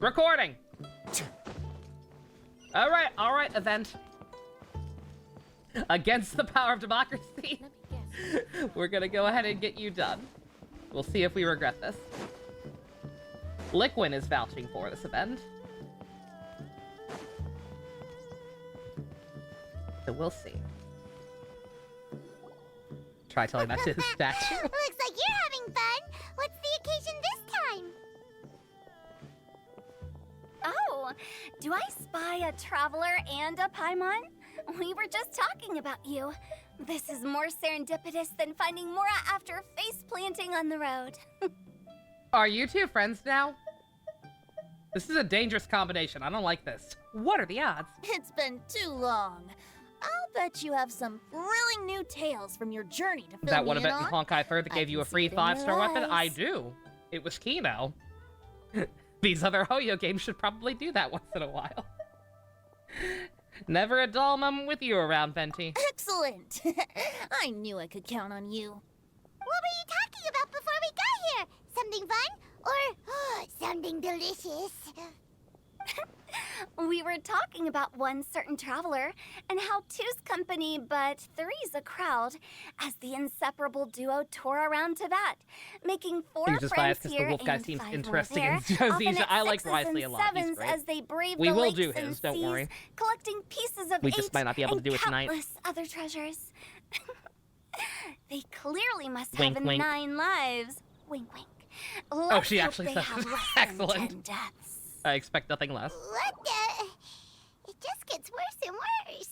Recording! Alright, event. Against the power of democracy, we're gonna go ahead and get you done. We'll see if we regret this. Liquin is vouching for this event. So we'll see. Try telling that to his statue. Looks like you're having fun. What's the occasion this time? Oh, do I spy a traveler and a Paimon? We were just talking about you. This is more serendipitous than finding Mora after face planting on the road. Are you two friends now? This is a dangerous combination. I don't like this. What are the odds? It's been too long. I'll bet you have some thrilling new tales from your journey to fill Is that me what in event in on. Honkai Third that gave you a free 5-star weapon? I do. It was Kino. These other Hoyo games should probably do that once in a while. Never a dull moment with you around, Venti. Excellent! I knew I could count on you. What were you talking about before we got here? Something fun? Or something delicious? We were talking about one certain traveler, and how two's company, but three's a crowd, as the inseparable duo tour around Tibet, making four You're just biased friends 'cause the here wolf guy and seems 5 interesting more and there, Josie. often at I like 6s Risley and a lot. He's 7s great. as they brave We the will lakes do and his, don't seas, worry. collecting pieces of We just 8 might not be able to and do it tonight. countless other treasures. They clearly must Wink, have wink. 9 lives. Wink, wink. Oh, she Let's actually hope they said have it. less Excellent. than 10 deaths. I expect nothing less. What the? It just gets worse and worse.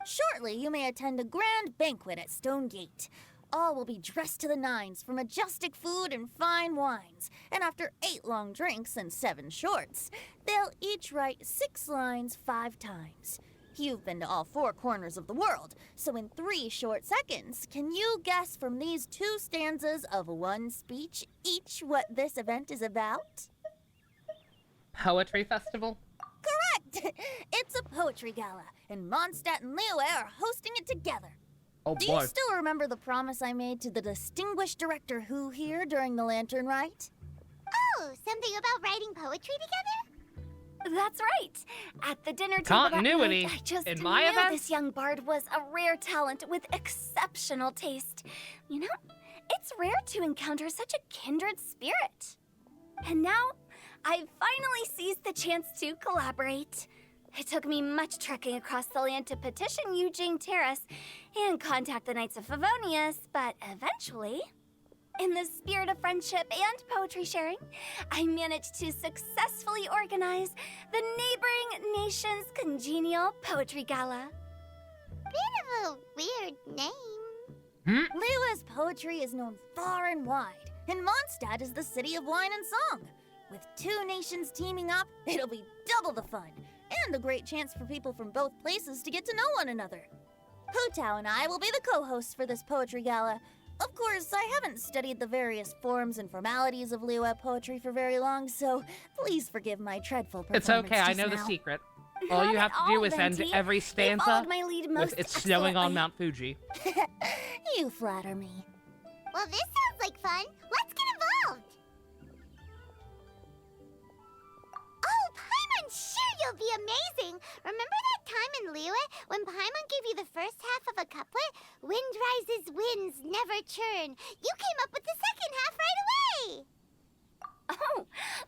Shortly, you may attend a grand banquet at Stone Gate. All will be dressed to the nines for majestic food and fine wines. And after 8 long drinks and 7 shorts, they'll each write 6 lines 5 times. You've been to all 4 corners of the world, so in 3 short seconds, can you guess from these 2 stanzas of 1 speech each what this event is about? Poetry festival? Correct! It's a poetry gala, and Mondstadt and Liyue are hosting it together. Oh Do boy. you still remember the promise I made to the distinguished director Who here during the Lantern Rite? Oh, something about writing poetry together? That's right. At the dinner table Continuity that night, I just in my knew event? this young bard was a rare talent with exceptional taste. You know, it's rare to encounter such a kindred spirit. And now, I've finally seized the chance to collaborate. It took me much trekking across the land to petition Eugene Terrace and contact the Knights of Favonius, but eventually, in the spirit of friendship and poetry sharing, I managed to successfully organize the neighboring nation's congenial poetry gala. Bit of a weird name. Liyue's poetry is known far and wide, and Mondstadt is the city of wine and song. With 2 nations teaming up, it'll be double the fun, and a great chance for people from both places to get to know one another. Hu and I will be the co-hosts for this poetry gala. Of course, I haven't studied the various forms and formalities of Liyue poetry for very long, so please forgive my dreadful performance It's okay, I just know the now. secret. All you Not have at to do all, is end Venti. every You stanza followed my lead most with it's snowing on excellently. Mount Fuji. You flatter me. Well, this sounds like fun. Let's get involved. Oh, Paimon, sure you'll be amazing. Remember that time in Liyue when Paimon gave you the first half of a couplet? Wind rises, winds never churn. You came up with the second half right away.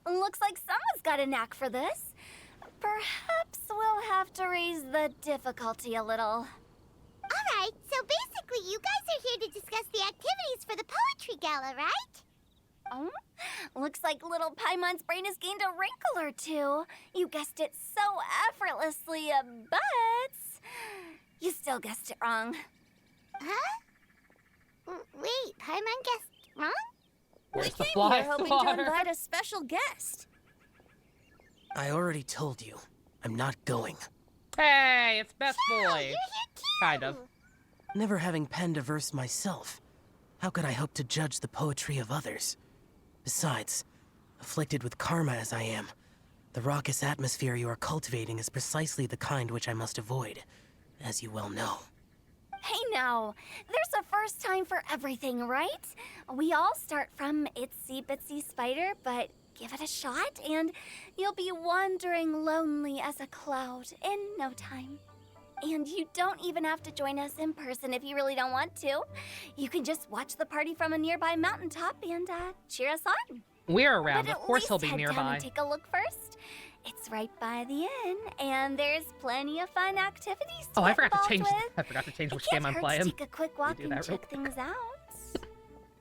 Oh, looks like someone's got a knack for this. Perhaps we'll have to raise the difficulty a little. All right, so basically you guys are here to discuss the activities for the poetry gala, right? Oh, looks like little Paimon's brain has gained a wrinkle or two. You guessed it so effortlessly, but you still guessed it wrong. Huh? Wait, Paimon guessed wrong? Where's the We came fly here hoping to swatter? invite a special guest. I already told you, I'm not going. Hey, it's Best Oh, you're Boy. here too. Kind of. Never having penned a verse myself, how could I hope to judge the poetry of others? Besides, afflicted with karma as I am, the raucous atmosphere you are cultivating is precisely the kind which I must avoid, as you well know. Hey now, there's a first time for everything, right? We all start from itsy bitsy spider, but give it a shot, and you'll be wandering lonely as a cloud in no time. And you don't even have to join us in person if you really don't want to. You can just watch the party from a nearby mountaintop and cheer us on. We're around. But Of course he'll at be least head down nearby. and take a look first. It's right by the inn, and there's plenty of fun activities to Oh, I get forgot to involved change. with. I forgot to change It which game I'm can't hurt playing. to take a quick walk do and that real check things out.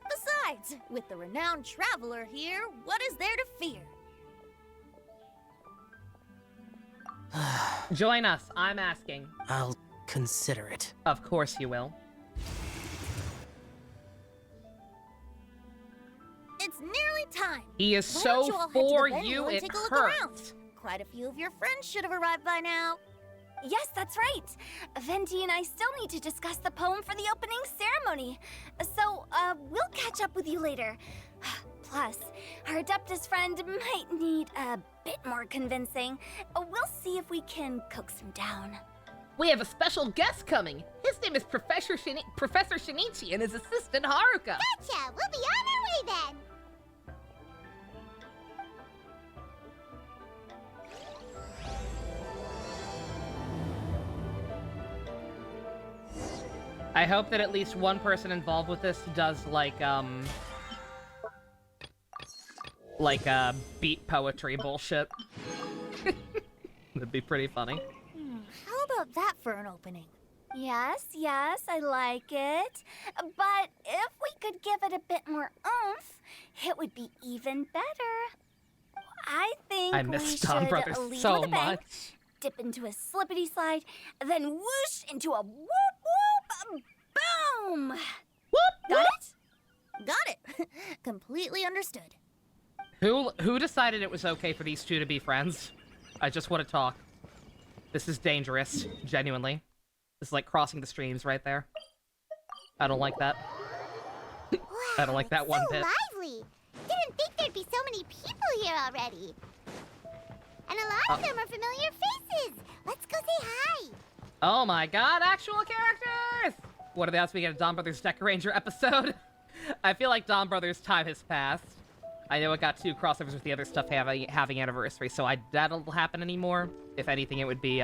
Besides, with the renowned traveler here, what is there to fear? Join us. I'm asking. I'll consider it. Of course you will. It's nearly time. He is Why don't so you all head to for the venue you, and it take a look hurts. around? Quite a few of your friends should have arrived by now. Yes, that's right. Venti and I still need to discuss the poem for the opening ceremony. So, we'll catch up with you later. Plus, our Adeptus friend might need a bit more convincing. We'll see if we can coax him down. We have a special guest coming. His name is Professor Shinichi and his assistant Haruka. Gotcha! We'll be on our way then! I hope that at least one person involved with this does like beat poetry bullshit. That'd be pretty funny. How about that for an opening? Yes, I like it. But if we could give it a bit more oomph, it would be even better. I think I we miss should Dawn Brothers lead so with a bang, much. dip into a slippity slide, then whoosh into a whoop whoop, boom! Whoop, Got it? Got it. Completely understood. Who decided it was okay for these two to be friends? I just want to talk. This is dangerous, genuinely. This is like crossing the streams right there. I don't like that. Wow, I don't like that it's one so bit. lively! Didn't think there'd be so many people here already. And a lot of them are familiar faces. Let's go say hi. Oh my god, actual characters! What are the odds we get a Dawn Brothers Deck Ranger episode? I feel like Dawn Brothers' time has passed. I know it got 2 crossovers with the other stuff having anniversary, so I doubt it'll happen anymore. If anything, it would be,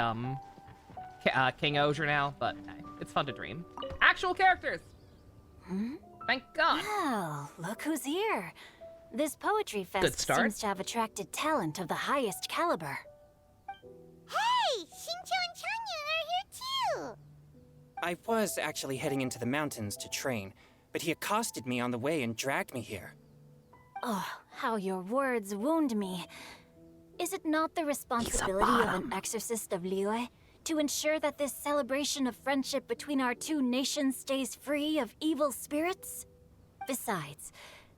King Osier now, but hey, it's fun to dream. Actual characters! Thank God! Oh, look who's here. This poetry Good fest start. seems to have attracted talent of the highest caliber. Hey, Shincho and Changyun are here too. I was actually heading into the mountains to train, but he accosted me on the way and dragged me here. Oh, how your words wound me. Is it not the responsibility of an exorcist of Liyue to ensure that this celebration of friendship between our two nations stays free of evil spirits? Besides,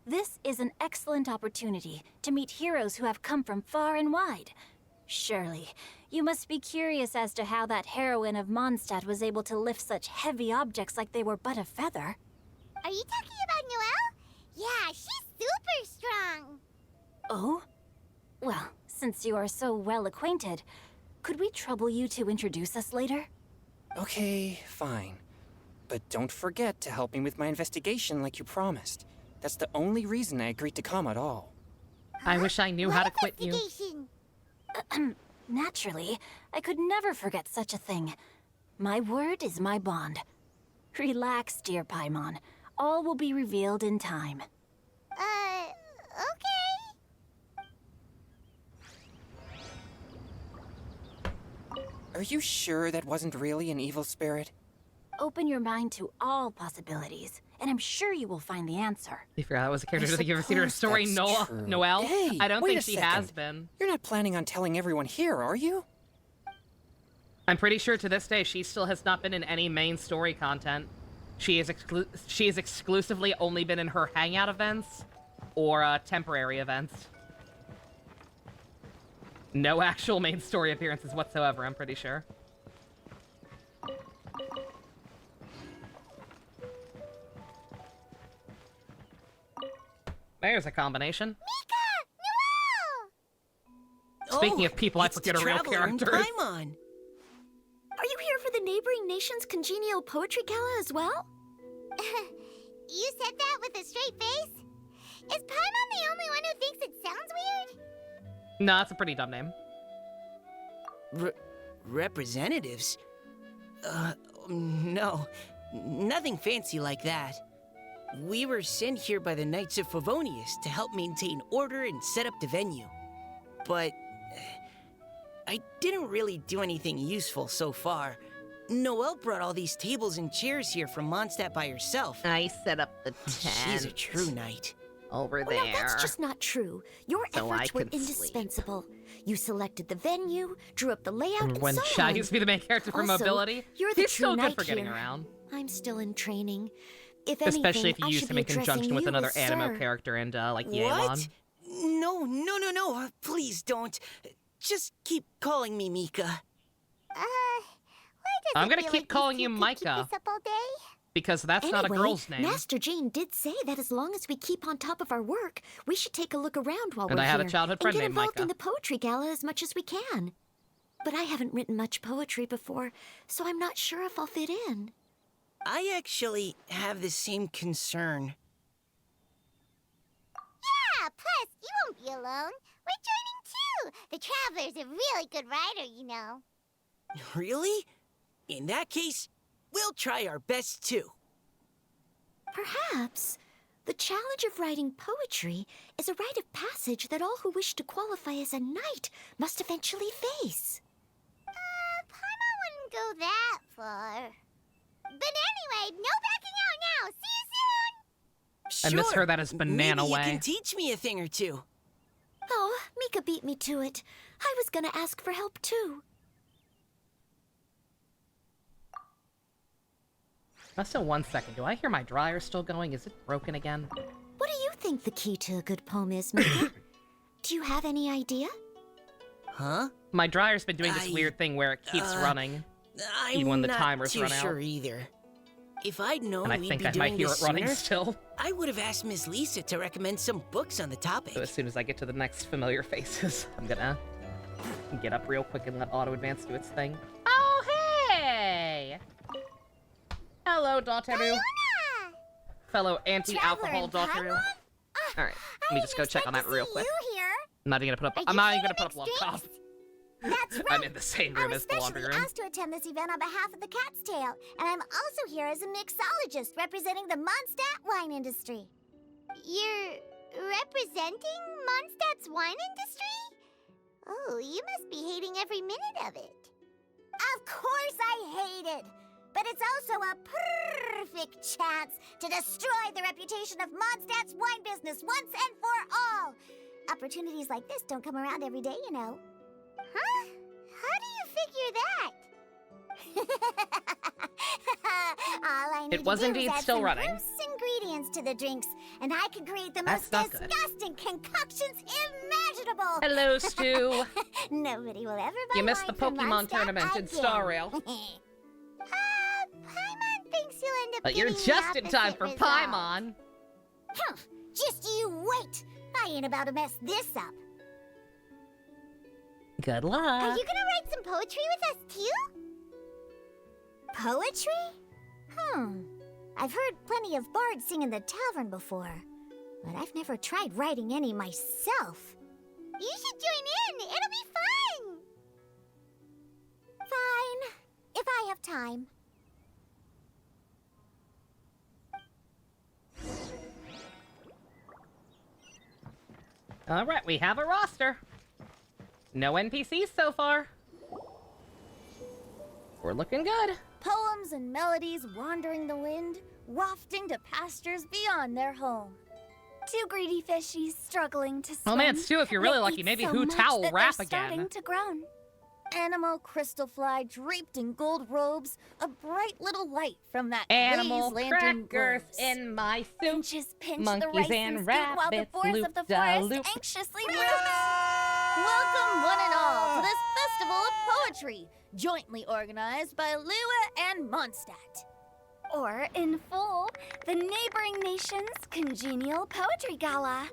this is an excellent opportunity to meet heroes who have come from far and wide. Surely, you must be curious as to how that heroine of Mondstadt was able to lift such heavy objects like they were but a feather. Are you talking about Noelle? Yeah, she's super strong. Oh? Well, since you are so well acquainted, could we trouble you to introduce us later? Okay, fine. But don't forget to help me with my investigation like you promised. That's the only reason I agreed to come at all. I wish I knew how to quit you. Investigation. Naturally, I could never forget such a thing. My word is my bond. Relax, dear Paimon. All will be revealed in time. Okay. Are you sure that wasn't really an evil spirit? Open your mind to all possibilities, and I'm sure you will find the answer. You forgot that was a character. I Have you ever seen her suppose story, that's true. Noelle? Hey, I don't wait think a she second. has been. You're not planning on telling everyone here, are you? I'm pretty sure to this day she still has not been in any main story content. She is exclusively only been in her hangout events or temporary events. No actual main story appearances whatsoever, I'm pretty sure. There's a combination. Mika! Noelle! Speaking of people, I forget a real character. Paimon. Are you here for the neighboring nation's congenial poetry gala as well? You said that with a straight face? Is Paimon the only one who thinks it sounds weird? No, that's a pretty dumb name. Representatives? No. Nothing fancy like that. We were sent here by the Knights of Favonius to help maintain order and set up the venue. But I didn't really do anything useful so far. Noelle brought all these tables and chairs here from Mondstadt by herself. I set up the tent. She's a true knight. Over Well, there. now, that's just not true. Your So I efforts were can sleep. indispensable. You selected the venue, drew up the layout, and When so Shy on. used to be the main character for Also, mobility, you're the he's true still good knight for getting here. around. I'm still in training. If Especially if anything, you I use should him be in conjunction addressing with you another as animo sir. character and like What? Yaemon. No. Please don't. Just keep calling me Mika. Why does I'm it gonna feel keep like calling these you two could Micah. Keep this up all day? Because that's not a Anyway, girl's name. Master Jane did say that as long as we keep on top of our work, we should take a look around while And we're I had a here childhood and friend get named involved Micah. in the poetry gala as much as we can. But I haven't written much poetry before, so I'm not sure if I'll fit in. I actually have the same concern. Yeah, plus, you won't be alone. We're joining too. The Traveler's a really good writer, you know. Really? In that case, we'll try our best too. Perhaps the challenge of writing poetry is a rite of passage that all who wish to qualify as a knight must eventually face. Paimon wouldn't go that far. But anyway, no backing out now. See you soon. I miss Sure, her that is banana maybe way. you can teach me a thing or two. Oh, Mika beat me to it. I was gonna ask for help too. Still 1 second. Do I hear my dryer still going? Is it broken again? What do you think the key to a good poem is, Mika? Do you have any idea? Huh? My dryer's been doing this I- weird thing where it keeps running. I'm Even when the not timers too run out. sure either. If I'd known And I we'd think be I doing might hear this it running sooner, still. I would have asked Miss Lisa to recommend some books on the topic. So as soon as I get to the next familiar faces, I'm gonna get up real quick and let auto advance do its thing. Oh, hey! Hello, Dateru. Luna! Fellow anti-alcohol Traveler in Dateru. Paimon? Alright, let me just go check on that real quick. You here? I'm not even gonna put up. Are I'm you not here even gonna to put up mix love cop. drinks? That's right. I'm in the same room I'm as the laundry especially room. asked to attend this event on behalf of the Cat's Tail, and I'm also here as a mixologist representing the Mondstadt wine industry. You're representing Mondstadt's wine industry? Oh, you must be hating every minute of it. Of course I hate it! But it's also a perfect chance to destroy the reputation of Mondstadt's wine business once and for all! Opportunities like this don't come around every day, you know. Huh? How do you figure that? All I need It was to do indeed is add still some running. gross ingredients to the drinks, and I can create the That's most not good. disgusting concoctions imaginable. Hello, Stu. Nobody will ever buy You missed the wine from Pokemon Mondstadt tournament in again. Star Rail. Paimon thinks you'll end up But you're getting the just in time opposite for result. Paimon. Huh, just you wait. I ain't about to mess this up. Good Are luck. you gonna write some poetry with us too? Poetry? I've heard plenty of bards sing in the tavern before, but I've never tried writing any myself. You should join in. It'll be fun. Fine, if I have time. All right, we have a roster. No NPCs so far. We're looking good. Poems and melodies wandering the wind, wafting to pastures beyond their home. Two greedy fishies struggling to swim. Oh man, Stu, if you're really They lucky, eat maybe so Hu much Tao will that rap they're again. starting to groan. Animal crystal fly draped in gold robes, a bright little light from that Animal glazed lantern crackers glows. in my soup. Finches pinch the Monkeys rice and and scoot while the rabbits boars of the loop-de-loop. forest anxiously root. Welcome, one and all, to this festival of poetry, jointly organized by Lua and Mondstadt. Or, in full, the neighboring nation's congenial poetry gala.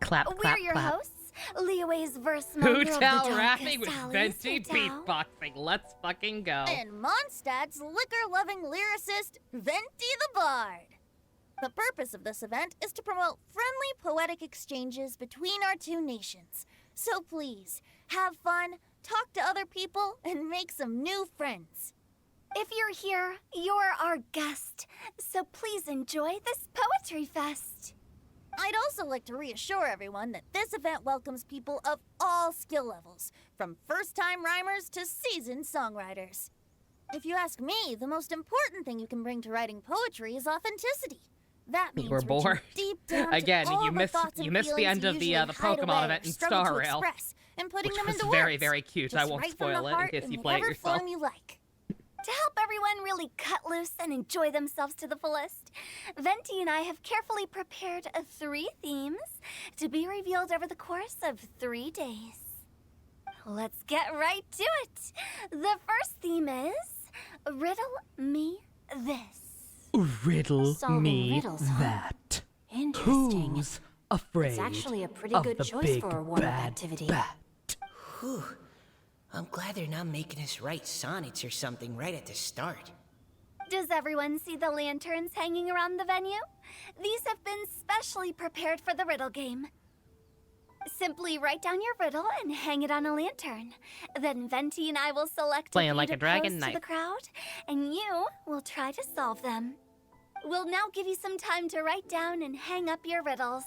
Clap, We're clap, your clap. hosts, Leeway's verse Hu monger of the Tao darkest rapping with alleys, Venti Hu Tao. beatboxing. Let's fucking go. And Mondstadt's liquor-loving lyricist, Venti the Bard. The purpose of this event is to promote friendly poetic exchanges between our two nations. So please, have fun, talk to other people, and make some new friends. If you're here, you're our guest, so please enjoy this poetry fest. I'd also like to reassure everyone that this event welcomes people of all skill levels, from first-time rhymers to seasoned songwriters. If you ask me, the most important thing you can bring to writing poetry is authenticity. That means We're reaching bored. deep down to Again, all you the missed thoughts and the feelings end you of the usually hide Pokemon away event or in struggle Star to Rail, express, and putting which them was into very, words. very cute. I Just won't right from spoil the it in heart case you in play it whatever yourself. form you like. To help everyone really cut loose and enjoy themselves to the fullest, Venti and I have carefully prepared 3 themes to be revealed over the course of 3 days. Let's get right to it. The first theme is Riddle Me This. Riddle Solving me riddles, huh? that. Interesting. Who's afraid It's actually a pretty of good the choice big for a warm-up bad activity. bat? Whew. I'm glad they're not making us write sonnets or something right at the start. Does everyone see the lanterns hanging around the venue? These have been specially prepared for the riddle game. Simply write down your riddle and hang it on a lantern. Then Venti and I will select Playing a few like to a dragon pose knight. to the crowd, and you will try to solve them. We'll now give you some time to write down and hang up your riddles.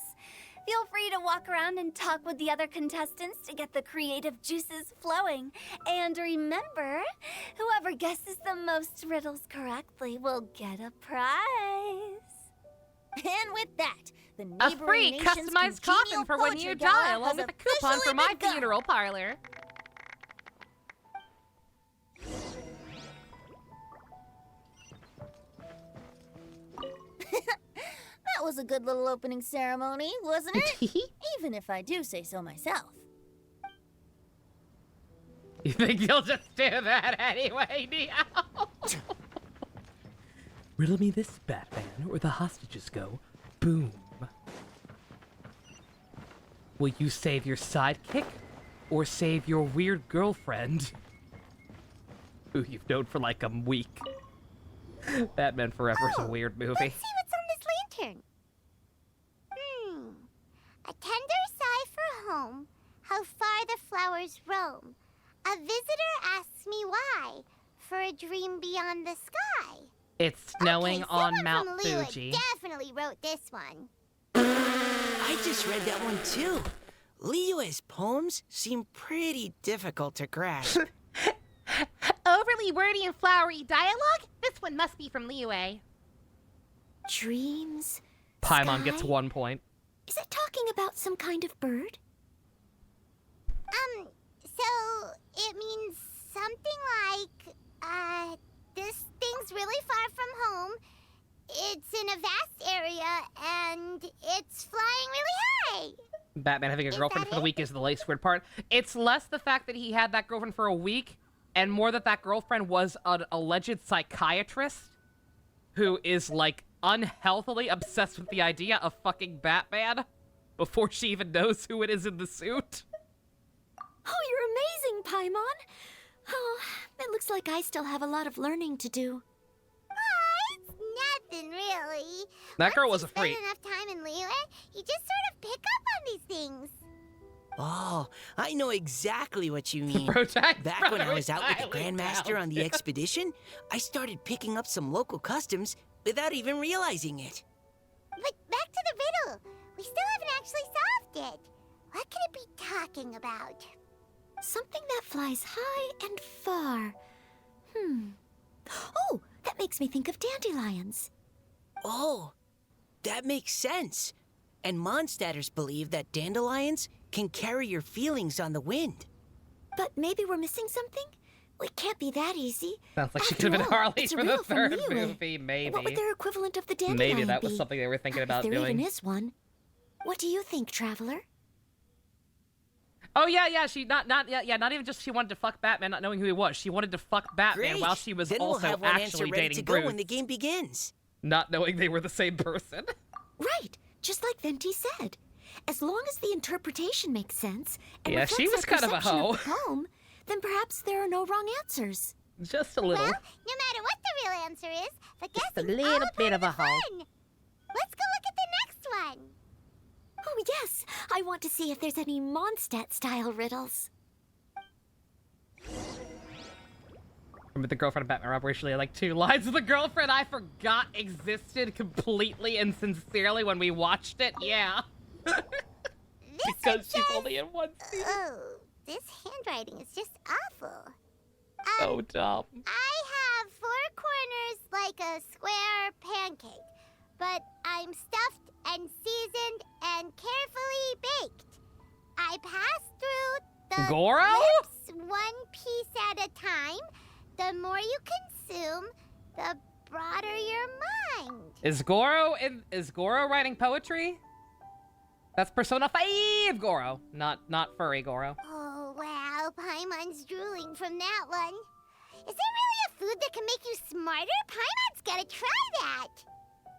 Feel free to walk around and talk with the other contestants to get the creative juices flowing. And remember, whoever guesses the most riddles correctly will get a prize. And with that, the A neighboring free nation's customized congenial coffin for when you poetry die, gala along has with a coupon officially for my begun. funeral parlor. That was a good little opening ceremony, wasn't it? Even if I do say so myself. You think you'll just do that anyway, Neo? Riddle me this, Batman, or the hostages go boom. Will you save your sidekick, or save your weird girlfriend, who you've known for like a week? Batman Forever is a weird movie. Let's see what's on this lantern. A tender sigh for home, how far the flowers roam. A visitor asks me why, for a dream beyond the sky. It's snowing Okay, on someone Mount from Liyue Fuji. definitely wrote this one. I just read that one too. Liyue's poems seem pretty difficult to grasp. Overly wordy and flowery dialogue? This one must be from Liyue. Dreams? Paimon gets Sky? 1 point. Is it talking about some kind of bird? So it means something like, this thing's really far from home. It's in a vast area, and it's flying really high. Batman having a girlfriend that for the it? week is the least weird part. It's less the fact that he had that girlfriend for a week, and more that that girlfriend was an alleged psychiatrist who is, like, unhealthily obsessed with the idea of fucking Batman before she even knows who it is in the suit. Oh, you're amazing, Paimon. Oh, it looks like I still have a lot of learning to do. It's nothing really. That girl Once was a you freak. spend enough time in Liyue, you just sort of pick up on these things. Oh, I know exactly what you mean. Protect Back when I Brother was out with the Riley Grandmaster on the Down. expedition, I started picking up some local customs without even realizing it. But back to the riddle. We still haven't actually solved it. What could it be talking about? Something that flies high and far. Oh, that makes me think of dandelions. Oh, that makes sense. And Mondstadters believe that dandelions can carry your feelings on the wind. But maybe we're missing something? It can't be that easy. Sounds like she After could have been all, Harley it's a for the riddle from third Liyue. movie, maybe. What would their equivalent of the dandelion Maybe that was be? something they were thinking about if there doing. even is one. What do you think, Traveler? Oh yeah, she not even just she wanted to fuck Batman not knowing who he was. She wanted to fuck Batman Great. while she was then we'll also have one answer actually ready dating to go Bruce, when the game begins. not knowing they were the same person. Right, just like Venti said. As long as the interpretation makes sense and Yeah, she reflects was our kind of a perception hoe. the poem, then perhaps there are no wrong answers. Just a little. Well, no matter what the real answer is, the Just a guessing's little all bit part of a the hoe. fun. Let's go look at the next one. Oh, yes. I want to see if there's any Mondstadt-style riddles. Remember the girlfriend of Batman Rob racially like 2 lines of the girlfriend I forgot existed completely and sincerely when we watched it? Yeah. Because she's only in one scene. Oh, this handwriting is just awful. So dumb. I have 4 corners like a square pancake, but I'm stuffed and seasoned and carefully baked. I pass through the Goro? lips one piece at a time. The more you consume, the broader your mind. Is Goro writing poetry? That's Persona 5 Goro, not furry Goro. Oh, wow. Paimon's drooling from that one. Is there really a food that can make you smarter? Paimon's gotta try that.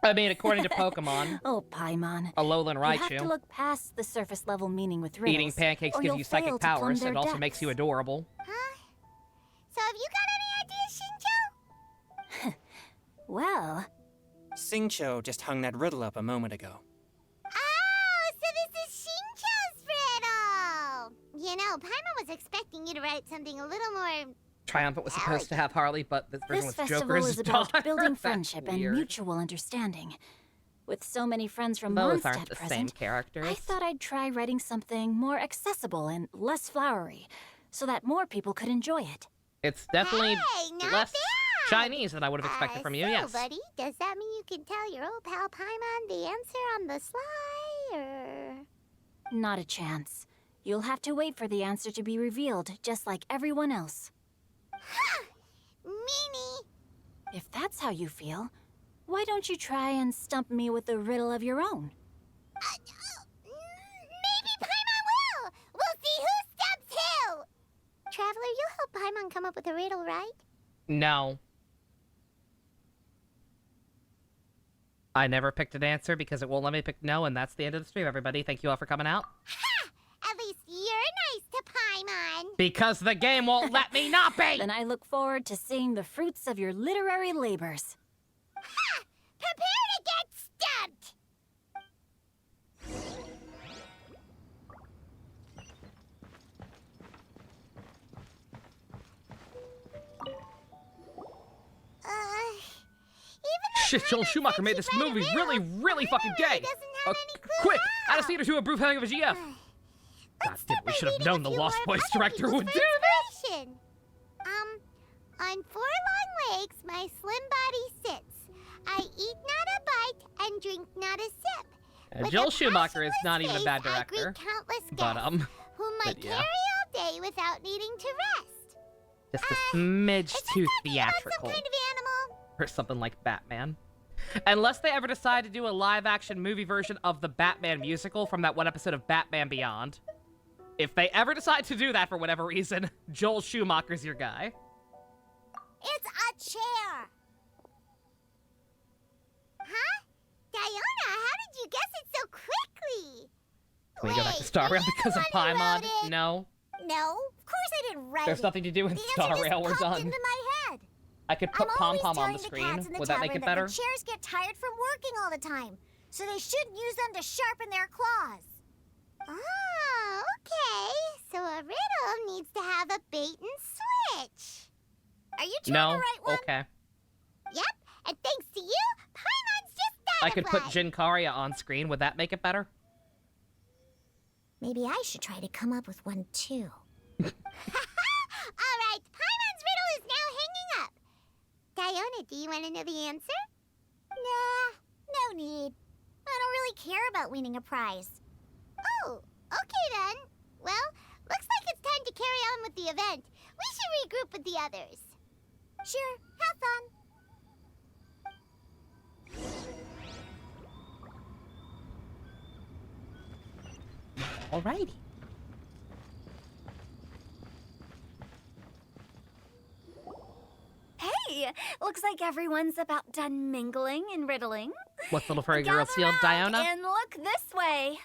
I mean, according to Pokemon, Oh, Paimon. Alolan You have to Raichu, look past the surface level meaning with riddles. eating pancakes or gives you'll you fail psychic to plumb powers their and also depths. makes you adorable. Huh? So have you got any ideas, Shinjo? Well, Singcho just hung that riddle up a moment ago. Oh, so this is Shinjo's riddle! You know, Paimon was expecting you to write something a little more... Triumphant was supposed to have Harley, but this version this was festival Joker's is about daughter. building That's friendship and weird. mutual understanding. With so many friends from Both Mondstadt aren't the same present, characters. I thought I'd try writing something more accessible and less flowery, so that more people could enjoy it. It's definitely Hey, not less bad! Chinese than I would have expected from you, so, yes. buddy, does that mean you can tell your old pal Paimon the answer on the sly, or...? Not a chance. You'll have to wait for the answer to be revealed, just like everyone else. Ha! Meanie! If that's how you feel, why don't you try and stump me with a riddle of your own? Maybe Paimon will! We'll see who stumps who! Traveler, you'll help Paimon come up with a riddle, right? No. I never picked an answer because it won't let me pick no, and that's the end of the stream, everybody. Thank you all for coming out. Ha! At least you're nice to Paimon! Because the game won't let me not be! Then I look forward to seeing the fruits of your literary labors. Ha! Prepare to get stumped! Shit, Joel Schumacher made this movie really fucking gay! Quick! Add a scene or two of proof having of a GF! God damn, we should have known the Lost Boys director would do this! On 4 long legs, my slim body sits. I eat not a bite and drink not a sip. With Joel a Schumacher is passionless not even a bad face, I greet director. countless But, guests who might but yeah. carry all day without needing to rest. Just a smidge Is this too talking about theatrical. some kind of animal? Or something like Batman. Unless they ever decide to do a live-action movie version of the Batman musical from that one episode of Batman Beyond. If they ever decide to do that for whatever reason, Joel Schumacher's your guy. It's a chair. Huh? Diona, how did you guess it so quickly? Can we go back to Wait, Star were Rail you because of the one who Paimon? wrote it? No. No, of course I didn't write There's it. nothing to do in The Star answer Rail, we're just popped done. into my head. I could put I'm Pom always Pom on telling the the screen. cats in the Would that make tavern it better? The chairs get tired from working all the time, so they shouldn't use them to sharpen their claws. Oh, okay. So a riddle needs to have a bait and switch. Are you trying No? to write one? Okay. Yep, and thanks to you, Paimon's just I could put dynamite. Jinkaria on screen. Would that make it better? Maybe I should try to come up with one too. All right, Paimon's riddle is now hanging up. Diona, do you want to know the answer? Nah, no need. I don't really care about winning a prize. Oh, okay then. Well, looks like it's time to carry on with the event. We should regroup with the others. Sure, have fun. Alrighty. Hey, looks like everyone's about done mingling and riddling. What's little furry girl Gather sealed, round Diona? and look this way.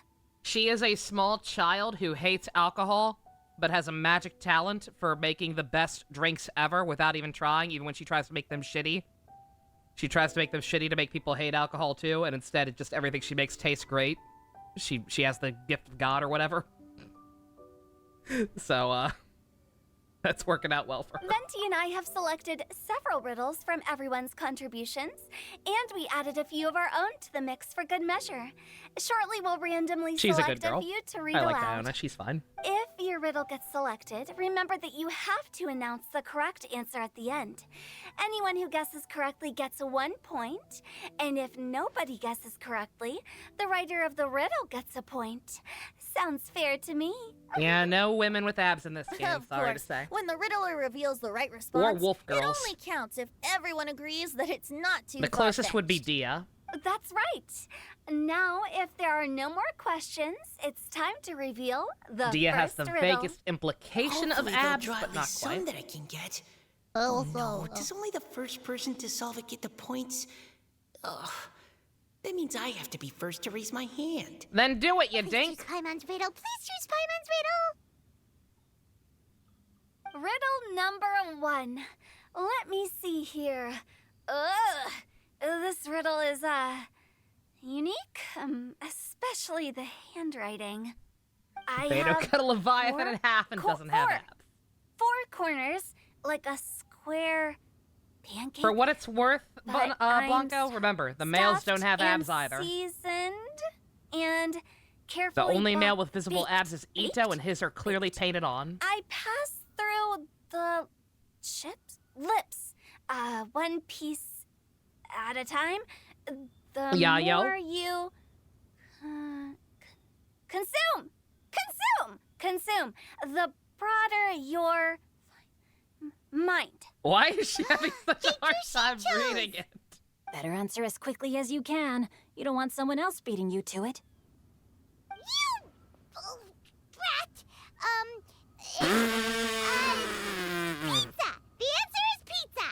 She is a small child who hates alcohol, but has a magic talent for making the best drinks ever without even trying, even when she tries to make them shitty. She tries to make them shitty to make people hate alcohol too, and instead it just everything she makes tastes great. She has the gift of God or whatever. So, that's working out well for her. Venti and I have selected several riddles from everyone's contributions, and we added a few of our own to the mix for good measure. Shortly, we'll randomly She's a select good girl. few to read I like aloud. Iona, she's fine. If your riddle gets selected, remember that you have to announce the correct answer at the end. Anyone who guesses correctly gets 1 point, and if nobody guesses correctly, the writer of the riddle gets a point. Sounds fair to me. Yeah, no women with abs in this game, Of sorry course, to say. when the riddler reveals the right response, wolf it girls. only counts if everyone agrees that it's not too The closest would be far-fetched. Dia. That's right. Now, if there are no more questions, it's time to reveal the Dia has first the riddle. vaguest implication of Hopefully they'll abs, draw but at not least some quite. that I can get. Oh, No, does only the first person to solve it get the points? Ugh. That means I have to be first to raise my hand. Then do it, you Please dink! choose Paimon's riddle. Please choose Paimon's riddle. Riddle number 1. Let me see here. Ugh. This riddle is, unique, especially the handwriting. I Beto have cut a Leviathan four in half and doesn't have four- abs. 4 corners, like a square pancake. For what it's worth, But I'm Blanco, remember, the males stuffed don't have abs and either. Seasoned and The carefully only male but with visible baked. abs is Ito, Baked? and his are clearly painted on. I pass through the lips, 1 piece at a time. The Yayo? more you consume, the broader your mind. Why is she having such a hard time reading it? Better answer as quickly as you can. You don't want someone else beating you to it. You brat. Pizza. The answer is pizza.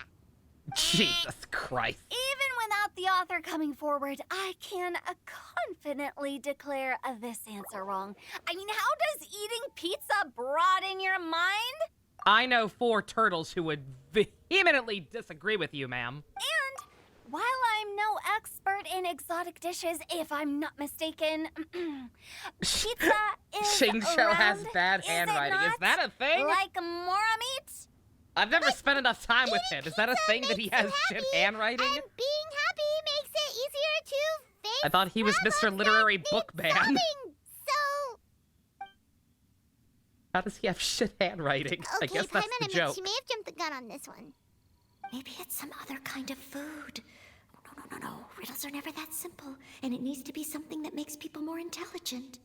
Jesus Christ. Even without the author coming forward, I can confidently declare this answer wrong. I mean, how does eating pizza broaden your mind? I know 4 turtles who would vehemently disagree with you, ma'am. And while I'm no expert in exotic dishes, if I'm not mistaken, pizza is Shincho has round, bad is it handwriting. Is not? that a thing? Like mora meat? I've never spent enough time with him. Is that a thing that he has shit handwriting? And being happy makes it easier to face I thought he was Mr. Literary Book Man. solving. So, How does he have shit handwriting? I okay, guess that's Paimon the admits joke. she may have jumped the gun on this one. Maybe it's some other kind of food. No. Riddles are never that simple, and it needs to be something that makes people more intelligent.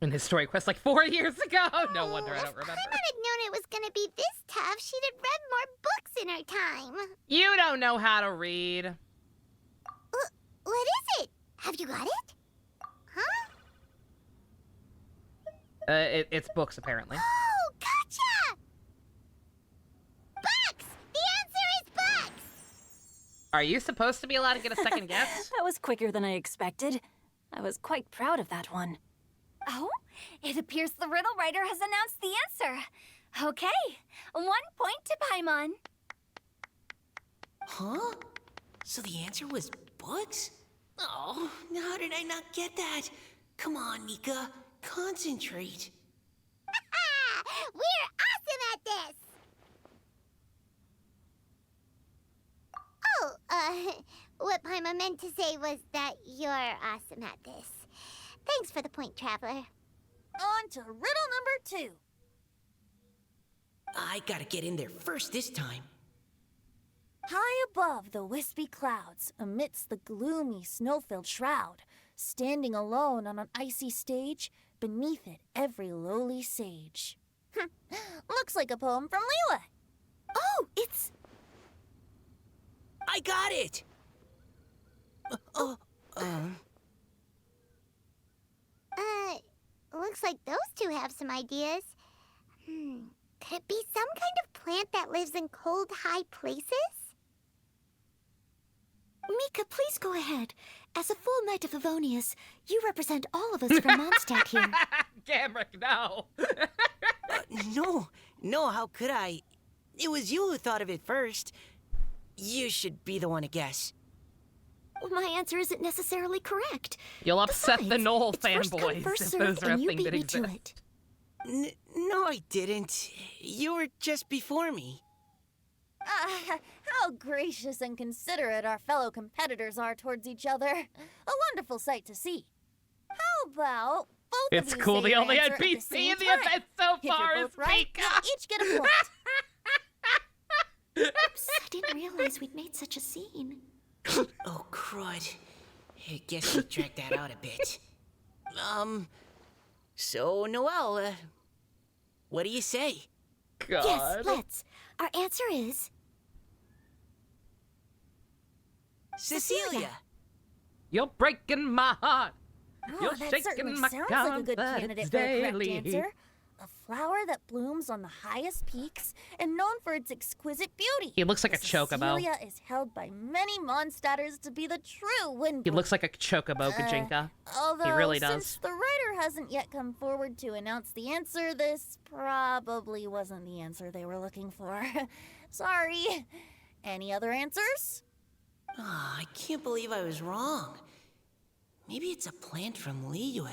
In his story quest like 4 years ago. No wonder I If don't remember. Paimon had known it was gonna be this tough, she'd have read more books in her time. You don't know how to read. What is it? Have you got it? Huh? It's books, apparently. Oh, gotcha! Books! The answer is books! Are you supposed to be allowed to get a second guess? That was quicker than I expected. I was quite proud of that one. Oh, it appears the riddle writer has announced the answer. Okay, 1 point to Paimon. Huh? So the answer was books? Oh, how did I not get that? Come on, Mika. Concentrate. We're awesome at this! Oh, what Paimon meant to say was that you're awesome at this. Thanks for the point, Traveler. On to riddle number 2. I gotta get in there first this time. High above the wispy clouds, amidst the gloomy snow-filled shroud, standing alone on an icy stage, beneath it every lowly sage. Looks like a poem from Liyue. Oh, it's... I got it! Looks like those two have some ideas. Could it be some kind of plant that lives in cold, high places? Mika, please go ahead. As a full Knight of Favonius, you represent all of us from Mondstadt here. Gamrick, no. No, how could I? It was you who thought of it first. You should be the one to guess. Well, my answer isn't necessarily correct. You'll upset Besides, the Knoll it's first come, fanboys first if served, those are a and you thing beat that me to exists. it. No, I didn't. You were just before me. How gracious and considerate our fellow competitors are towards each other. A wonderful sight to see. How about both It's of you cool say they your only had answer at PC the in same the time? event so If you're far both as right, Pika. you'll each get a point. Oops, I didn't realize we'd made such a scene. Oh, crud. I guess we dragged that out a bit. So, Noelle, what do you say? God. Yes, let's. Our answer is Cecilia! You're breaking my heart. Oh, You're that shaking certainly my sounds like a good confidence candidate for the correct daily. answer. A flower that blooms on the highest peaks and known for its exquisite beauty. He looks like a chocobo. Cecilia is held by many Mondstadters to be the true wind. He looks like a chocobo, Gajinka. Although, really does. since the writer hasn't yet come forward to announce the answer, this probably wasn't the answer they were looking for. Sorry. Any other answers? Oh, I can't believe I was wrong. Maybe it's a plant from Liyue.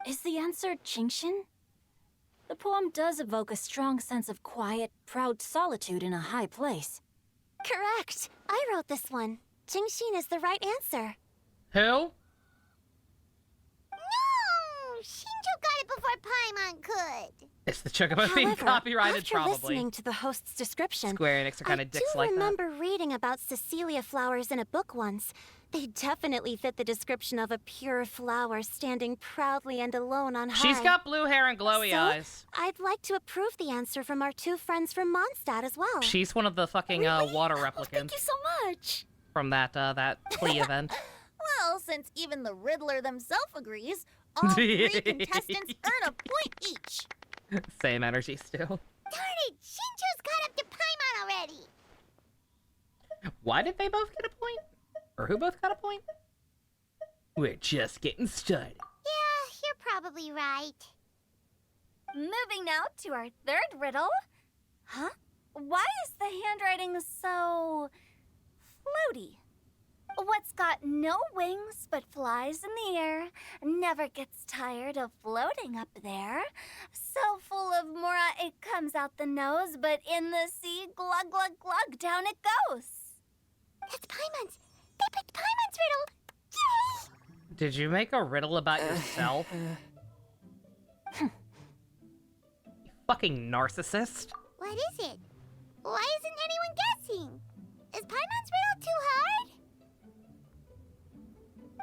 Is the answer Genshin? The poem does evoke a strong sense of quiet, proud solitude in a high place. Correct. I wrote this one. Genshin is the right answer. Who? No! Shinjo got it before Paimon could. It's the chocobo being However, copyrighted, after probably. listening to the host's description, Square Enix are kind I of dicks do like that. remember reading about Cecilia flowers in a book once. They definitely fit the description of a pure flower standing proudly and alone on high. She's got blue hair and glowy So, eyes. I'd like to approve the answer from our two friends from Mondstadt as well. She's one of the fucking water Thank replicants you so much. from that Klee event. Well, since even the Riddler themselves agrees, all three contestants earn a point each. Same energy still. Darn it! Shinjo's caught up to Paimon already! Why did they both get a point? Or who both got a point? We're just getting started. Yeah, you're probably right. Moving now to our third riddle. Huh? Why is the handwriting so floaty? What's got no wings but flies in the air, never gets tired of floating up there. So full of mora it comes out the nose, but in the sea, glug glug glug, down it goes. That's Paimon's. They picked Paimon's riddle. Yay! Did you make a riddle about yourself? You fucking narcissist. What is it? Why isn't anyone guessing? Is Paimon's riddle too hard?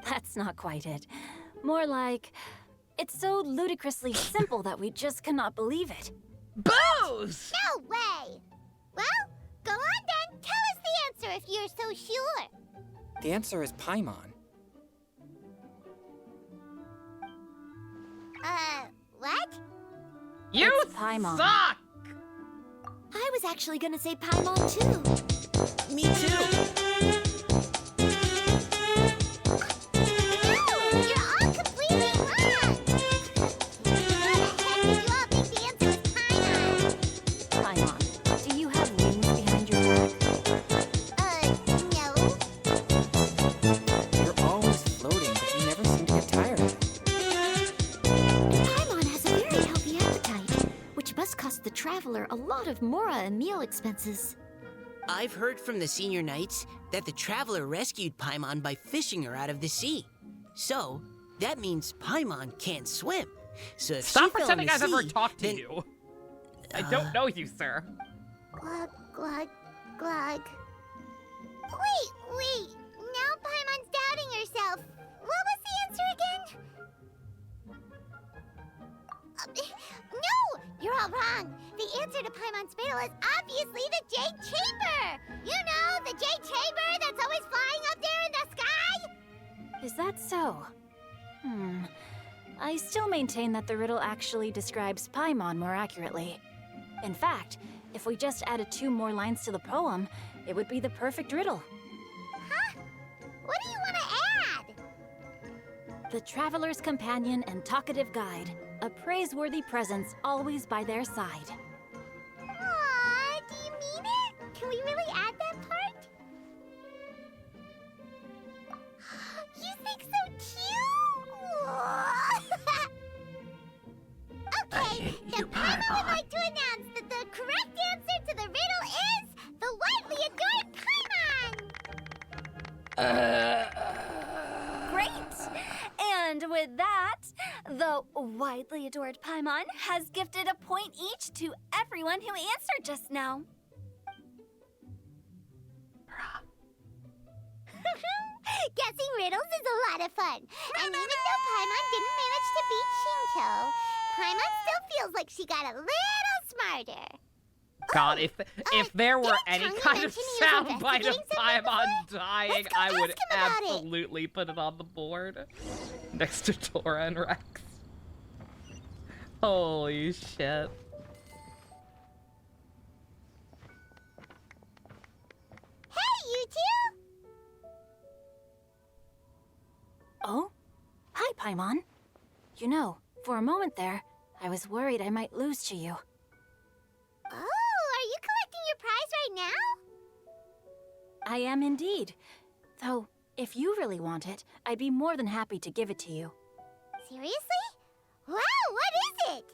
That's not quite it. More like, it's so ludicrously simple that we just cannot believe it. Booze! No way! Well, go on then. Tell us the answer if you're so sure. The answer is Paimon. What? You It's Paimon. suck! I was actually gonna say Paimon too. Me too. No! You're all completely wrong! How the heck did you all think the answer was Paimon? Paimon, do you have wings behind your back? No. You're always floating, but you never seem to get tired of it. Paimon has a very healthy appetite, which must cost the traveler a lot of mora and meal expenses. I've heard from the senior knights that the traveler rescued Paimon by fishing her out of the sea. So, that means Paimon can't swim. So if Stop she fell in pretending the I've ever sea, talked to then- you. I don't know you, sir. Glug, glug, glug. Wait. Now Paimon's doubting herself. What was the answer again? No! You're all wrong. The answer to Paimon's riddle is obviously the Jade Chamber! You know, the Jade Chamber that's always flying up there in the sky? Is that so? I still maintain that the riddle actually describes Paimon more accurately. In fact, if we just added 2 more lines to the poem, it would be the perfect riddle. Huh? What do you want to add? The traveler's companion and talkative guide, a praiseworthy presence always by their side. Aw, do you mean it? Can Can we really add that part? You think so cute? Okay, the Paimon would like to announce that the correct answer to the riddle is the widely adored Paimon! Great! And with that, the widely adored Paimon has gifted a point each to everyone who answered just now. Guessing riddles is a lot of fun. And even though Paimon didn't manage to beat Shinto, Paimon still feels like she got a little smarter. God, if there were didn't any Chang'e kind of mention he was soundbite of investigating something Paimon dying, Let's go I would ask him about it. absolutely put it on the board. Next to Tora and Rex. Holy shit. Hey, you two! Oh? Hi, Paimon. You know, for a moment there, I was worried I might lose to you. Oh, are you collecting your prize right now? I am indeed. Though, if you really want it, I'd be more than happy to give it to you. Seriously? Wow, what is it?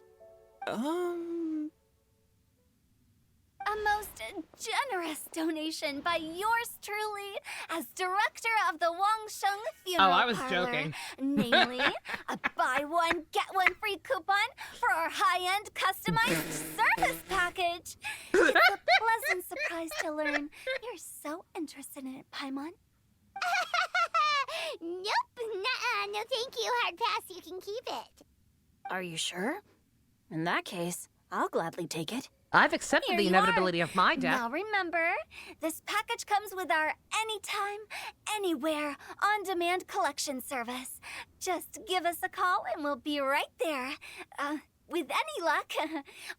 A most generous donation by yours truly as director of the Wangsheng Funeral Oh, I was Parlor. joking. Namely, a buy one, get one free coupon for our high-end customized service package. It's a pleasant surprise to learn you're so interested in it, Paimon. Nope, nuh-uh, no thank you, hard pass, you can keep it. Are you sure? In that case, I'll gladly take it. I've accepted Here the you inevitability are. of my death. Now remember, this package comes with our anytime, anywhere, on-demand collection service. Just give us a call and we'll be right there. With any luck,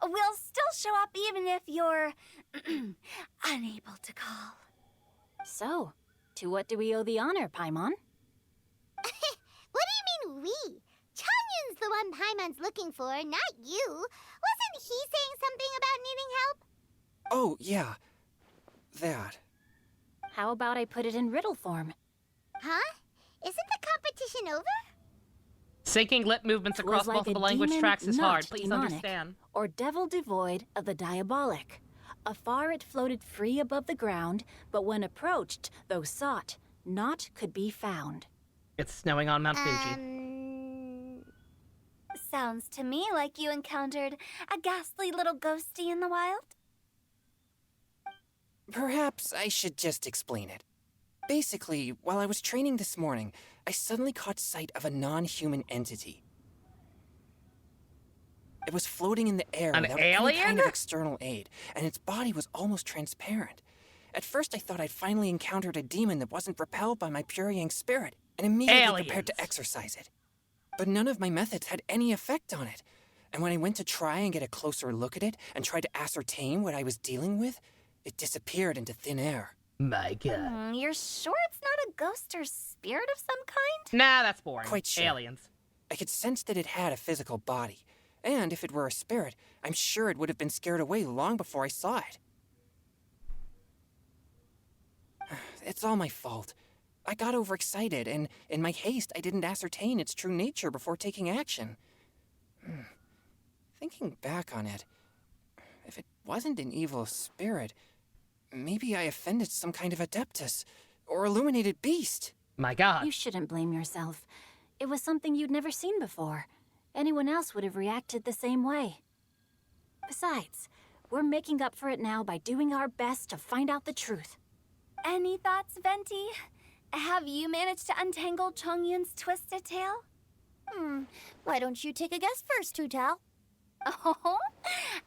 we'll still show up even if you're unable to call. So, to what do we owe the honor, Paimon? What do you mean we? Chongyun's the one Paimon's looking for, not you. Wasn't he saying something about needing help? Oh, yeah. That. How about I put it in riddle form? Huh? Isn't the competition over? Syncing lip movements Was across like multiple a language demon tracks is not hard. Please demonic, understand. Or devil devoid of the diabolic. Afar it floated free above the ground, but when approached, though sought, naught could be found. It's snowing on Mount Fuji. Sounds to me like you encountered a ghastly little ghosty in the wild. Perhaps I should just explain it. Basically, while I was training this morning, I suddenly caught sight of a non-human entity. It was floating in the air An without any alien? kind of external aid, and its body was almost transparent. At first, I thought I'd finally encountered a demon that wasn't repelled by my pure yang spirit, and immediately prepared to Aliens. exorcise it. But none of my methods had any effect on it. And when I went to try and get a closer look at it and tried to ascertain what I was dealing with, it disappeared into thin air. My god. You're sure it's not a ghost or spirit of some kind? Nah, that's boring. Quite sure. Aliens. I could sense that it had a physical body, and if it were a spirit, I'm sure it would have been scared away long before I saw it. It's all my fault. I got overexcited, and in my haste, I didn't ascertain its true nature before taking action. Thinking back on it, if it wasn't an evil spirit, maybe I offended some kind of adeptus or illuminated beast. My god. You shouldn't blame yourself. It was something you'd never seen before. Anyone else would have reacted the same way. Besides, we're making up for it now by doing our best to find out the truth. Any thoughts, Venti? Have you managed to untangle Chongyun's twisted tail? Why don't you take a guess first, Tutal? Oh,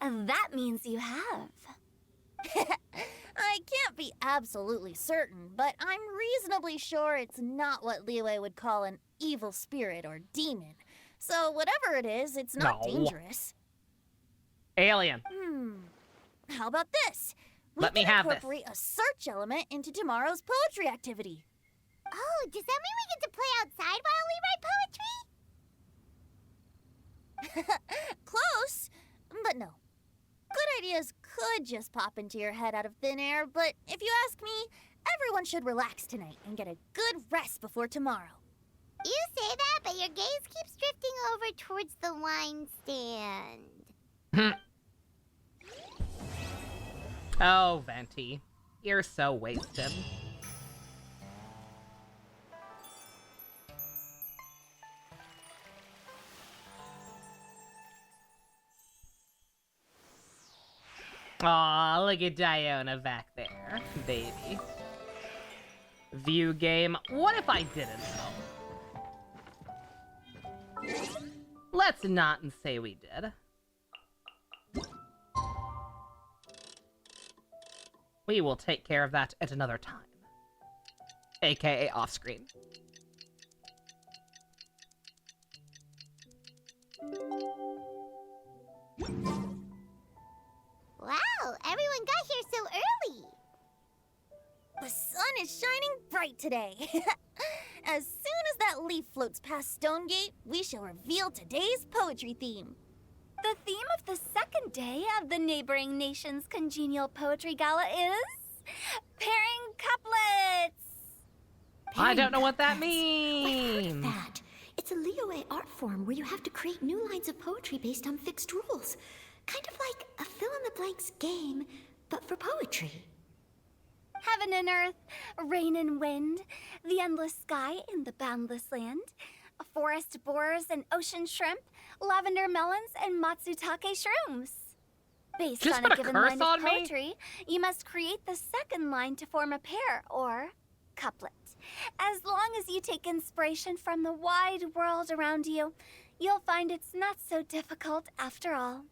that means you have. I can't be absolutely certain, but I'm reasonably sure it's not what Liyue would call an evil spirit or demon. So whatever it is, it's not No. dangerous. Alien. How about this? Let me can have this. incorporate a search element into tomorrow's poetry activity. Oh, does that mean we get to play outside while we write poetry? Close, but no. Good idea. ideas could just pop into your head out of thin air, but if you ask me, everyone should relax tonight and get a good rest before tomorrow. You say that, but your gaze keeps drifting over towards the wine stand. Oh, Venti. You're so wasted. Aw, look at Diona back there, baby. View game. What if I didn't know? Let's not and say we did. We will take care of that at another time. AKA off screen. Wow, everyone got here so early. The sun is shining bright today. As soon as that leaf floats past Stonegate, we shall reveal today's poetry theme. The theme of the second day of the neighboring nation's congenial poetry gala is pairing couplets. I don't know what that I've heard of means. that. It's a Liyue art form where you have to create new lines of poetry based on fixed rules. Kind of like a fill-in-the-blanks game, but for poetry. Heaven and earth, rain and wind, the endless sky and the boundless land, forest borers and ocean shrimp, lavender melons and matsutake shrooms. Based Just on put a a given curse line on of me? poetry, you must create the second line to form a pair, or couplet. As long as you take inspiration from the wide world around you, you'll find it's not so difficult after all.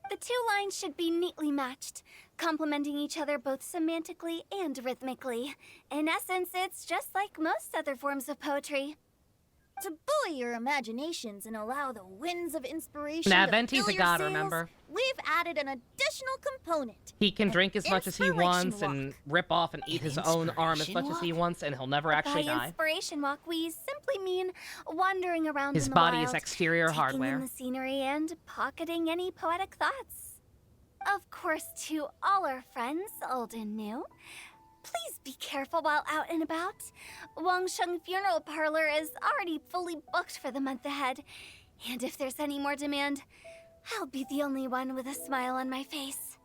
The two lines should be neatly matched, complementing each other both semantically and rhythmically. In essence, it's just like most other forms of poetry. To buoy your imaginations and allow the winds of inspiration Nah, to Venti's fill a your god, sails, remember? we've added an additional component. He can an drink as much as he wants inspiration and walk. rip off and eat his own arm as much inspiration as he walk? wants, and he'll never actually By die. inspiration walk, we simply mean wandering around His in the body wild, is exterior taking hardware. in the scenery and pocketing any poetic thoughts. Of course, to all our friends, old and new, please be careful while out and about. Wangsheng Funeral Parlor is already fully booked for the month ahead. And if there's any more demand, I'll be the only one with a smile on my face.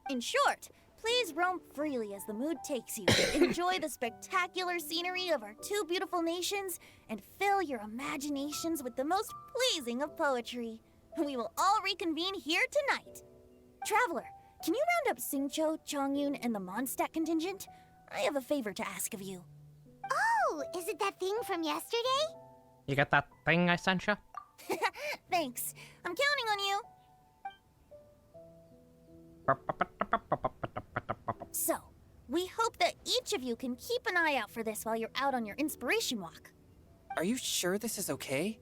In short, please roam freely as the mood takes you. Enjoy the spectacular scenery of our two beautiful nations and fill your imaginations with the most pleasing of poetry. We will all reconvene here tonight. Traveler, can you round up Singcho, Chongyun, and the Mondstadt contingent? I have a favor to ask of you. Oh, is it that thing from yesterday? You got that thing I sent you? Thanks. I'm counting on you. So, we hope that each of you can keep an eye out for this while you're out on your inspiration walk. Are you sure this is okay?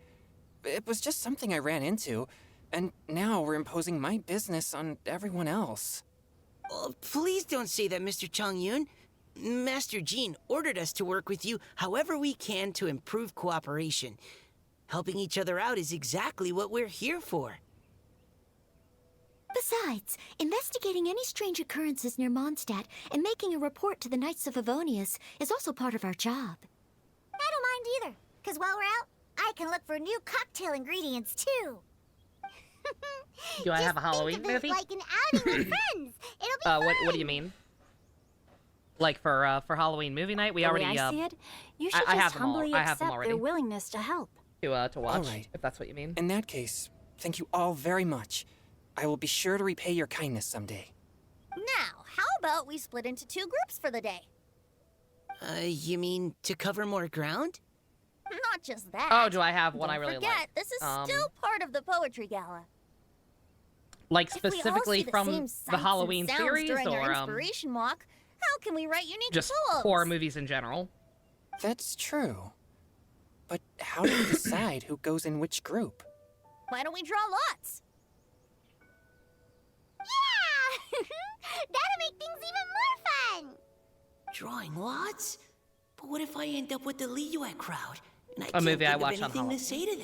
It was just something I ran into, and now we're imposing my business on everyone else. Oh, please don't say that, Mr. Chongyun. Master Jean ordered us to work with you however we can to improve cooperation. Helping each other out is exactly what we're here for. Besides, investigating any strange occurrences near Mondstadt and making a report to the Knights of Favonius is also part of our job. I don't mind either, because while we're out, I can look for new cocktail ingredients too. Do I Just have a Halloween think of movie? it like an outing with friends. It'll be fun. What do you mean? Like for Halloween movie night? We The already way I see it, you should I just have them all. humbly I have them accept already. their willingness to help. to watch, Alright. if that's what you mean. In that case, thank you all very much. I will be sure to repay your kindness someday. Now, how about we split into two groups for the day? You mean to cover more ground? Not just that. Oh, do I have one Don't I really forget, like? this is still part of the poetry gala. Like If we all specifically see the from same the sights Halloween and sounds series, during our or inspiration walk, how can we write unique just poems? horror movies in general? That's true. But how do we decide who goes in which group? Why don't we draw lots? Yeah! That'll make things even more fun. Drawing lots? But what if I end up with the Liyue crowd? And I A can't movie think I of watched on anything Halloween. to say to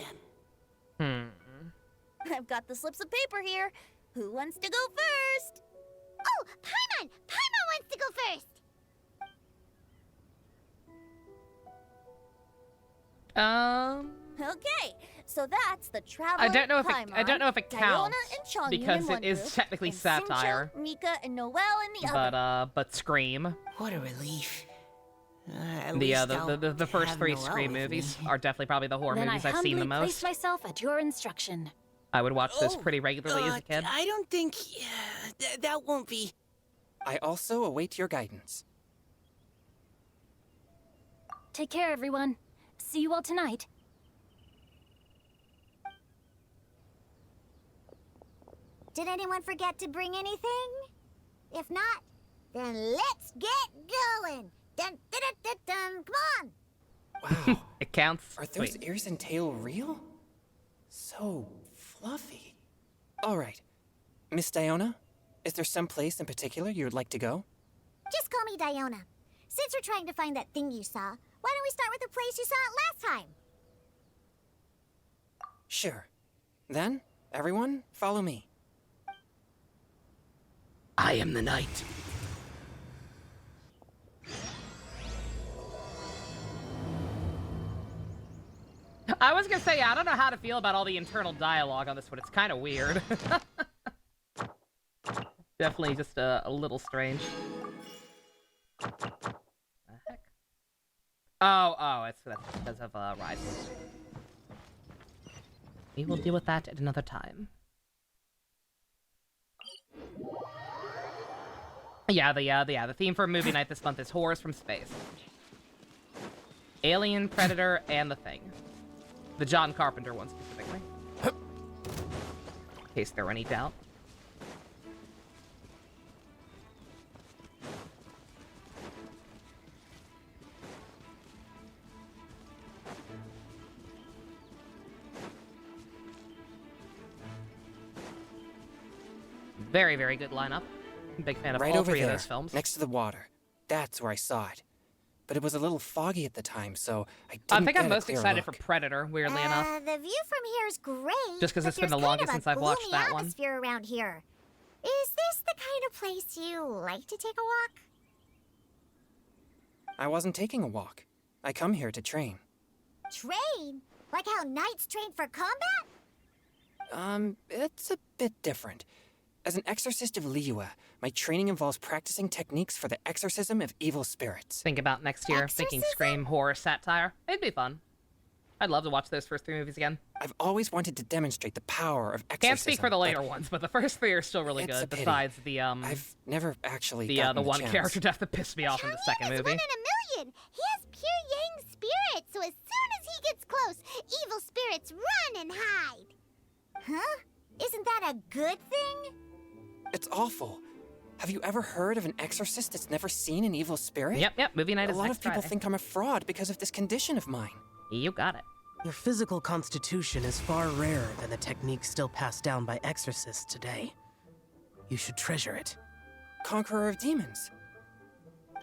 them. Hmm. I've got the slips of paper here. Who wants to go first? Oh, Paimon! Paimon wants to go first! Okay, so that's the Traveler, I don't know if Paimon, I don't know if it counts Diona and Chongyun because in it is one group, technically and satire. Xingqiu, Mika, and Noelle in the other. But Scream. What a relief. At The least the first have 3 Noelle Scream with movies me. are definitely probably the horror Then I movies I've seen the humbly place most. myself at your instruction. I would watch those Oh, pretty regularly as a kid. I don't think that won't be. I also await your guidance. Take care, everyone. See you all tonight. Did anyone forget to bring anything? If not, then let's get going! Dun dun dun dun dun! Come on! Wow. It counts. Are those Wait. ears and tail real? So fluffy. All right. Miss Diona, is there some place in particular you would like to go? Just call me Diona. Since we're trying to find that thing you saw, why don't we start with the place you saw it last time? Sure. Then, everyone, follow me. I am the knight. I was gonna say, I don't know how to feel about all the internal dialogue on this one. It's kind of weird. Definitely just a little strange. The heck? Oh, that's because of Rise. We will deal with that at another time. Yeah, the theme for movie night this month is horrors from space. Alien, Predator, and The Thing. The John Carpenter one specifically. In case there were any doubt. Very, very good lineup. Big fan of Right all over 3 there, of those films. next to the water. That's where I saw it. But it was a little foggy at the time, so I didn't I think I'm get a most clear excited look. for Predator, weirdly enough. The view from here is great. Just 'cause but it's been the there's kind longest of a since I've watched gloomy that one. atmosphere around here. Is this the kind of place you like to take a walk? I wasn't taking a walk. I come here to train. Train? Like how knights train for combat? It's a bit different. As an exorcist of Liyue, my training involves practicing techniques for the exorcism of evil spirits. Think about next year, thinking Exorcism? Scream, horror, satire. It'd be fun. I'd love to watch those first 3 movies again. I've always wanted to demonstrate the power of exorcism. Can't speak for the later but ones, but the first 3 are still really It's a good. pity. Besides the I've never actually the gotten one chance. character death that pissed me off in the second Pyongyang is movie. 1 in a million. He has pure Yang spirit, so as soon as he gets close, evil spirits run and hide. Huh? Isn't that a good thing? It's awful. Have you ever heard of an exorcist that's never seen an evil spirit? Yep, movie night A is lot next of people Friday. think I'm a fraud because of this condition of mine. You got it. Your physical constitution is far rarer than the techniques still passed down by exorcists today. You should treasure it. Conqueror of demons.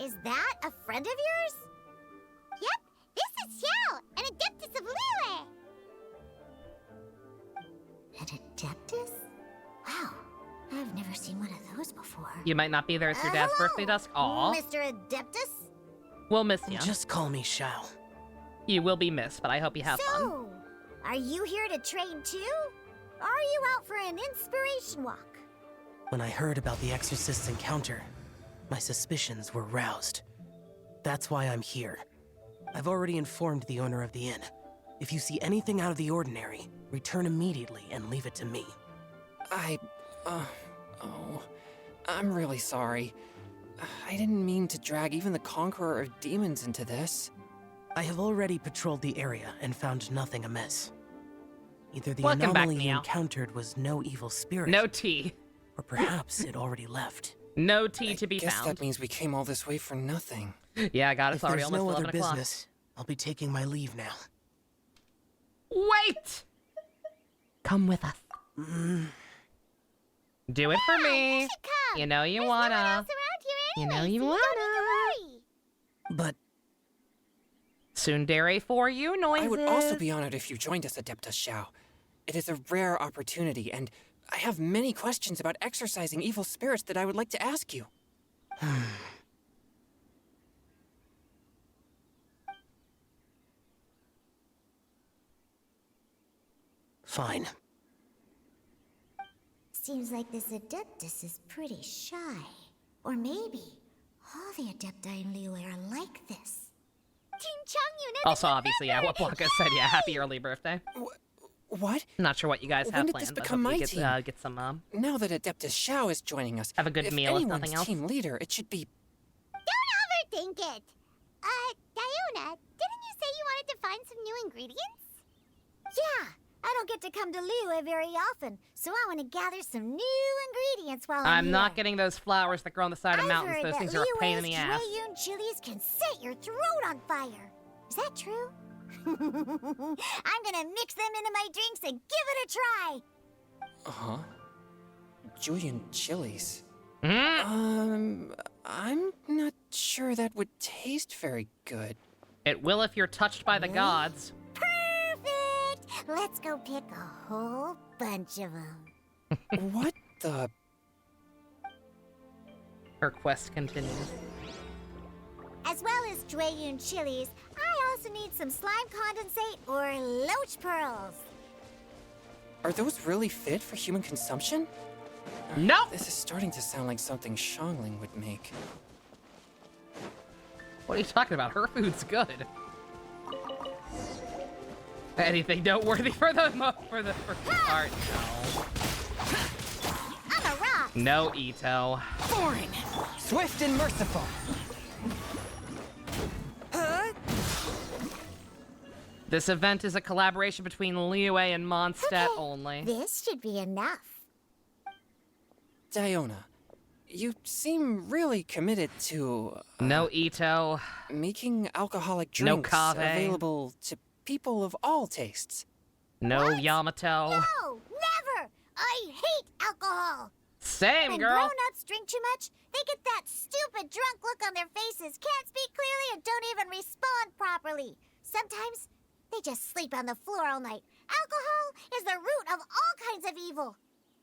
Is that a friend of yours? Yep, this is Xiao, an adeptus of Liyue. An adeptus? Wow, I've never seen one of those before. You might not be there. It's your dad's Hello, birthday, Dusk. Aw. Mr. Adeptus? We'll miss you. Just call me Shao. You will be missed, but I hope you have fun. So, are you here to train too? Or are you out for an inspiration walk? When I heard about the exorcist's encounter, my suspicions were roused. That's why I'm here. I've already informed the owner of the inn. If you see anything out of the ordinary, return immediately and leave it to me. I'm really sorry. I didn't mean to drag even the Conqueror of Demons into this. I have already patrolled the area and found nothing amiss. Either the Welcome back, anomaly you Meow. encountered was no evil spirit, No tea. or perhaps it already left. No tea to be Guess found. that means we came all this way for nothing. Yeah, God, it's If already there's almost no 11 other o'clock. business, I'll be taking my leave now. Wait! Come with us. Do it for me. You should come. You know you There's no one wanna. else around here You know anyway, you so wanna. don't need to worry. But Tsundere for you, noises. I would also be honored if you joined us, Adeptus Shao. It is a rare opportunity, and I have many questions about exorcising evil spirits that I would like to ask you. Fine. Seems like this Adeptus is pretty shy. Or maybe all the Adepti in Liyue are like this. Team Chongyun, Also, obviously, yeah, what Blanca said, yeah, happy early birthday. What? Not sure what you guys have When did planned, this but become hope you my team? get some, Now that Adeptus Xiao is joining us, have a good if meal, if anyone's nothing else. team leader, it should be... don't overthink it. Diona, didn't you say you wanted to find some new ingredients? Yeah, I don't get to come to Liyue very often, so I want to gather some new ingredients while I'm I'm not here. getting those flowers that grow on the side of I've mountains. heard Those that things are a pain in the Liyue's ass. Drayun chilies can set your throat on fire. Is that true? I'm gonna mix them into my drinks and give it a try. Uh-huh. Julian chilies. Mm, I'm not sure that would taste very good. it will if you're touched by the Really? gods. Perfect! Let's go pick a whole bunch of them. What the... Her quest continues. As well as Drayun chilies, I also need some slime condensate or loach pearls. Are those really fit for human consumption? Nope! This is starting to sound like something Xiangling would make. What are you talking about? Her food's good. Anything noteworthy for the art? I'm a rock! No, Ito. Boring! Swift and merciful! This event is a collaboration between Liyue and Mondstadt Okay, only. This should be enough. Diona, you seem really committed to No, Ito. making alcoholic No drinks cave. available to people of all tastes. No, What? Yamato. No, never! I hate alcohol! Same, When girl. grown-ups drink too much, they get that stupid drunk look on their faces, can't speak clearly, and don't even respond properly. Sometimes, they just sleep on the floor all night. Alcohol is the root of all kinds of evil.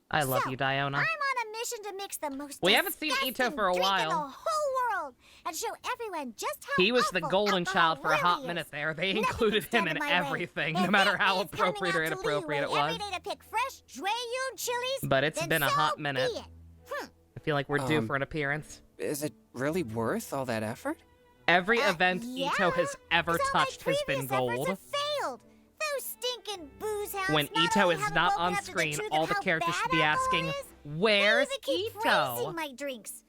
I love So, you, Diona. I'm on a mission to mix the most We haven't seen Ito disgusting for a drink in while. the whole world and show everyone just how He was the awful golden alcohol child for a hot really minute is. there. They Nothing included can him stand in my way. everything, If no matter that how means coming appropriate or out to inappropriate it Liyue was. every day to pick fresh Drayun chilies, But it's then been a so hot minute. be it. I feel like we're due Um, for an appearance. Is it really worth all that effort? Every event Yeah, Ito has ever 'cause all my touched has been previous efforts gold. have failed. Those stinking booze hounds When not Ito only is haven't not woken on up to the screen, truth all of the how characters bad should be alcohol asking, is, where's they keep Ito? praising my drinks.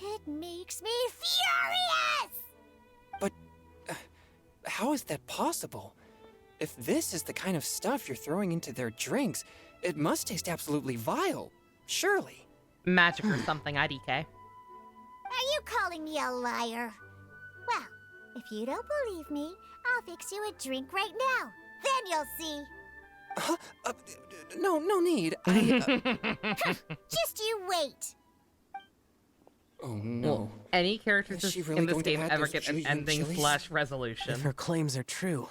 It makes me furious! But how is that possible? If this is the kind of stuff you're throwing into their drinks, it must taste absolutely vile. Surely. Magic or something, IDK. Are you calling me a liar? Well, if you don't believe me, I'll fix you a drink right now. Then you'll see. Huh? No need. I, Just you wait. oh no. Will any characters Is she in really this going to game add ever those get an Julian ending chilies? slash resolution? If her claims are true,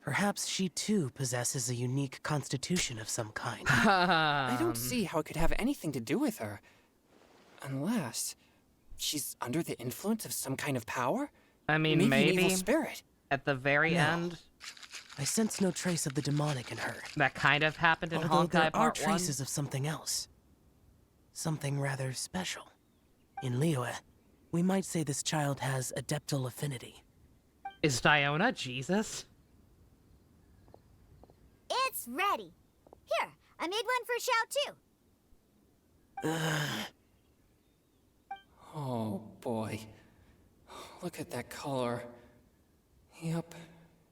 perhaps she too possesses a unique constitution of some kind. I don't see how it could have anything to do with her. Unless she's under the influence of some kind of power? I mean, An maybe evil spirit. at the very No. end, I sense no trace of the demonic in her. that kind of happened in Although there Honkai are Part 1. traces of something else. Something rather special. In Liyue, we might say this child has adeptal affinity. Is Diona Jesus? It's ready. Here, I made one for Xiao too. Oh boy. Look at that color. Yep.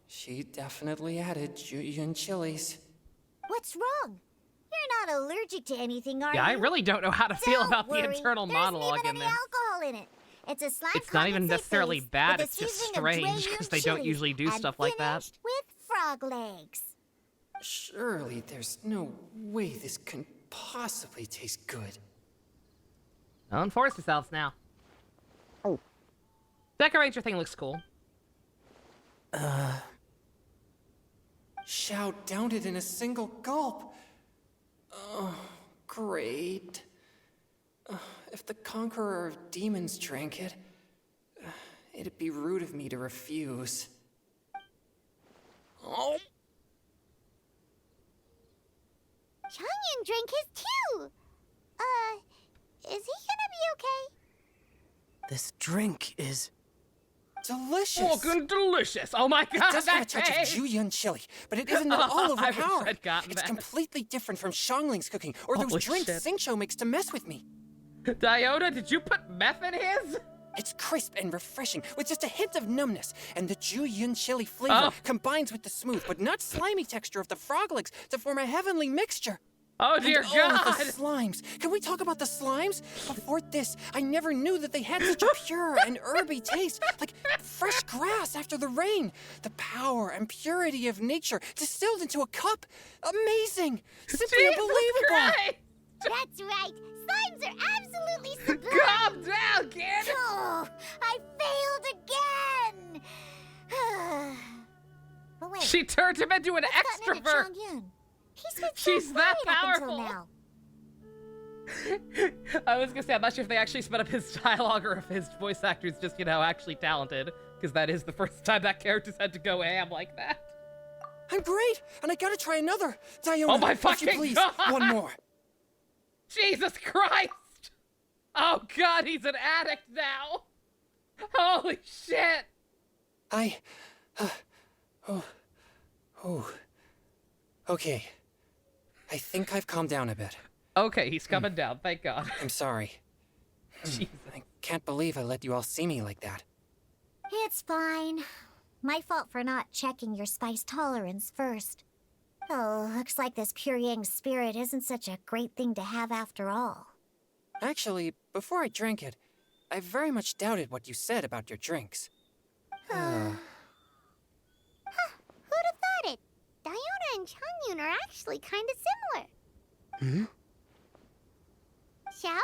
She definitely added Julian chilies. What's wrong? You're not allergic to anything, are Yeah, I you? really don't know how to feel Don't about worry. the internal There monologue isn't in even this. any alcohol in it. It's a slime It's not even condensate necessarily base bad, with a it's just seasoning of strange, Drayun 'cause they don't chilies usually do and stuff like that. finished with frog legs. Surely there's no way this can possibly taste good. Don't force yourselves now. Oh. Decorator thing looks cool. Xiao downed it in a single gulp. Oh, great. If the Conqueror of Demons drank it, it'd be rude of me to refuse. Oh. Changyan drank his too. Is he gonna be okay? This drink is... Delicious! Fucking delicious! Oh my god, It does have a that touch of taste! Jueyun chili, but it isn't at all I wish overpowering. I'd gotten It's that. completely different from Xiangling's cooking, or those Holy drinks shit. Xingqiu makes to mess with me. Diona, did you put meth in his? It's crisp and refreshing, with just a hint of numbness, and the Jueyun chili flavor combines with the smooth but not slimy texture of the frog legs to form a heavenly mixture. Oh dear and, god! Oh, the slimes! Can we talk about the slimes? Before this, I never knew that they had such a pure and herby taste, like fresh grass after the rain. The power and purity of nature distilled into a cup. Amazing! Simply Jesus unbelievable! Christ! That's right. Slimes are absolutely sublime. Calm down, kid! Oh, I failed again. But wait, She turned him into an what's gotten into extrovert! Chongyun? He's been so She's that quiet up powerful. until now. I was gonna say, I'm not sure if they actually sped up his dialogue or if his voice actor is just, actually talented. Because that is the first time that character's had to go ham like that. I'm great, and I gotta try another. Diona, Oh my if you fucking please, God. one more. Jesus Christ! Oh god, he's an addict now! Holy shit! Okay. I think I've calmed down a bit. Okay, he's coming down, thank god. I'm sorry. Jesus. I can't believe I let you all see me like that. It's fine. My fault for not checking your spice tolerance first. Oh, looks like this pure yang spirit isn't such a great thing to have after all. Actually, before I drank it, I very much doubted what you said about your drinks. Who'd have thought it? Diona and Chongyun are actually kind of similar. Xiao?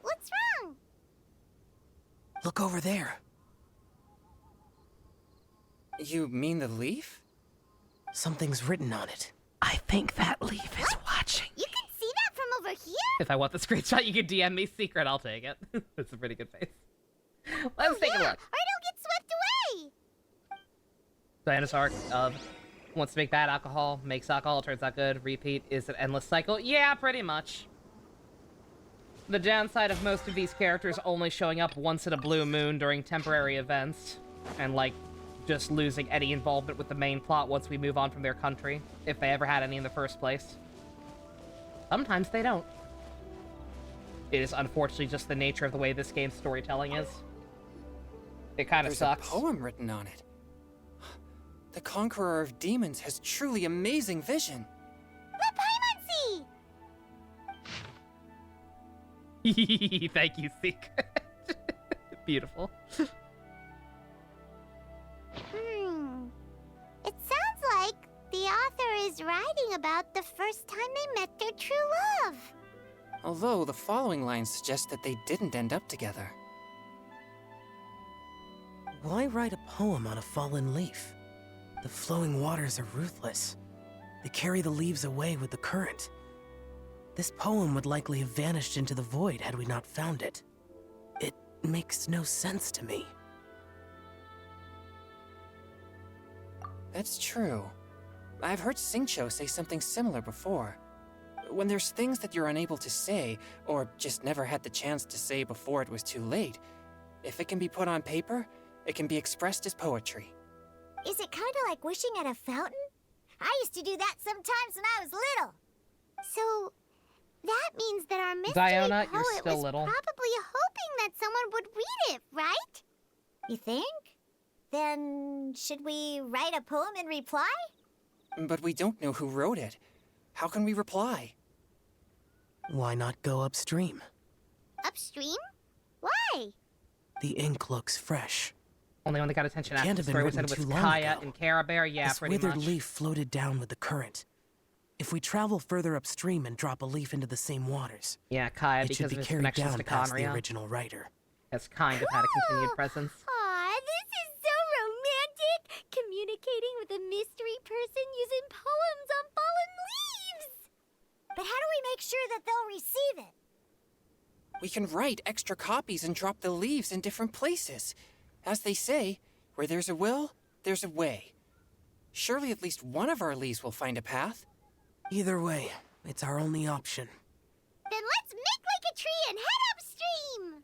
What's wrong? Look over there. You mean the leaf? Something's written on it. I think that leaf is watching. You can see that from over here? If I want the screenshot, you can DM me secret, I'll take it. That's a pretty good face. Let's take a Yeah, look. or it'll get swept away. Diana's arc of wants to make bad alcohol, makes alcohol, turns out good, repeat is an endless cycle. Yeah, pretty much. The downside of most of these characters only showing up once in a blue moon during temporary events, and just losing any involvement with the main plot once we move on from their country, if they ever had any in the first place. Sometimes they don't. It is unfortunately just the nature of the way this game's storytelling is. It kind of There's sucks. a poem written on it. The Conqueror of Demons has truly amazing vision. Let Paimon see. Thank you, Secret. Beautiful. It sounds like the author is writing about the first time they met their true love. Although the following lines suggest that they didn't end up together. Why write a poem on a fallen leaf? The flowing waters are ruthless. They carry the leaves away with the current. This poem would likely have vanished into the void had we not found it. It makes no sense to me. That's true. I've heard Xingqiu say something similar before. When there's things that you're unable to say, or just never had the chance to say before it was too late, if it can be put on paper, it can be expressed as poetry. Is it kind of like wishing at a fountain? I used to do that sometimes when I was little. So that means that our mystery Diona, you're poet still was little. probably hoping that someone would read it, right? You think? Then should we write a poem in reply? But we don't know who wrote it. How can we reply? Why not go upstream? Upstream? Why? The ink looks fresh. Only one that got attention after Can't the have been story was written said was too long Kaya ago. and Cara Bear. Yeah, This pretty withered much. leaf floated down with the current. If we travel further upstream and drop a leaf into the same waters, Yeah, Kaya, it should because be of his carried connections down to past the Conria, original writer. has kind of had a continued presence. Aw, this is so romantic! Communicating with a mystery person using poems on fallen leaves! But how do we make sure that they'll receive we can write extra copies and drop the leaves in different places. As they say, where there's a will, there's a way. Surely at least one of our leaves will find a path. Either way, it's our only option. Then let's make like a tree and head upstream!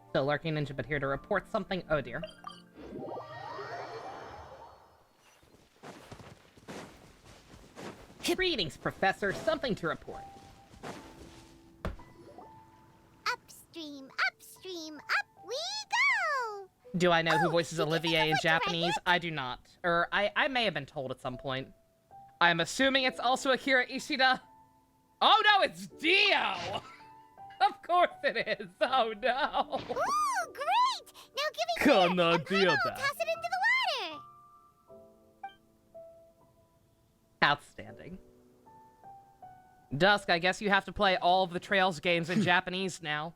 Still lurking ninja, but here to report something. Oh dear. Greetings, Professor. Something to report. Upstream, upstream, up we go! Do I know who Oh, voices did you think Olivier I in would direct Japanese? it? I do not. I may have been told at some point. I'm assuming it's also Akira Ishida. Oh no, it's Dio! Of course it is. Oh no. Ooh, great! Now give it Come here, on, and deal Paimon will that. toss it into the water! Outstanding. Dusk, I guess you have to play all of the Trails games in Japanese now.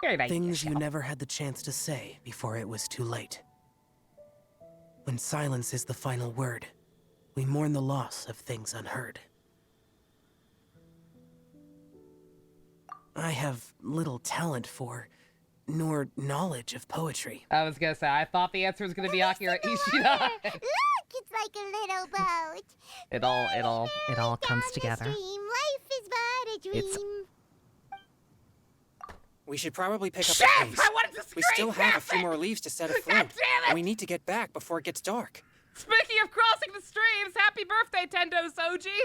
Great idea. Things you never had the chance to say before it was too late. When silence is the final word, we mourn the loss of things unheard. I have little talent for, nor knowledge of poetry. I was gonna say, I thought the answer was gonna be Akira Ishida. Look, it's like a little boat. It all comes Down the together. stream, life is but a dream. It's- We should probably pick up Shit! the pace. I wanted to We scream, still have a damn few it! more leaves to set God afloat. damn it! And we need to get back before it gets dark. Speaking of crossing the streams, happy birthday, Tendo Soji!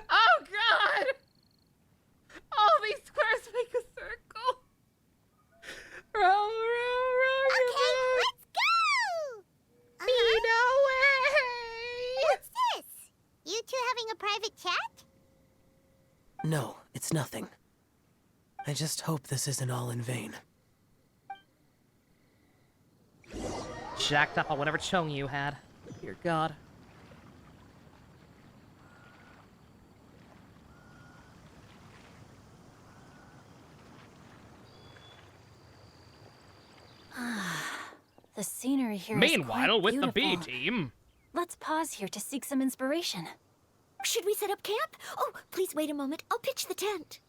Oh god! All these squares make a circle. Row, row, row, Okay, your boat. let's go! Speed away! What's this? You two having a private chat? No, it's nothing. I just hope this isn't all in vain. Jacked up on whatever chung you had. Dear God. The scenery here is Meanwhile, quite with the B beautiful. team. Let's pause here to seek some inspiration. Should we set up camp? Oh, please wait a moment. I'll pitch the tent.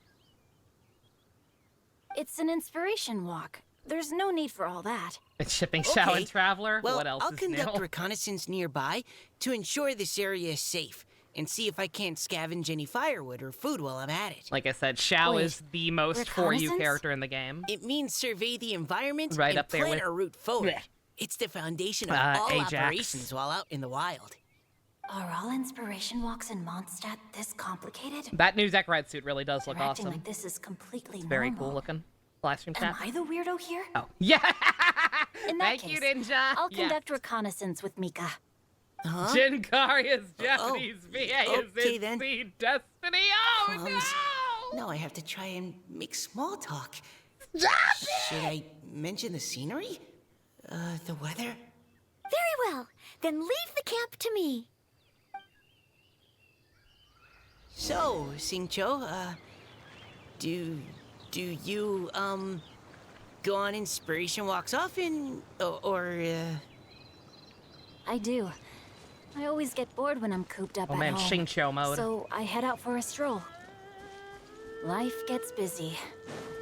It's an inspiration walk. There's no need for all that. It's shipping Shao Okay. and Traveler. Well, What else I'll is conduct new? reconnaissance nearby to ensure this area is safe and see if I can't scavenge any firewood or food while I'm at it. Like I said, Shao Wait, is the most for you reconnaissance? character in the game. It means survey the environment Right and up there plan with- a route forward. Blech. It's the foundation of all Ajax. operations while out in the wild. Are all inspiration walks in Mondstadt this complicated? That new Zekrite suit really does look Interacting awesome. like this is completely Very normal. cool looking. Live stream Am chat. I the weirdo here? Oh. Yeah! In that Thank case, you, Ninja. I'll Yeah. conduct reconnaissance with Mika. Huh? Jinkaria's Japanese VA is okay its then. seed destiny. Oh Crumbs. no! Now I have to try and make small talk. Stop Should I mention the scenery? The weather? Very well. Then leave the camp to me. So, Singcho, do you, go on inspiration walks often? I do. I always get bored when I'm cooped up Oh at man, home. Shingcho mode. So I head out for a stroll. Life gets busy.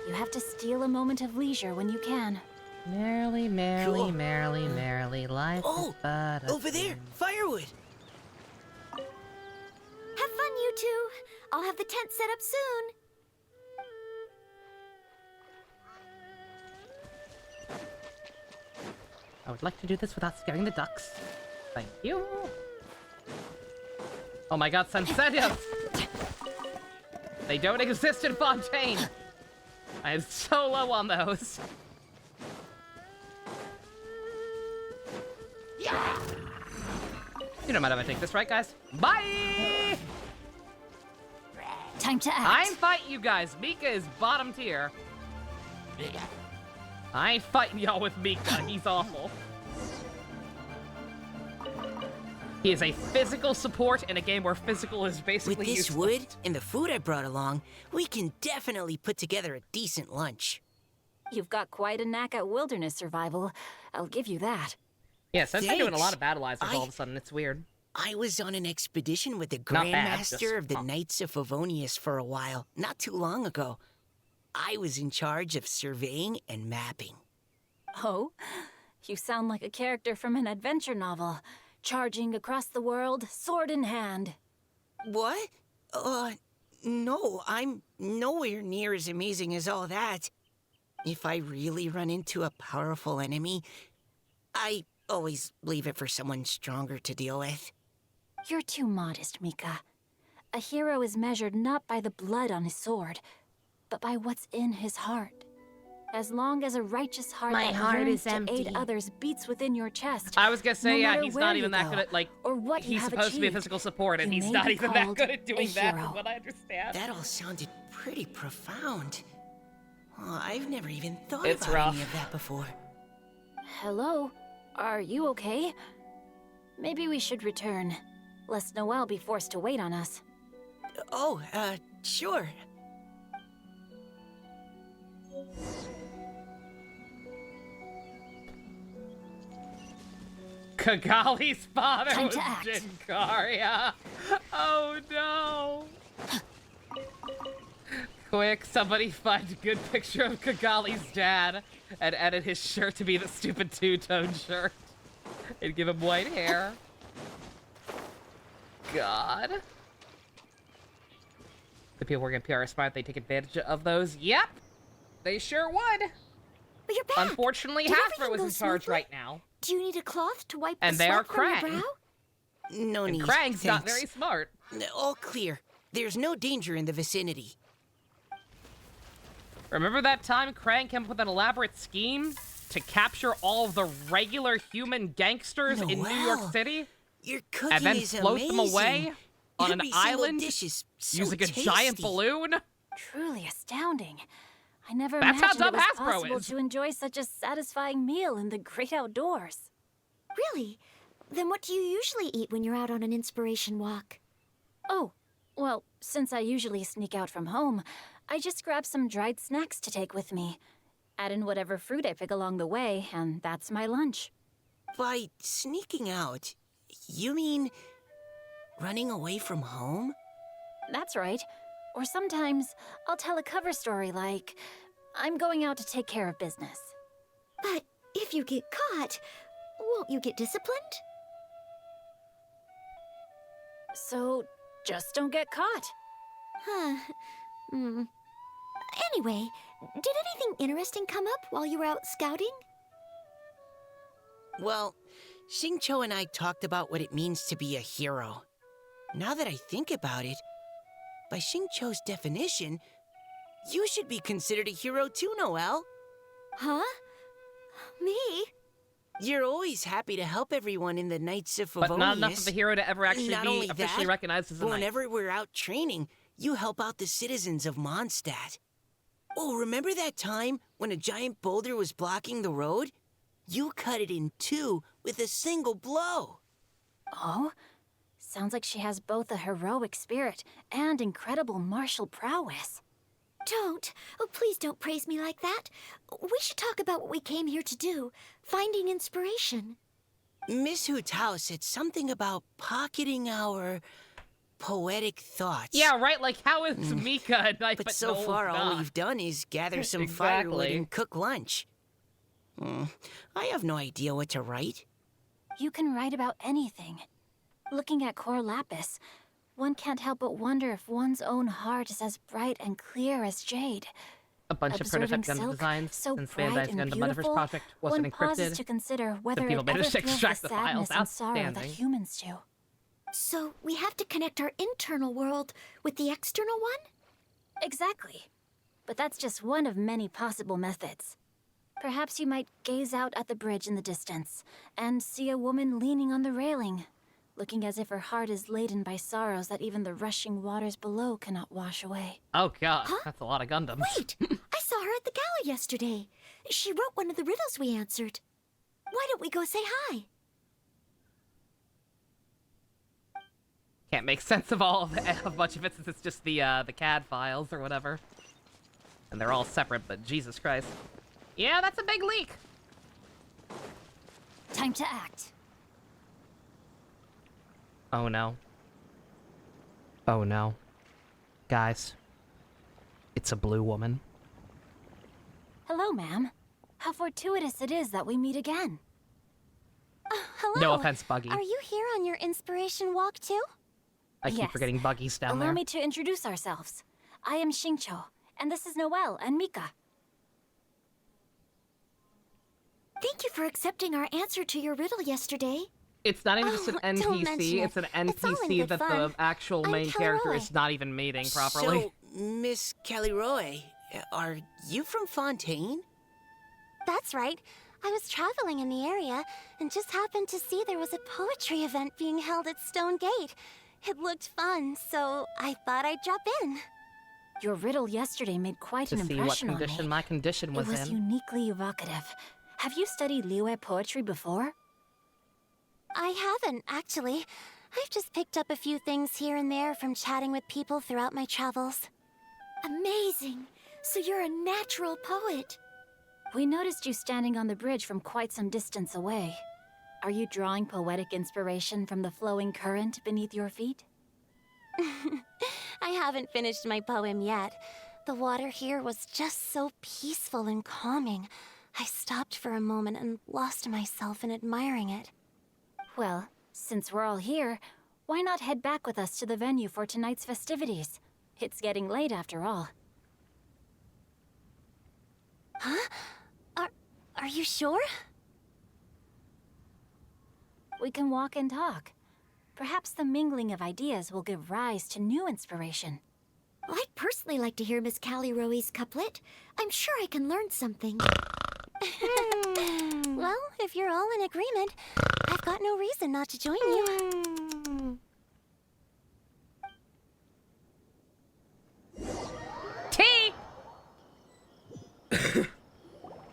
You have to steal a moment of leisure when you can. Merrily, merrily, Cool. merrily, merrily, life Oh, is but a over there, firewood! Have fun, you two. I'll have the tent set up soon. I would like to do this without scaring the ducks. Thank you. Oh my god, Sensetos! They don't exist in Fontaine! I am so low on those. You don't mind if I take this, right, guys? Bye! Time to act. I ain't fighting you guys. Mika is bottom tier. I ain't fighting y'all with Mika. He's awful. He is a physical support in a game where physical is basically With this useless. wood and the food I brought along, we can definitely put together a decent lunch. You've got quite a knack at wilderness survival. I'll give you that. Yeah, since I'm doing a Thanks. lot of battleizers all of a sudden, it's weird. I was on an expedition with the Not bad, Grandmaster just- of the Knights of Favonius for a while, not too long ago. I was in charge of surveying and mapping. Oh? You sound like a character from an adventure novel. Charging across the world, sword in hand. What? No, I'm nowhere near as amazing as all that. If I really run into a powerful enemy, I always leave it for someone stronger to deal with. You're too modest, Mika. A hero is measured not by the blood on his sword, but by what's in his heart. As long as a righteous heart My that heart yearns is to aid empty. others beats within your chest. I was gonna say, no yeah, matter he's where not you even that go, good at, like, or what you he's have supposed to be a achieved, physical support, and you he's may not be even that called good at a doing that, hero. from what I understand. That all sounded pretty profound. Oh, I've never even thought It's about rough. any of that before. Hello? Are you okay? Maybe we should return, lest Noelle be forced to wait on us. Sure. Kigali's father Time was to act. Jinkaria. Oh no. Quick, somebody find a good picture of Kigali's dad and edit his shirt to be the stupid two-tone shirt. And give him white hair. God. The people working at PR are smart, they take advantage of those. Yep. They sure would. But you're back. Unfortunately, Did Hasbro everything is go in charge smoothly? right now. Do you need a cloth to wipe And the they are sweat from your Krang. brow? No And need. Krang's not thanks. very smart. All clear. There's no danger in the vicinity. Remember that time Krang came up with an elaborate scheme to capture all of the regular human gangsters in New York Noelle, City? Your cooking And then is float amazing. them away on an Every single island dish is so using a tasty. giant balloon? Truly astounding. I never That's how imagined it dumb was Hasbro possible is. to enjoy such a satisfying meal in the great outdoors. Really? Then what do you usually eat when you're out on an inspiration walk? Oh, well, since I usually sneak out from home, I just grab some dried snacks to take with me. Add in whatever fruit I pick along the way, and that's my lunch. By sneaking out, you mean running away from home? That's right. Or sometimes I'll tell a cover story like, I'm going out to take care of business. But if you get caught, won't you get disciplined? So just don't get caught. Huh. Hmm. Anyway, did anything interesting come up while you were out scouting? Well, Xingqiu and I talked about what it means to be a hero. Now that I think about it, by Xingqiu's definition, you should be considered a hero too, Noelle. Huh? Me? You're always happy to help everyone in the Knights of Favonius. But not enough of a hero to ever actually Not be only officially that, recognized as a but knight. whenever we're out training, you help out the citizens of Mondstadt. Oh, remember that time when a giant boulder was blocking the road? You cut it in two with a single blow. Oh? Sounds like she has both a heroic spirit and incredible martial prowess. Don't. Oh, please don't praise me like that. We should talk about what we came here to do. Finding inspiration. Miss Hu Tao said something about pocketing our poetic thoughts. Yeah, right, like how is Mika a knight, But but so Noel's far, all not? we've done is gather some Exactly. firewood and cook lunch. I have no idea what to write. You can write about anything. Looking at Cor Lapis, one can't help but wonder if one's own heart is as bright and clear as jade. A bunch of Observing prototype Gundam silk, designs so since bright Bandai's and Gundam Motherverse beautiful, project wasn't one pauses encrypted. to consider whether people it ever managed to feels extract the the files. sadness and sorrow that Outstanding. humans do. So we have to connect our internal world with the external one? Exactly. But that's just one of many possible methods. Perhaps you might gaze out at the bridge in the distance and see a woman leaning on the railing, looking as if her heart is laden by sorrows that even the rushing waters below cannot wash away. Oh god, that's a lot of Gundams. Wait! I saw her at the gala yesterday. She wrote one of the riddles we answered. Why don't we go say hi? Can't make sense of all of it, a bunch of it since it's just the CAD files or whatever. And they're all separate, but Jesus Christ. Yeah, that's a big leak. Time to act. Oh no. Oh no. Guys. It's a blue woman. Hello, ma'am. How fortuitous it is that we meet again. Hello. No offense, Buggy. Are you here on your inspiration walk too? I keep Yes. forgetting Buggy's down Allow there. me to introduce ourselves. I am Xingqiu, and this is Noelle and Mika. Thank you for accepting our answer to your riddle yesterday. It's not even just an Oh, don't mention NPC, it. it's an It's all in NPC good that fun. the actual I'm main character Kelly is Roy. not even mating properly. So, Miss Caliroy, are you from Fontaine? That's right. I was traveling in the area and just happened to see there was a poetry event being held at Stone Gate. It looked fun, so I thought I'd drop in. Your riddle yesterday made quite To an see what impression on condition me. my condition was It was in. uniquely evocative. Have you studied Liyue poetry before? I haven't, actually. I've just picked up a few things here and there from chatting with people throughout my travels. Amazing! So you're a natural poet. We noticed you standing on the bridge from quite some distance away. Are you drawing poetic inspiration from the flowing current beneath your feet? I haven't finished my poem yet. The water here was just so peaceful and calming. I stopped for a moment and lost myself in admiring it. Well, since we're all here, why not head back with us to the venue for tonight's festivities? It's getting late after all. Huh? Are you sure? We can walk and talk. Perhaps the mingling of ideas will give rise to new inspiration. I'd personally like to hear Miss Caliroy's couplet. I'm sure I can learn something. Well, if you're all in agreement, I've got no reason not to join you. Tea!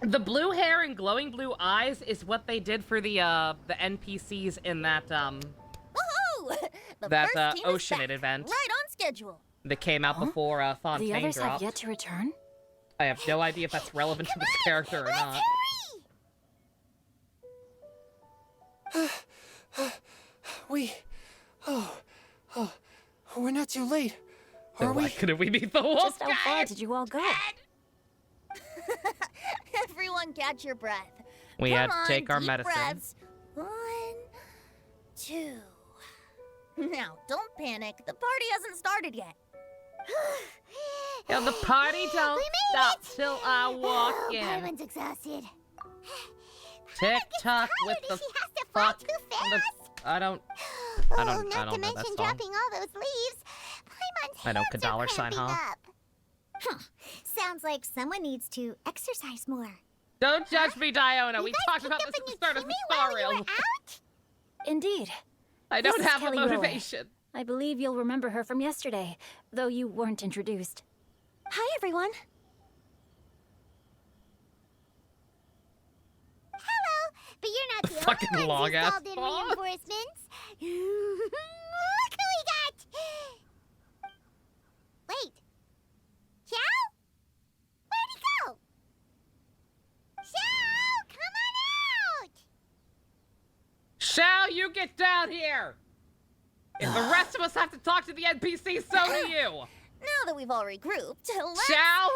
The blue hair and glowing blue eyes is what they did for the NPCs in that Woohoo! The That, first team is Oceanid back, event. right on schedule. that came out before The Fontaine others have dropped. yet to return? I have no idea if that's relevant to this character or not. We're not too late, Then are why we? couldn't we beat the wolf Just how far guy? did you all go? Everyone catch your breath. We Come had to on, take our deep medicine. breaths. 1, 2. Now, don't panic. The party hasn't started yet. Yeah, the party don't We made stop it! till I walk Oh, in. Paimon's exhausted. Tick tock with Tired the and she has to fly fuck. too the- fast. I don't. Oh, I not don't to know that mention song. dropping all those leaves. Paimon's I know, hands $1 are sign, cramping huh? up. Sounds like someone needs to exercise more. Don't judge me, Diona. You We guys talked picked about up this a at the new start of the teammate while you tutorial. were out? Indeed. I don't This is have the Kelly Roy. motivation. I believe you'll remember her from yesterday, though you weren't introduced. Hi, everyone. Hello, but you're not the Fucking only ones who long-ass called in song. reinforcements. Look who we got! Wait. Xiao? Where'd he go? Xiao, come on out! Shall you get down here? If the rest of us have to talk to the NPC, so do you. Now that we've all regrouped, let's... Shall?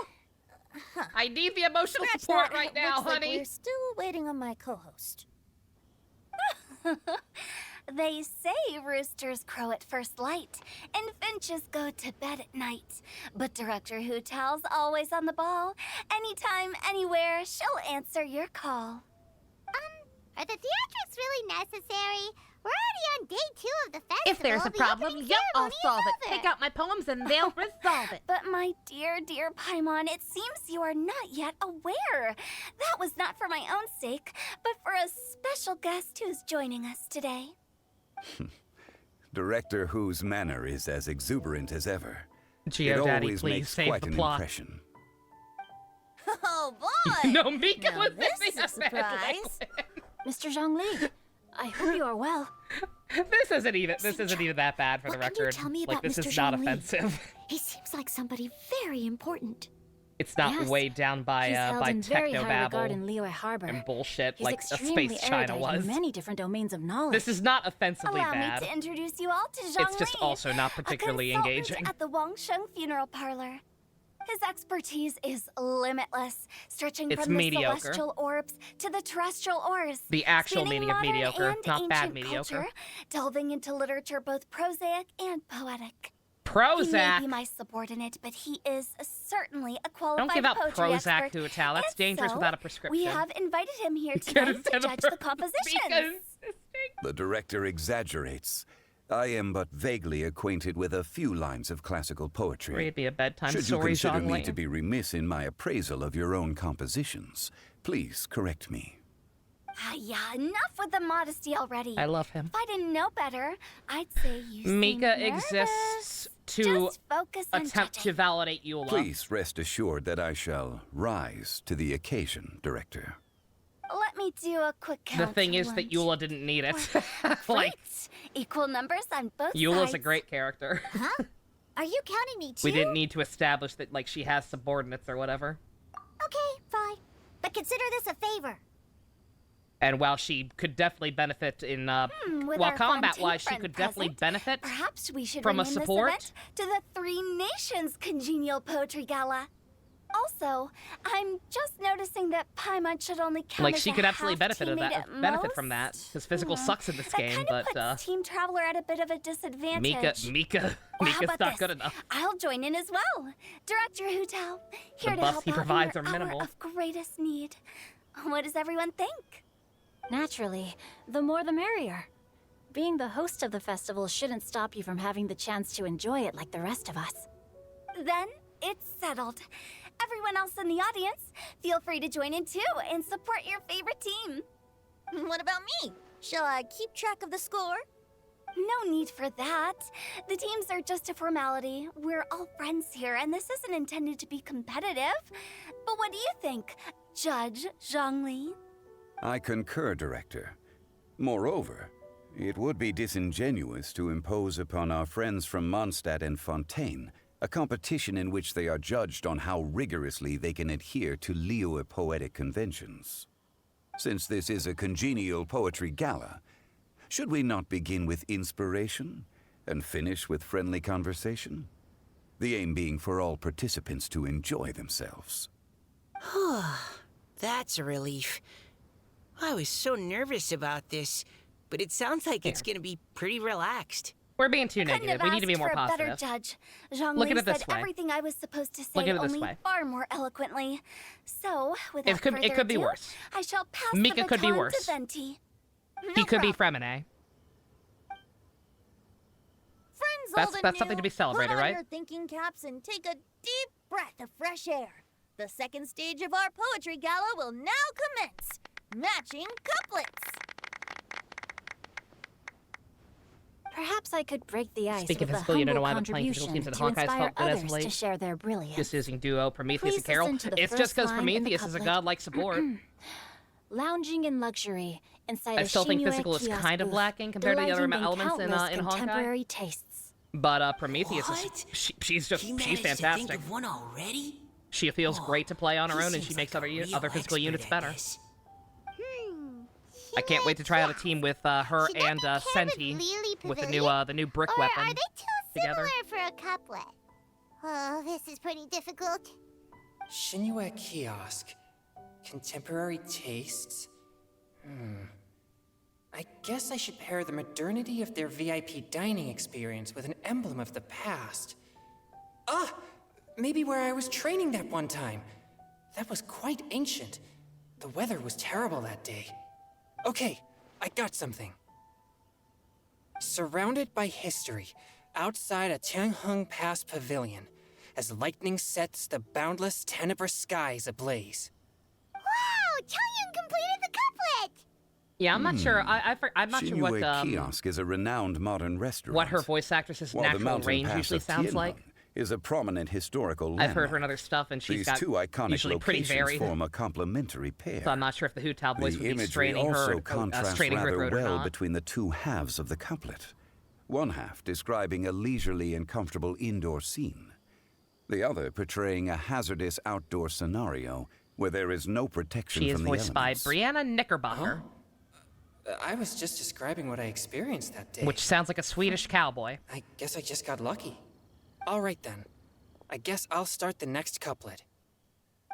I need the emotional Scratch support that. right It now, looks like honey. we're still waiting on my co-host. They say roosters crow at first light, and finches go to bed at night. But Director Hu Tao's always on the ball. Anytime, anywhere, she'll answer your call. Are the theatrics really necessary? We're already on day 2 of the festival. If there's a The problem, opening yep, I'll ceremony is solve it. over. Take out my poems and they'll resolve it. But my dear, dear Paimon, it seems you are not yet aware. That was not for my own sake, but for a special guest who's joining us today. Director Whose manner is as exuberant as ever. It Geodaddy, always please makes save quite the an plot. impression. Oh, boy! No, Mika Now was this missing is a surprise. Mr. Zhongli, I hope you are well. This isn't even that bad for the What can you record. tell me Like about this Mr. is not Zhongli? offensive. He seems like somebody very important. it's not Yes. weighed down by He's held in very high regard in technobabble Liyue Harbor. and bullshit He's like a extremely space China erudite was. in many different domains of knowledge. This is not offensively Allow bad. me to introduce you all to Zhang It's just Li, also not a particularly consultant engaging. at the Wangsheng Funeral Parlor. His expertise is limitless, stretching It's from the mediocre. celestial orbs to the terrestrial ores. The actual spanning meaning of modern mediocre, and not bad ancient mediocre. culture, delving into literature both prosaic and poetic. He may Prozac. be my subordinate, but he is certainly a qualified Don't give out poetry Prozac, expert. Hu Tao. That's And dangerous so, without a prescription. We have invited him here Get tonight instead to of judge the Mika compositions. The director exaggerates. I am but vaguely acquainted with a few lines of classical poetry. Read me a bedtime Should you story, consider Zhang me Li. to be remiss in my appraisal of your own compositions, please correct me. Yeah, enough with the modesty already. I love him. If I didn't know better, I'd say you seem Mika nervous. exists to Just focus on attempt to judging. validate Eula. Please rest assured that I shall rise to the occasion, Director. Let me do a quick count. The thing is One, that Eula didn't need it. like, Great. Equal numbers on both Eula's sides. a great character. Huh? Are you counting me too? We didn't need to establish that, like, she has subordinates or whatever. Okay, fine. But consider this a favor. And while she could definitely benefit in, With while our fun combat-wise, she friend could definitely present, benefit Perhaps we should from a rename support. this event to the Three Nations Congenial Poetry Gala. Also, I'm just noticing that Paimon should only count Like, as she a could absolutely half teammate at benefit from that, most. because physical sucks in this That game, kind but, of puts Team Traveler at a bit of a disadvantage. Mika's Well, how not about this? good enough. I'll join in as well. Director Hu Tao, here The to buffs help he out in provides your are minimal. hour of greatest need. What does everyone think? Naturally, the more the merrier. Being the host of the festival shouldn't stop you from having the chance to enjoy it like the rest of us. Then it's settled. Everyone else in the audience, feel free to join in too and support your favorite team. What about me? Shall I keep track of the score? No need for that. The teams are just a formality. We're all friends here, and this isn't intended to be competitive. But what do you think, Judge Zhang Li? I concur, Director. Moreover, it would be disingenuous to impose upon our friends from Mondstadt and Fontaine a competition in which they are judged on how rigorously they can adhere to Liyue poetic conventions. Since this is a congenial poetry gala, should we not begin with inspiration and finish with friendly conversation? The aim being for all participants to enjoy themselves. That's a relief. I was so nervous about this, but it sounds like it's gonna be pretty relaxed. We're being too Couldn't negative. have We need to be asked more for a better positive. judge. Zhang Look Li at it this said way. everything I was supposed to Look say, at it this only way. far more eloquently. So, without It could be further ado, worse. I shall pass Mika the could be baton worse. to Venti. He could be problem. Fremine. Friends That's- old and that's something new, to be celebrated, put on right? your thinking caps and take a deep breath of fresh air. The second stage of our poetry gala will now commence. Matching couplets. Perhaps I could break the ice Speaking of with a physical, you don't know humble why the playing physical contribution teams in to Honkai's inspire felt good as of others late. to share their brilliance. Just using duo Prometheus Please and Carol. listen to the It's just first because line in the Prometheus is a couplet. godlike support. Lounging in luxury inside I a still think Shinue physical is kiosk kind of booth, lacking compared to the other delighting elements in countless Honkai. contemporary tastes. But Prometheus What? is she's just He she's managed to fantastic. think of one already? She feels great to play on her He own, and seems she makes like other a real other physical expert units at better. this. I can't wait to try out a team with her Should that and be paired Senti with Lily with Pavilion? the new brick Or weapon. are they too together. similar for a couplet? Oh, this is pretty difficult. Shinue kiosk. Contemporary tastes? I guess I should pair the modernity of their VIP dining experience with an emblem of the past. Ah! Maybe where I was training that one time. That was quite ancient. The weather was terrible that day. Okay, I got something. Surrounded by history, outside a Tianheng Pass pavilion, as lightning sets the boundless tenebrous skies ablaze. Wow, Chongyun completed the couplet! Yeah, I'm not sure. I'm not sure what Shinue Kiosk is a renowned modern restaurant. what her voice actress's while the natural mountain range pass usually of sounds Tianheng like. is a prominent historical I've heard her in landmark. other stuff, and she's These got two iconic usually pretty locations varied. form a complementary pair. So I'm not sure if the Hu Tao voice The would be imagery straining also her, contrasts straining her rather throat or well not. between the two halves of the couplet. One half describing a leisurely and comfortable indoor scene. the other portraying a hazardous outdoor scenario where there is no protection She is from the voiced by elements. Brianna Knickerbocker, I was just describing what I experienced that day. which sounds like a Swedish cowboy. I guess I just got lucky. All right then. I guess I'll start the next couplet.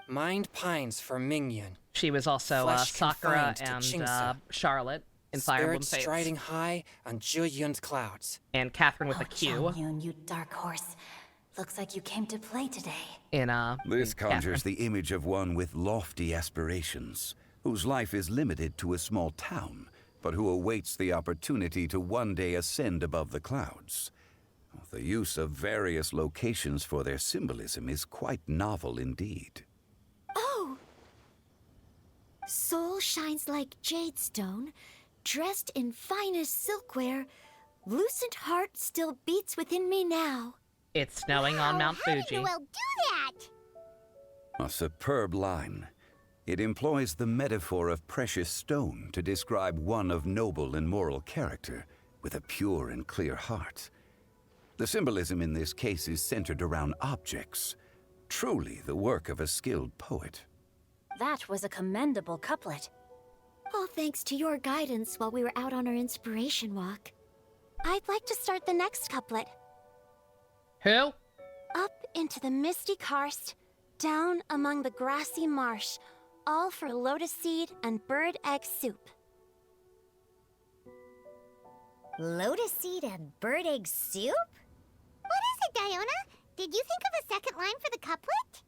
Mind pines for Mingyun. She was also Flesh Sakura confined to and Chingsa. Charlotte in Fire Emblem Spirits Fates. striding high on Juyun's clouds. And Catherine with a Oh, Q Chongyun, you dark horse. Looks like you came to play today. in This in conjures Catherine. the image of one with lofty aspirations, whose life is limited to a small town, but who awaits the opportunity to one day ascend above the clouds. The use of various locations for their symbolism is quite novel indeed. Oh! Soul shines like jadestone, dressed in finest silkware. Lucent heart still beats within me now. It's snowing on Mount How Fuji. did Noel do that? A superb line. It employs the metaphor of precious stone to describe one of noble and moral character, with a pure and clear heart. The symbolism in this case is centered around objects, truly the work of a skilled poet. That was a commendable couplet. All thanks to your guidance while we were out on our inspiration walk. I'd like to start the next couplet. Who? Up into the misty karst, down among the grassy marsh, all for lotus seed and bird egg soup. Lotus seed and bird egg soup? What is it, Diona? Did you think of a second line for the couplet?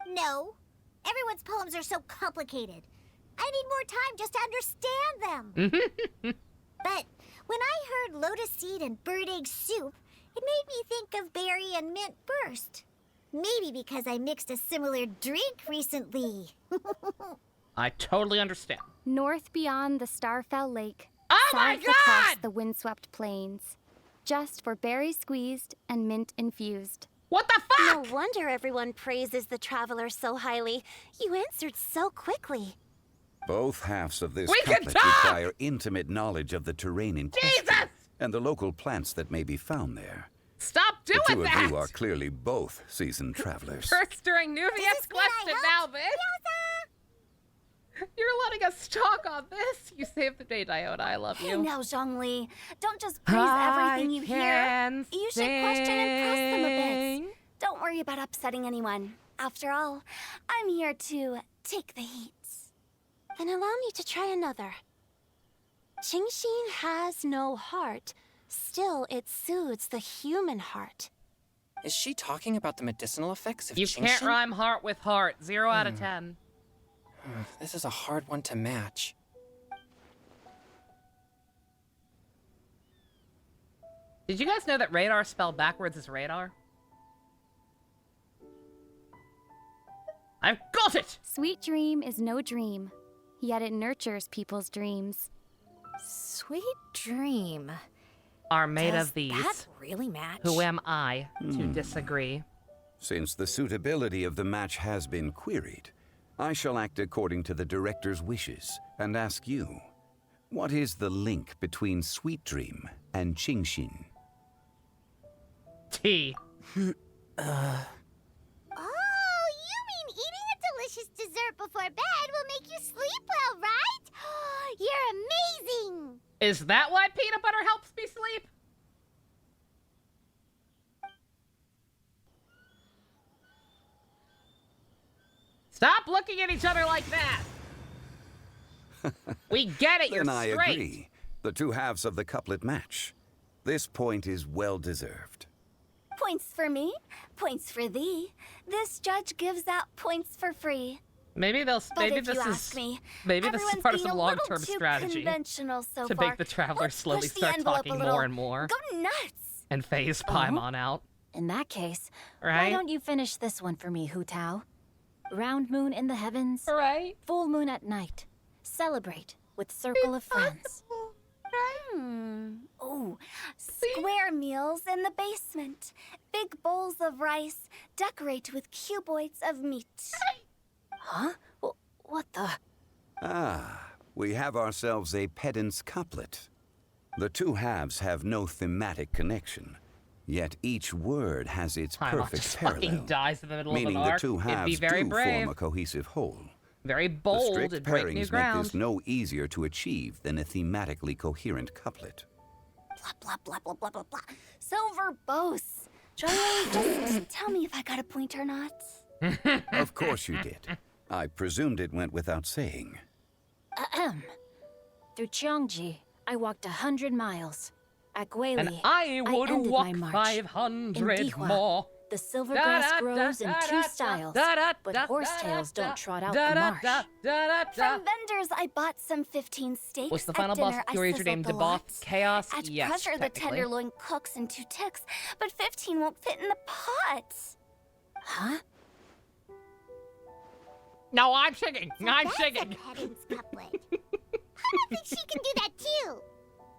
No. Everyone's poems are so complicated. I need more time just to understand them. But when I heard lotus seed and bird egg soup, it made me think of berry and mint burst. Maybe because I mixed a similar drink recently. I totally understand. North beyond the Starfell Lake, Oh my south across God! the windswept plains, just for berry squeezed and mint infused. What the No fuck? wonder everyone praises the traveler so highly. You answered so quickly. Both halves of this We can couplet talk! require intimate knowledge of the terrain in question Jesus! and the local plants that may be found there. Stop The doing two that! of you are clearly both seasoned travelers. First during Nuvia's this mean I question now, bitch. You're letting us talk on this. You saved the day, Diona. I love Hey you. now, Zhongli. Don't just praise everything you hear. You should question and press them a bit. Don't worry about upsetting anyone. After all, I'm here to take the heat. Then allow me to try another. Qingxin has no heart. Still, it soothes the human heart. Is she talking about the medicinal effects of You Genshin? can't rhyme heart with heart. 0 out of 10. This is a hard one to match. Did you guys know that radar spelled backwards is radar? I've got it! Sweet dream is no dream, yet it nurtures people's dreams. Sweet dream. Are made Does of these. that really match? Who am I to disagree? Since the suitability of the match has been queried, I shall act according to the director's wishes and ask you, what is the link between Sweet Dream and Qingxin? T. Oh, you mean eating a delicious dessert before bed will make you sleep well, right? You're amazing! Is that why peanut butter helps me sleep? Stop looking at each other like that! We get it, you're Then I straight. agree. The two halves of the couplet match. This point is well deserved. Points for me, points for thee. This judge gives out points for free. Maybe they'll. But Maybe if this you is. ask me, Maybe this is everyone's part of being some a little long-term too strategy conventional so to far. make the traveler Let's slowly push the start envelope a talking little. more and more Go nuts! and phase Paimon out. In that case, why Right? don't you finish this one for me, Hu Tao? Round moon in the heavens, Right? full moon at night. Celebrate with circle of friends. Oh, square meals in the basement. Big bowls of rice. Decorate with cuboids of meat. Huh? What the? Ah, we have ourselves a pedant's couplet. The two halves have no thematic connection. Yet each word has its Paimon perfect just parallel, fucking dies in the middle meaning of an the arc. two It'd be halves very do brave. form a cohesive whole. Very The bold strict and break new pairings make ground. this no easier to achieve than a thematically coherent couplet. Blah, blah, blah, blah, blah, blah, blah. So verbose. Joey, just tell me if I got a point or not. Of course you did. I presumed it went without saying. Ahem. Through Cheongji, I walked 100 miles. At Guili, And I would ended walk my march. 500 In Dihua, more. the silver grass grows in two styles, but horsetails don't trot out the marsh. From vendors, I bought some 15 steaks. Was the At final boss dinner, I curator sizzled named the Deboth lots. Chaos? At Yes, pressure, the technically. tenderloin cooks in 2 ticks, but 15 won't fit in the pot. Huh? No, I'm singing. I'm That's singing. a pedant's couplet. I think she can do that too.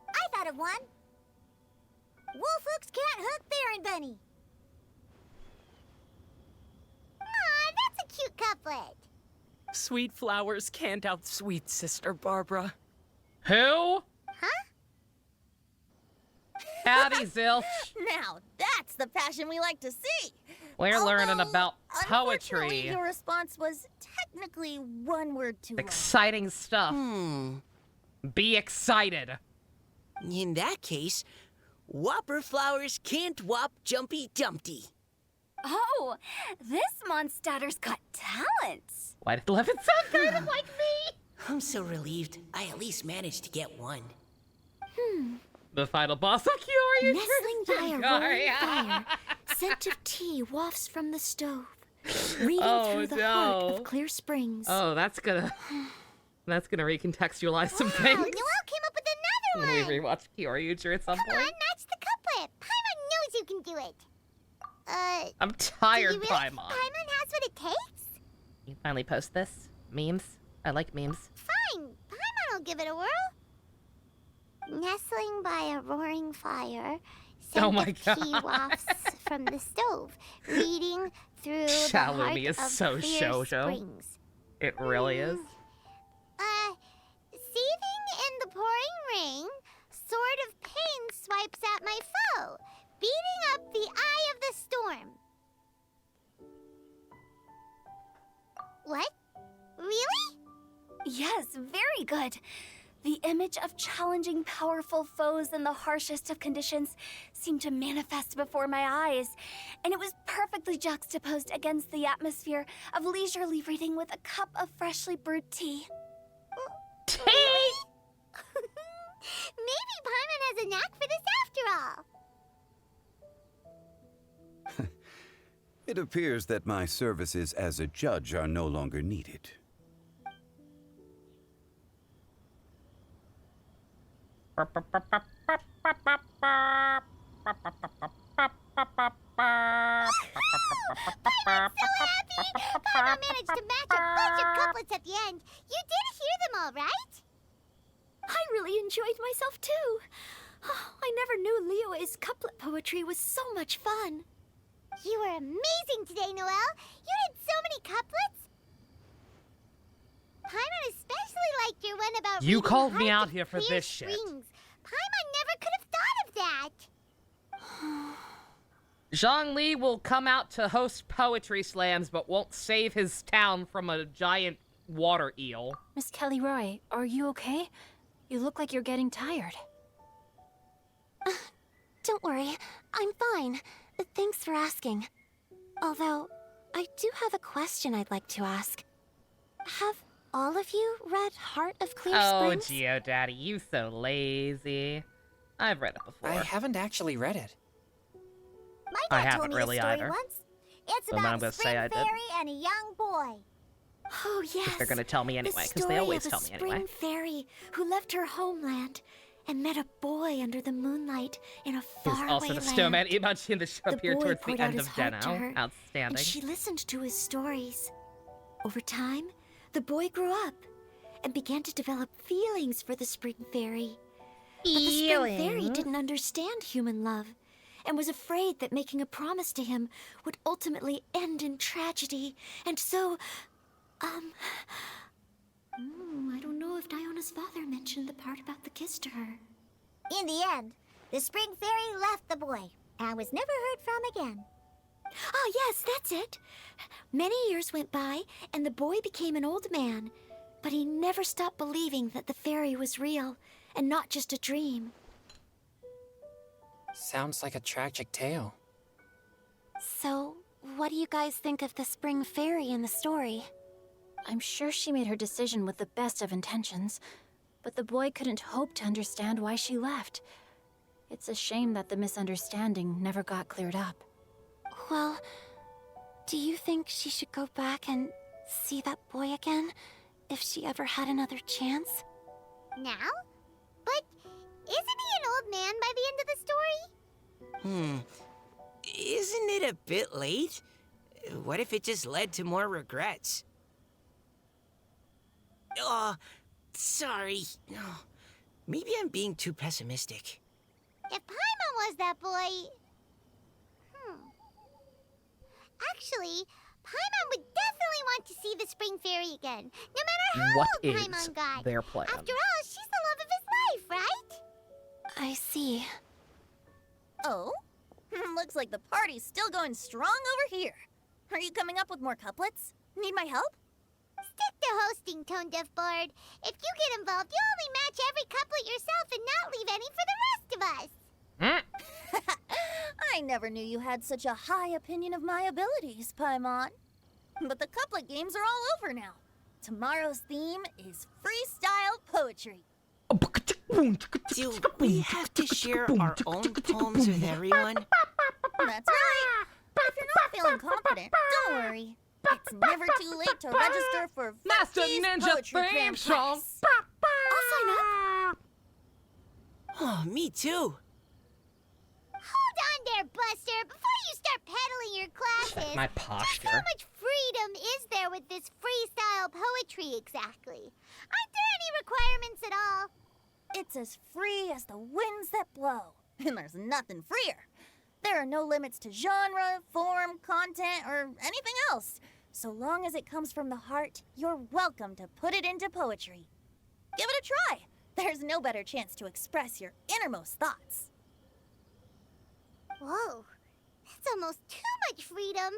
I thought of one. Wolf hooks can't hook Baron Bunny. Aw, that's a cute couplet. Sweet flowers can't outsweet Sister Barbara. Who? Huh? Howdy, Zilch. Now, that's the passion we like to see. We're learning Although, about unfortunately, poetry. your response was technically one word too long. Exciting stuff. Be excited. In that case, Whopper flowers can't whop Jumpy Dumpty. Oh, this monster's got talent. Why did Levin sound kind of like me? I'm so relieved I at least managed to get one. The final boss of Kyoryu. Nestling by a roaring fire, scent of tea wafts from the stove, reading through the heart of clear springs. Oh, that's gonna recontextualize some Wow, things. Noelle came up with another When one. we rewatch Kyoryu at some Come on, point. match the couplet. Paimon knows you can do it. I'm Do tired, you really think Paimon. Paimon has what it takes? You finally post this? Memes? I like memes. Fine, Paimon will give it a whirl. Nestling by a roaring fire, scent Oh my of tea God. wafts from the stove, reading through the heart Shalloumi is of so clear shoujo. springs. It really is. Seething in the pouring rain, sword of pain swipes at my foe, beating up the eye of the storm. What? Really? Yes, very good. The image of challenging powerful foes in the harshest of conditions seemed to manifest before my eyes, and it was perfectly juxtaposed against the atmosphere of leisurely reading with a cup of freshly brewed tea. Tea! Maybe Paimon has a knack for this after all. It appears that my services as a judge are no longer needed. Paimon managed to match a bunch of couplets at the end. You did hear them all, right? I really enjoyed myself too. I never knew Liyue's couplet poetry was so much fun. You were amazing today, Noelle. You did so many couplets. Paimon especially liked your one about You reading called the me heart out of here for clear this shit. springs. Paimon never could have thought of that. Zhongli will come out to host poetry slams, but won't save his town from a giant water eel. Miss Kelly Roy, are you okay? You look like you're getting tired. Don't worry, I'm fine. Thanks for asking. Although, I do have a question I'd like to ask. Have all of you read Heart of Clear Oh, Springs? Geodaddy, you so lazy. I've read it before. I haven't actually read it. My I dad haven't told me really a story either. once. It's Well, then I'm about gonna a say spring I did. fairy and a young boy. Oh, yes. They're gonna tell me anyway, The because they always story tell of me a spring anyway. fairy who left her homeland and met a boy under the moonlight in a There's faraway also the land. snowman emoji that The appeared boy towards the poured out end his of heart to Deno. her, Outstanding. And she listened to his stories. Over time, the boy grew up and began to develop feelings for the spring fairy. But the spring fairy didn't understand human love and was afraid that making a promise to him would ultimately end in tragedy. And so, I don't know if Diona's father mentioned the part about the kiss to her. In the end, the spring fairy left the boy, and was never heard from again. Ah, yes, that's it. Many years went by, and the boy became an old man, but he never stopped believing that the fairy was real and not just a dream. Sounds like a tragic tale. So, what do you guys think of the spring fairy in the story? I'm sure she made her decision with the best of intentions, but the boy couldn't hope to understand why she left. It's a shame that the misunderstanding never got cleared up. Well, do you think she should go back and see that boy again, if she ever had another chance? Now? But isn't he an old man by the end of the story? Isn't it a bit late? What if it just led to more regrets? Oh, sorry. Maybe I'm being too pessimistic. If Paimon was that boy... Actually, Paimon would definitely want to see the spring fairy again, no matter how What old is Paimon got. their plan? After all, she's the love of his life, right? I see. Oh? Looks like the party's still going strong over here. Are you coming up with more couplets? Need my help? Stick to hosting, Tone Deaf Bard. If you get involved, you'll only match every couplet yourself and not leave any for the rest of us. I never knew you had such a high opinion of my abilities, Paimon. But the couplet games are all over now. Tomorrow's theme is freestyle poetry. Do we have to share our own poems with everyone? That's right. If you're not feeling confident, don't worry. It's never too late to register for Master Vicky's Ninja Poetry theme Grand song. Prix. I'll sign up. Oh, me too. Hold on there, Buster, before you start peddling your classes. My Just posture. how much freedom is there with this freestyle poetry exactly? Aren't there any requirements at all? It's as free as the winds that blow. And there's nothing freer. There are no limits to genre, form, content, or anything else. So long as it comes from the heart, you're welcome to put it into poetry. Give it a try. There's no better chance to express your innermost thoughts. Whoa, that's almost too much freedom.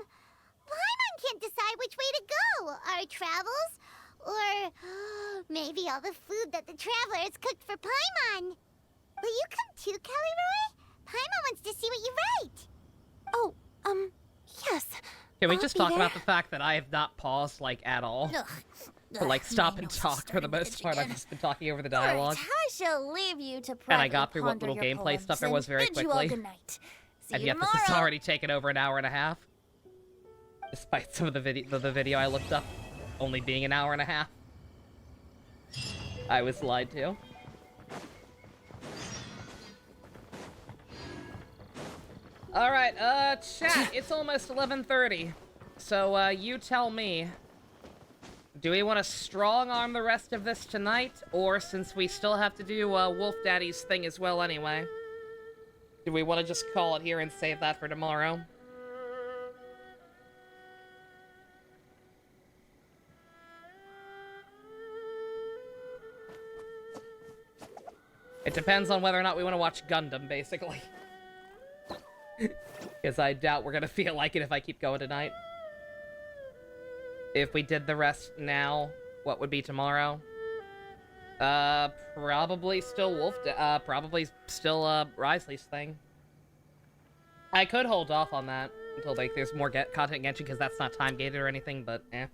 Paimon can't decide which way to go. Our travels, or maybe all the food that the travelers cooked for Paimon. Will you come too, Kelly Roy? Paimon wants to see what you write. Oh, yes. Can we I'll just be talk there. about the fact that I have not paused, like, at all? Or, like, stop and talk for the most part. I've just been talking over the dialogue. Alright, I shall leave you to And I privately got through what ponder little your gameplay poems stuff there and was very bid you all quickly. good night. See And you yet this has tomorrow. already taken over an hour and a half. Despite some of the video I looked up only being an hour and a half. I was lied to. Alright, chat, it's almost 11:30. So, you tell me. Do we want to strong-arm the rest of this tonight? Or, since we still have to do, Wolf Daddy's thing as well anyway, do we want to just call it here and save that for tomorrow? It depends on whether or not we want to watch Gundam, basically. Because I doubt we're gonna feel like it if I keep going tonight. If we did the rest now, what would be tomorrow? Probably still probably still, Risley's thing. I could hold off on that until, like, there's more content Genshin, because that's not time-gated or anything, but, eh.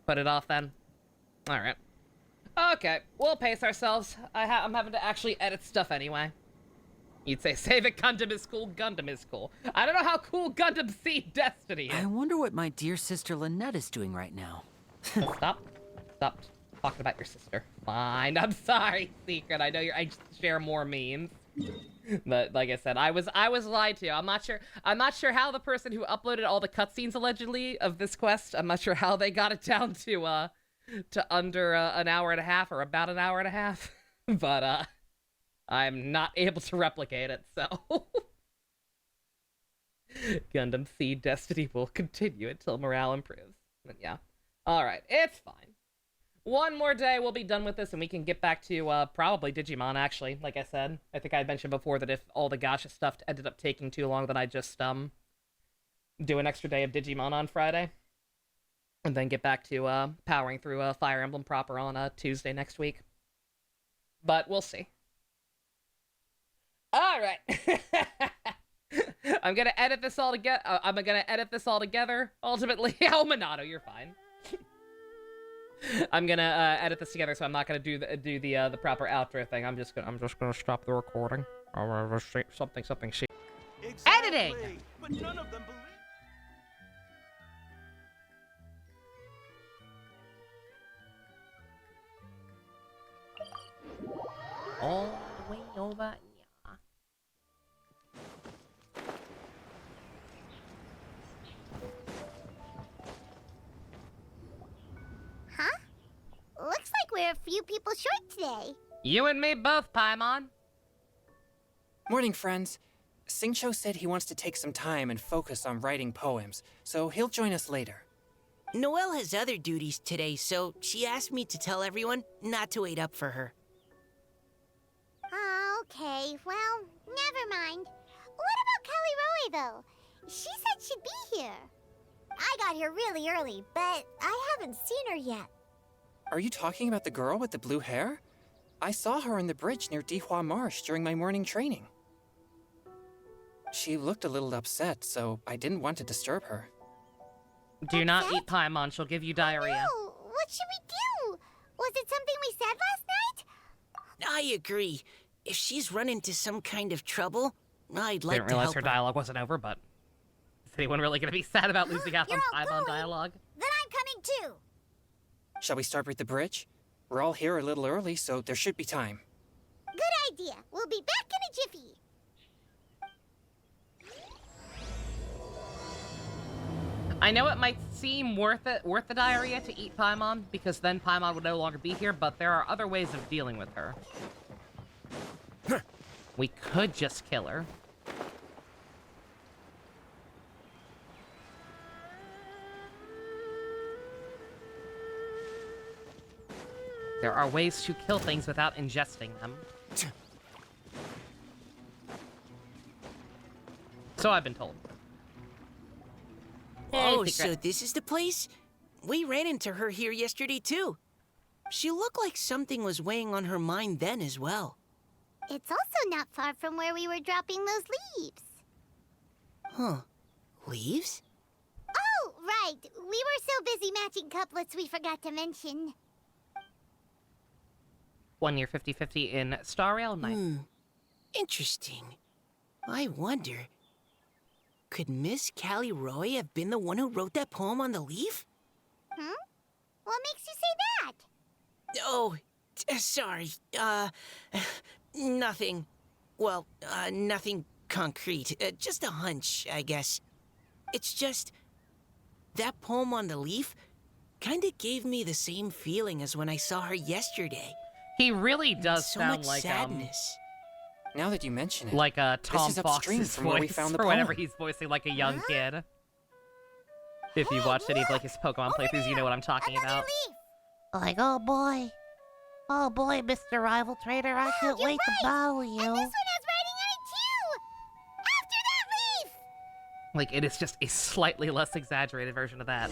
Put it off, then. Alright. Okay, we'll pace ourselves. I'm having to actually edit stuff anyway. You'd say, save it, Gundam is cool, Gundam is cool. I don't know how cool Gundam Seed Destiny is. I wonder what my dear sister Lynette is doing right now. Stop talking about your sister. Fine, I'm sorry, Secret. I know I just share more memes. But like I said, I was lied to. I'm not sure how the person who uploaded all the cutscenes allegedly of this quest, I'm not sure how they got it down to under an hour and a half, or about an hour and a half. But I'm not able to replicate it, so Gundam Seed Destiny will continue until morale improves. But yeah. Alright, it's fine. One more day, we'll be done with this, and we can get back to, probably Digimon, actually, like I said. I think I mentioned before that if all the gacha stuff ended up taking too long, then I'd just, do an extra day of Digimon on Friday. And then get back to, powering through, Fire Emblem proper on, Tuesday next week. But we'll see. Alright. I'm gonna edit this all together. Ultimately, oh, Minato, you're fine. I'm gonna edit this together, so I'm not gonna do the proper outro thing. I'm just gonna stop the recording. Something. Exactly. Editing. But none of them believe. All the way over. Huh? Looks like we're a few people short today. You and me both, Paimon. Morning, friends. Singcho said he wants to take some time and focus on writing poems, so he'll join us later. Noelle has other duties today, so she asked me to tell everyone not to wait up for her. Oh, okay. Well, never mind. What about Kelly Roy, though? She said she'd be here. I got here really early, but I haven't seen her yet. Are you talking about the girl with the blue hair? I saw her on the bridge near Dihua Marsh during my morning training. She looked a little upset, so I didn't want to disturb her. Do not eat Paimon, she'll give you diarrhea. No, what should we do? Was it something we said last night? I agree. If she's run into some kind of trouble, I'd like Didn't to realize help her dialogue wasn't over, but is anyone really gonna be sad about losing out on Paimon dialogue? Then I'm coming too. Shall we start with the bridge? We're all here a little early, so there should be time. Good idea. We'll be back in a jiffy. I know it might seem worth the diarrhea to eat Paimon, because then Paimon would no longer be here, but there are other ways of dealing with her. We could just kill her. There are ways to kill things without ingesting them. So I've been told. Oh, so this is the place? We ran into her here yesterday, too. She looked like something was weighing on her mind then as well. It's also not far from where we were dropping those leaves. Huh. Leaves? Oh, right. We were so busy matching couplets we forgot to mention. 1 year 50-50 in Star Rail Night. Interesting. I wonder, could Miss Callie Roy have been the one who wrote that poem on the leaf? What makes you say that? Oh, sorry. Nothing. Well, nothing concrete. Just a hunch, I guess. It's just, that poem on the leaf kinda gave me the same feeling as when I saw her yesterday. He really does so sound much like sadness. Now that you mention it, like Tom this is upstream Fox's from where we voice, found the or whenever poem. he's voicing like a young kid. If you've watched any of like his Pokemon playthroughs, you know what I'm talking about. Like, oh boy, Mr. Rival Trader, I can't wait to battle you. And this one has writing on it too! After that leaf! Like, it is just a slightly less exaggerated version of that.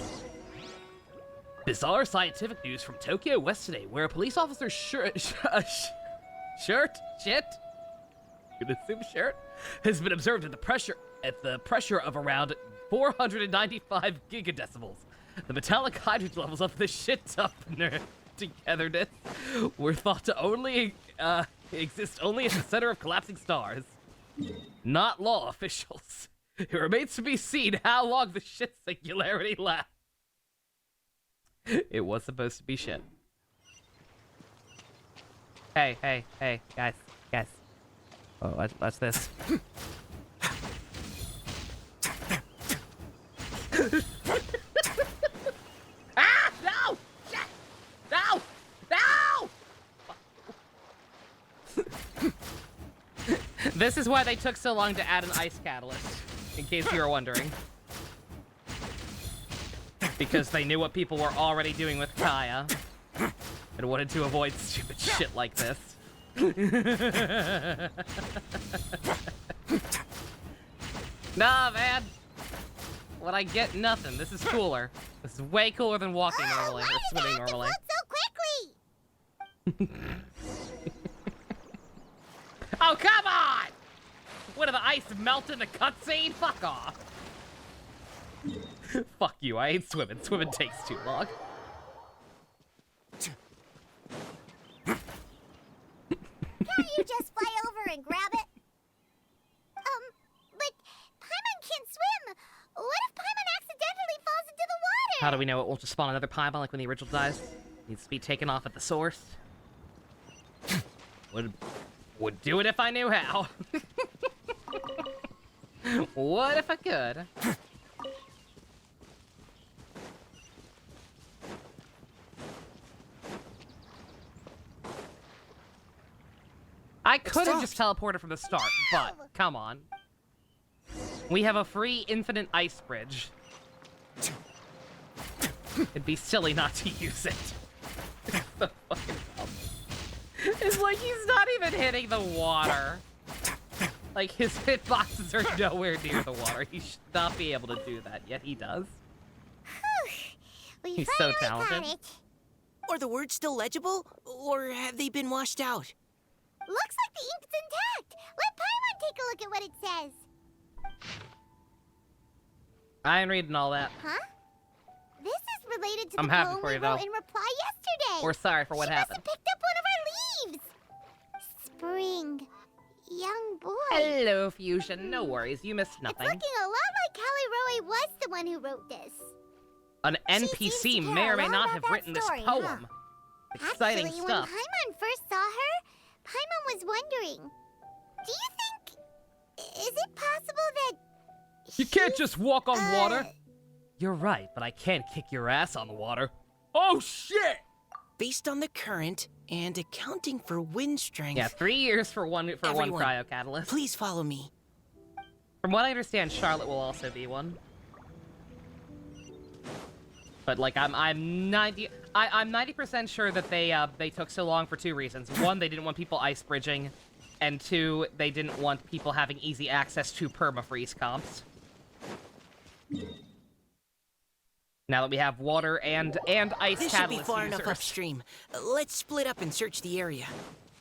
Bizarre scientific news from Tokyo West today, where a police officer's shirt has been observed at the pressure of around 495 gigadecibels. The metallic hydrogen levels of the shit togetherness were thought to only exist only at the center of collapsing stars. Not law officials. It remains to be seen how long the shit singularity lasts. It was supposed to be shit. Hey, guys. Oh, watch this. Ah! No! Shit! No! No! This is why they took so long to add an ice catalyst, in case you were wondering. Because they knew what people were already doing with Kaya. and wanted to avoid stupid shit like this. Nah, man. What I get, nothing. This is cooler. This is way cooler than walking normally, or swimming normally. So quickly! Oh, come on! What, did the ice melt in the cutscene? Fuck off. Fuck you, I hate swimming. Swimming takes too long. Can't you just fly over and grab it? But Paimon can't swim. What if Paimon accidentally falls into the water? How do we know it won't just spawn another Paimon like when the original dies? Needs to be taken off at the source. Would do it if I knew how. What if I could? I could have just teleported from the start, but come on. We have a free infinite ice bridge. It'd be silly not to use it. It's so fucking dumb. It's like he's not even hitting the water. Like, his hitboxes are nowhere near the water. He should not be able to do that, yet he does. He's so talented. Are the words still legible, or have they been washed out? Looks like the ink's intact. Let Paimon take a look at what it says. I ain't reading all that. Huh? This is related to I'm the happy poem for we you, wrote though. in reply yesterday. We're sorry for what happened. She must have picked up one of our leaves. Spring. Young boy. Hello, Fusion. No worries, you missed nothing. It's looking a lot like Callie Roe was the one who wrote this. An NPC may or may not have written this poem. Exciting Actually, stuff. when Paimon first saw her, Paimon was wondering, do you think... Is it possible that... You can't just walk on water. You're right, but I can't kick your ass on the water. Oh, shit! Based on the current and accounting for wind strength... Yeah, 3 years for one cryo catalyst. Please follow me. From what I understand, Charlotte will also be one. But like, I'm 90% sure that they took so long for 2 reasons. 1, they didn't want people ice bridging, and 2, they didn't want people having easy access to permafreeze comps. Now that we have water and ice This should be far enough upstream. Let's split up and search the area.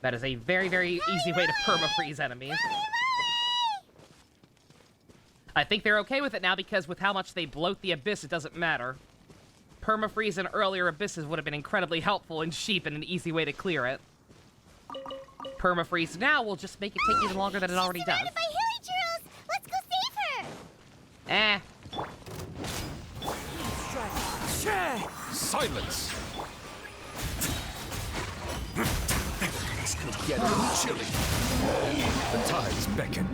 That is a very, very easy way to permafreeze enemies. I think they're okay with it now because with how much they bloat the abyss, it doesn't matter. Permafreeze in earlier abysses would have been incredibly helpful and cheap and an easy way to clear it. Permafreeze now will just make it take even longer than it already does. By Hilly Churros! Let's go save her! Eh. Silence! This could get a little chilly. The tides beckon.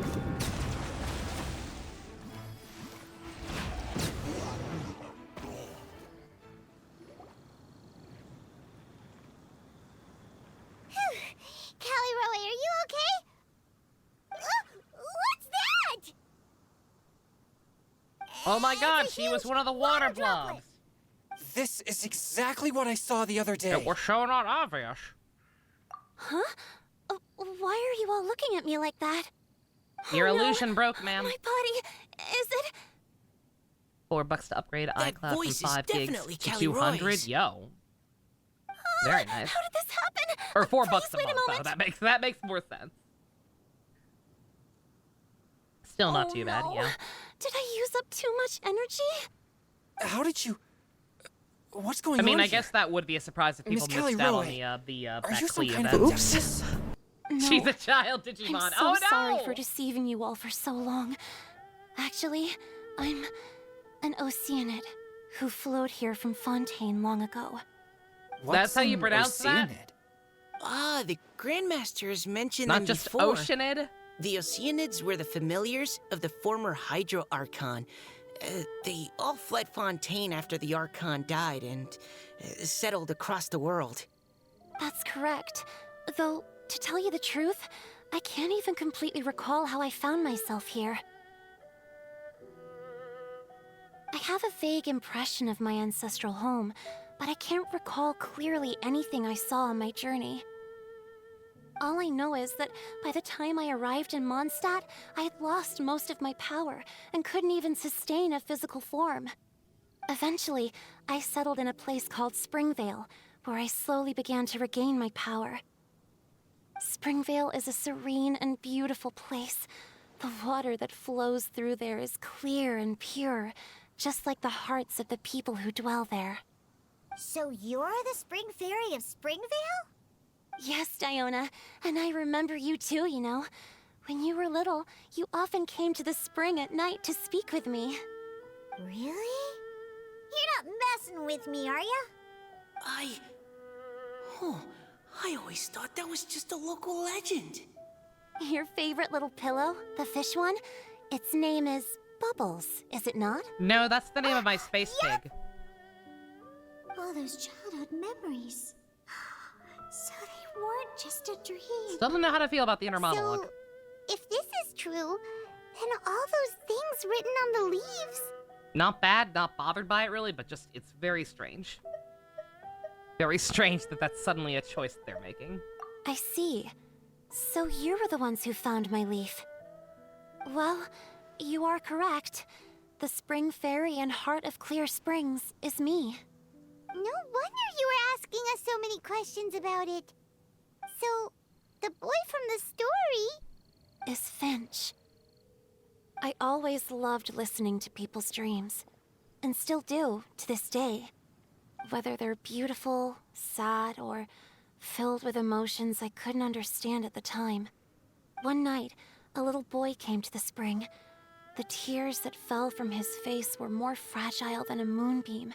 Callie Roe, are you okay? What's that? Oh my god, she was one of the water blobs. This is exactly what I saw the other day. It was so not obvious. Huh? Why are you all looking at me like that? Your Oh, no. illusion broke, ma'am. My body, is it? $4 to upgrade That iCloud voice from is 5 gigs definitely to Callie 200. Roy's. Yo. Very nice. How did this happen? Or $4 Please a wait month, a though. moment. That makes more sense. Still not too bad, no. yeah. Did I use up too much energy? How did you... What's going on I mean, I here? guess that would be a surprise if people Miss Callie missed out on Roe, the Are Back you some Clee kind event. of Oops. No. She's a child Digimon. I'm so Oh no! sorry for deceiving you all for so long. Actually, I'm an Oceanid who flowed here from Fontaine long ago. That's how you pronounce that? Ah, the Grandmaster has mentioned Not them just before. Oceanid? The Oceanids were the familiars of the former Hydro Archon. They all fled Fontaine after the Archon died and settled across the world. That's correct. Though, to tell you the truth, I can't even completely recall how I found myself here. I have a vague impression of my ancestral home, but I can't recall clearly anything I saw on my journey. All I know is that by the time I arrived in Mondstadt, I had lost most of my power and couldn't even sustain a physical form. Eventually, I settled in a place called Springvale, where I slowly began to regain my power. Springvale is a serene and beautiful place. The water that flows through there is clear and pure, just like the hearts of the people who dwell there. So you're the Spring Fairy of Springvale? Yes, Diona, and I remember you too, you know. When you were little, you often came to the spring at night to speak with me. Really? You're not messing with me, are ya? I always thought that was just a local legend. Your favorite little pillow, the fish one? Its name is Bubbles, is it not? No, that's the name of my space pig. All those childhood memories. So they weren't just a dream. Still don't know how to feel about the inner monologue. So, if this is true, then all those things written on the leaves... Not bad, not bothered by it really, but just, it's very strange. Very strange that that's suddenly a choice that they're making. I see. So you were the ones who found my leaf. Well, you are correct. The Spring Fairy and Heart of Clear Springs is me. No wonder you were asking us so many questions about it. So, the boy from the story... is Finch. I always loved listening to people's dreams, and still do to this day. Whether they're beautiful, sad, or filled with emotions I couldn't understand at the time. One night, a little boy came to the spring. The tears that fell from his face were more fragile than a moonbeam,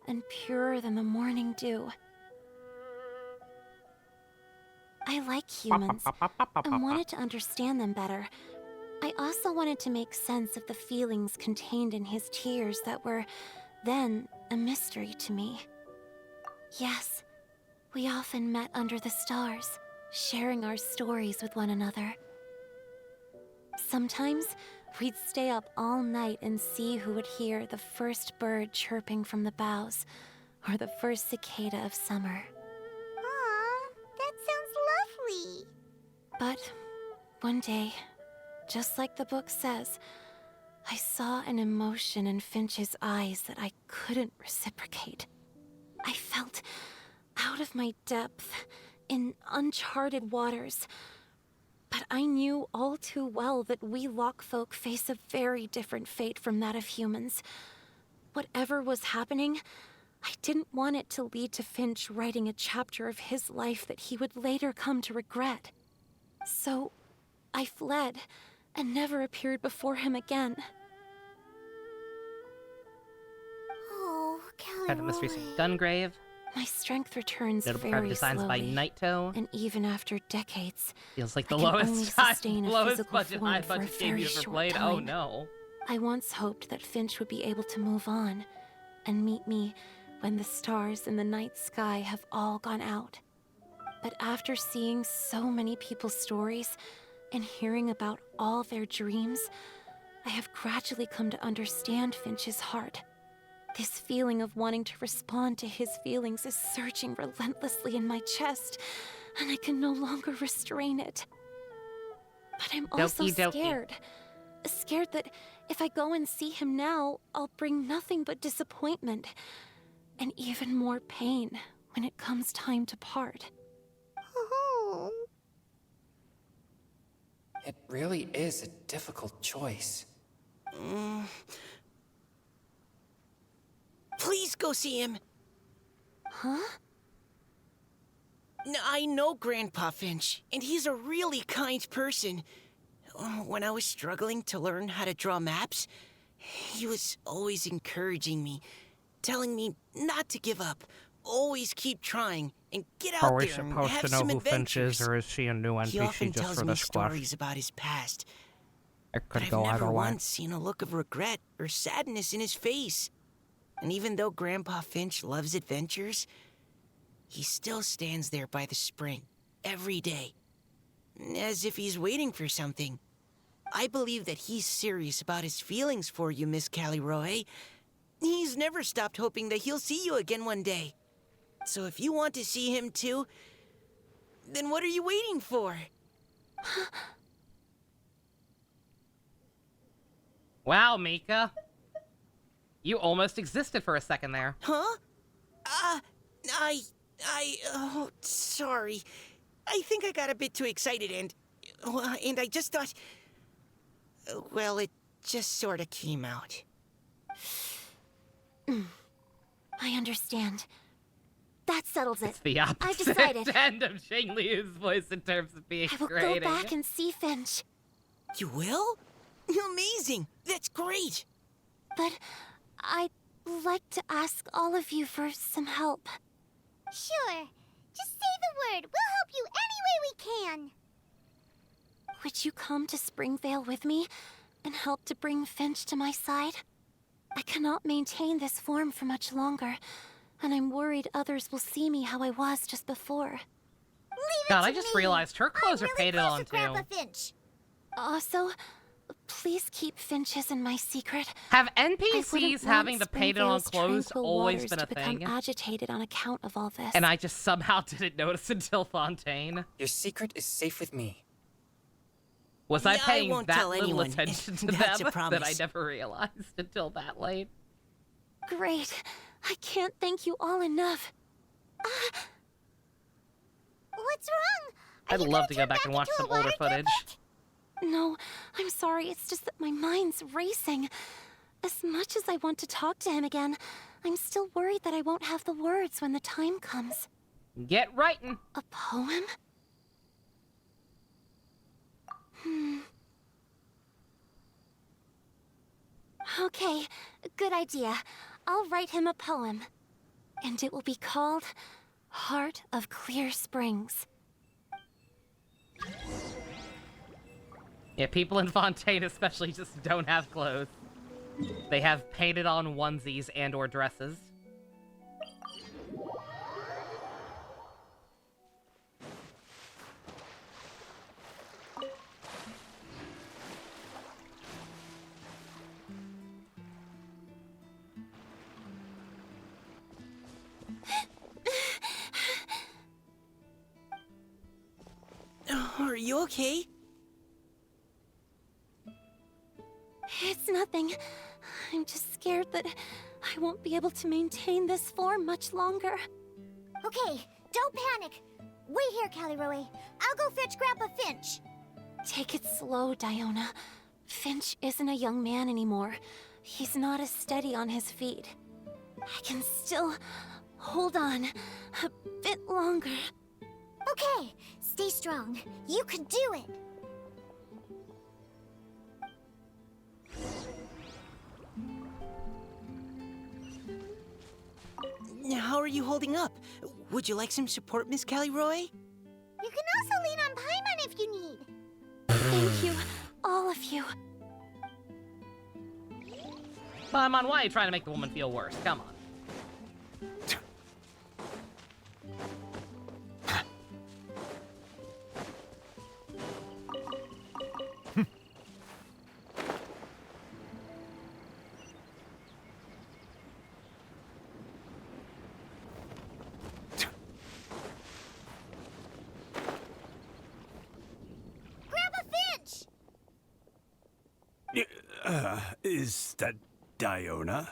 and purer than the morning dew. I like humans, and wanted to understand them better. I also wanted to make sense of the feelings contained in his tears that were, then, a mystery to me. Yes, we often met under the stars, sharing our stories with one another. Sometimes, we'd stay up all night and see who would hear the first bird chirping from the boughs, or the first cicada of summer. Aw, that sounds lovely. But one day, just like the book says, I saw an emotion in Finch's eyes that I couldn't reciprocate. I felt out of my depth, in uncharted waters. But I knew all too well that we Lockfolk face a very different fate from that of humans. Whatever was happening, I didn't want it to lead to Finch writing a chapter of his life that he would later come to regret. So, I fled, and never appeared before him again. Oh, Callie Kind of mystery Roy. Gungrave. My strength returns Notable very private designs slowly. by Naito. And even after decades, Feels like the I can only lowest sustain a lowest physical budget, form high for a budget game very you've ever short played. time. Oh no. I once hoped that Finch would be able to move on and meet me when the stars in the night sky have all gone out. But after seeing so many people's stories and hearing about all their dreams, I have gradually come to understand Finch's heart. This feeling of wanting to respond to his feelings is surging relentlessly in my chest, and I can no longer restrain it. But I'm also Doki doki. scared. Scared that if I go and see him now, I'll bring nothing but disappointment and even more pain when it comes time to part. Oh. It really is a difficult choice. Please go see him. Huh? I know Grandpa Finch, and he's a really kind person. When I was struggling to learn how to draw maps, he was always encouraging me, telling me not to give up, always keep trying, and get out Are we there and supposed have to know some who Finch adventures. is, or is she a new He NPC often just tells for me the squash? stories about his past, It but could I've go never either way. once seen a look of regret or sadness in his face. And even though Grandpa Finch loves adventures, he still stands there by the spring every day, as if he's waiting for something. I believe that he's serious about his feelings for you, Miss Callie Roy. He's never stopped hoping that he'll see you again one day. So if you want to see him too, then what are you waiting for? Wow, Mika. You almost existed for a second there. Huh? Oh, sorry. I think I got a bit too excited and I just thought, well, it just sort of came out. I understand. That settles it. It's the opposite I've decided. end of Shang Liu's voice in terms of being I will grating. go back and see Finch. You will? Amazing! That's great! But I'd like to ask all of you for some help. Sure. Just say the word. We'll help you any way we can. Would you come to Springvale with me and help to bring Finch to my side? I cannot maintain this form for much longer, and I'm worried others will see me how I was just before. Leave God, it I to just me. realized her clothes I'm are really painted close on to too. Grandpa Finch. Also, please keep Finch's in my secret. Have I wouldn't NPCs having want the painted on Springvale's clothes tranquil always waters been a to become thing? agitated on account of all this. And I just somehow didn't notice until Fontaine. Your secret is safe with me. Was I Yeah, I paying won't that tell little anyone. attention to That's them a promise. that I never realized until that late? Great. I can't thank you all enough. What's wrong? Are I'd you love gonna to go turn back and watch into some a older water footage. puppet? No, I'm sorry. It's just that my mind's racing. As much as I want to talk to him again, I'm still worried that I won't have the words when the time comes. Get writing. A poem? Okay, good idea. I'll write him a poem. And it will be called Heart of Clear Springs. Yeah, people in Fontaine especially just don't have clothes. They have painted on onesies and or dresses. Are you okay? It's nothing. I'm just scared that I won't be able to maintain this form much longer. Okay, don't panic. Wait here, Caliroe. I'll go fetch Grandpa Finch. Take it slow, Diona. Finch isn't a young man anymore. He's not as steady on his feet. I can still hold on a bit longer. Okay, stay strong. You can do it. How are you holding up? Would you like some support, Miss Caliroy? You can also lean on Paimon if you need. Thank you, all of you. Paimon, why are you trying to make the woman feel worse? Come on. Grandpa Finch! Is that Diona?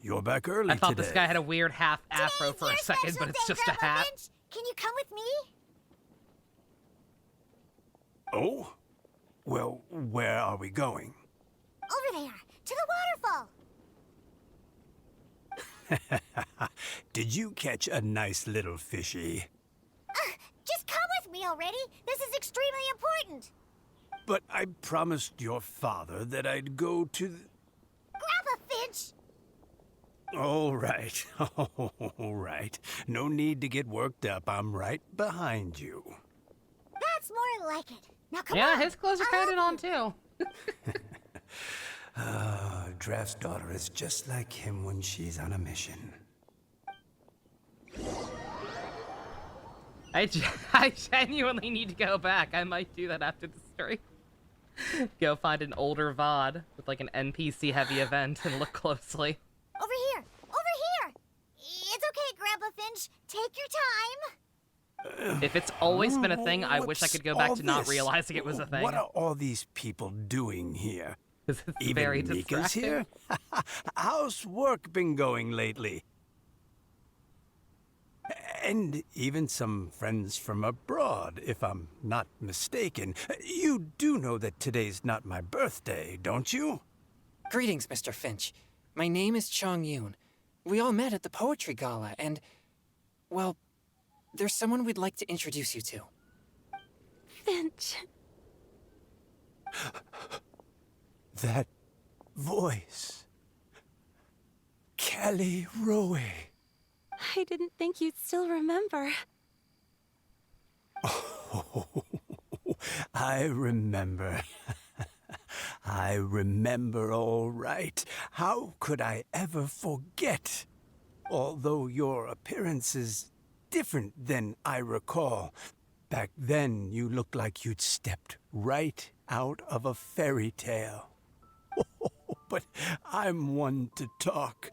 You're back early I thought today. this guy had a weird half afro Today's for a your second, special but it's day, just a Grandpa hat. Finch. Can you come with me? Oh? Well, where are we going? Over there, to the waterfall. Did you catch a nice little fishy? Just come with me already. This is extremely important. But I promised your father that I'd go to the... Grandpa Finch! All right. All right. No need to get worked up. I'm right behind you. That's more like it. Now come Yeah, on. his clothes are I'll painted help on you. too. Draft's daughter is just like him when she's on a mission. I genuinely need to go back. I might do that after the stream. Go find an older VOD with like an NPC heavy event and look closely. Over here! Over here! It's okay, Grandpa Finch. Take your time. If it's always been a thing, I wish I could go back all to not this? realizing it was a thing. What are all these people doing here? 'Cause it's Even very Mika's distracting. here? How's work been going lately? And even some friends from abroad, if I'm not mistaken. You do know that today's not my birthday, don't you? Greetings, Mr. Finch. My name is Chong Yoon. We all met at the poetry gala, and, well, there's someone we'd like to introduce you to. Finch. That voice. Kelly Rowe. I didn't think you'd still remember. Oh, I remember. I remember all right. How could I ever forget? Although your appearance is different than I recall. Back then, you looked like you'd stepped right out of a fairy tale. But I'm one to talk.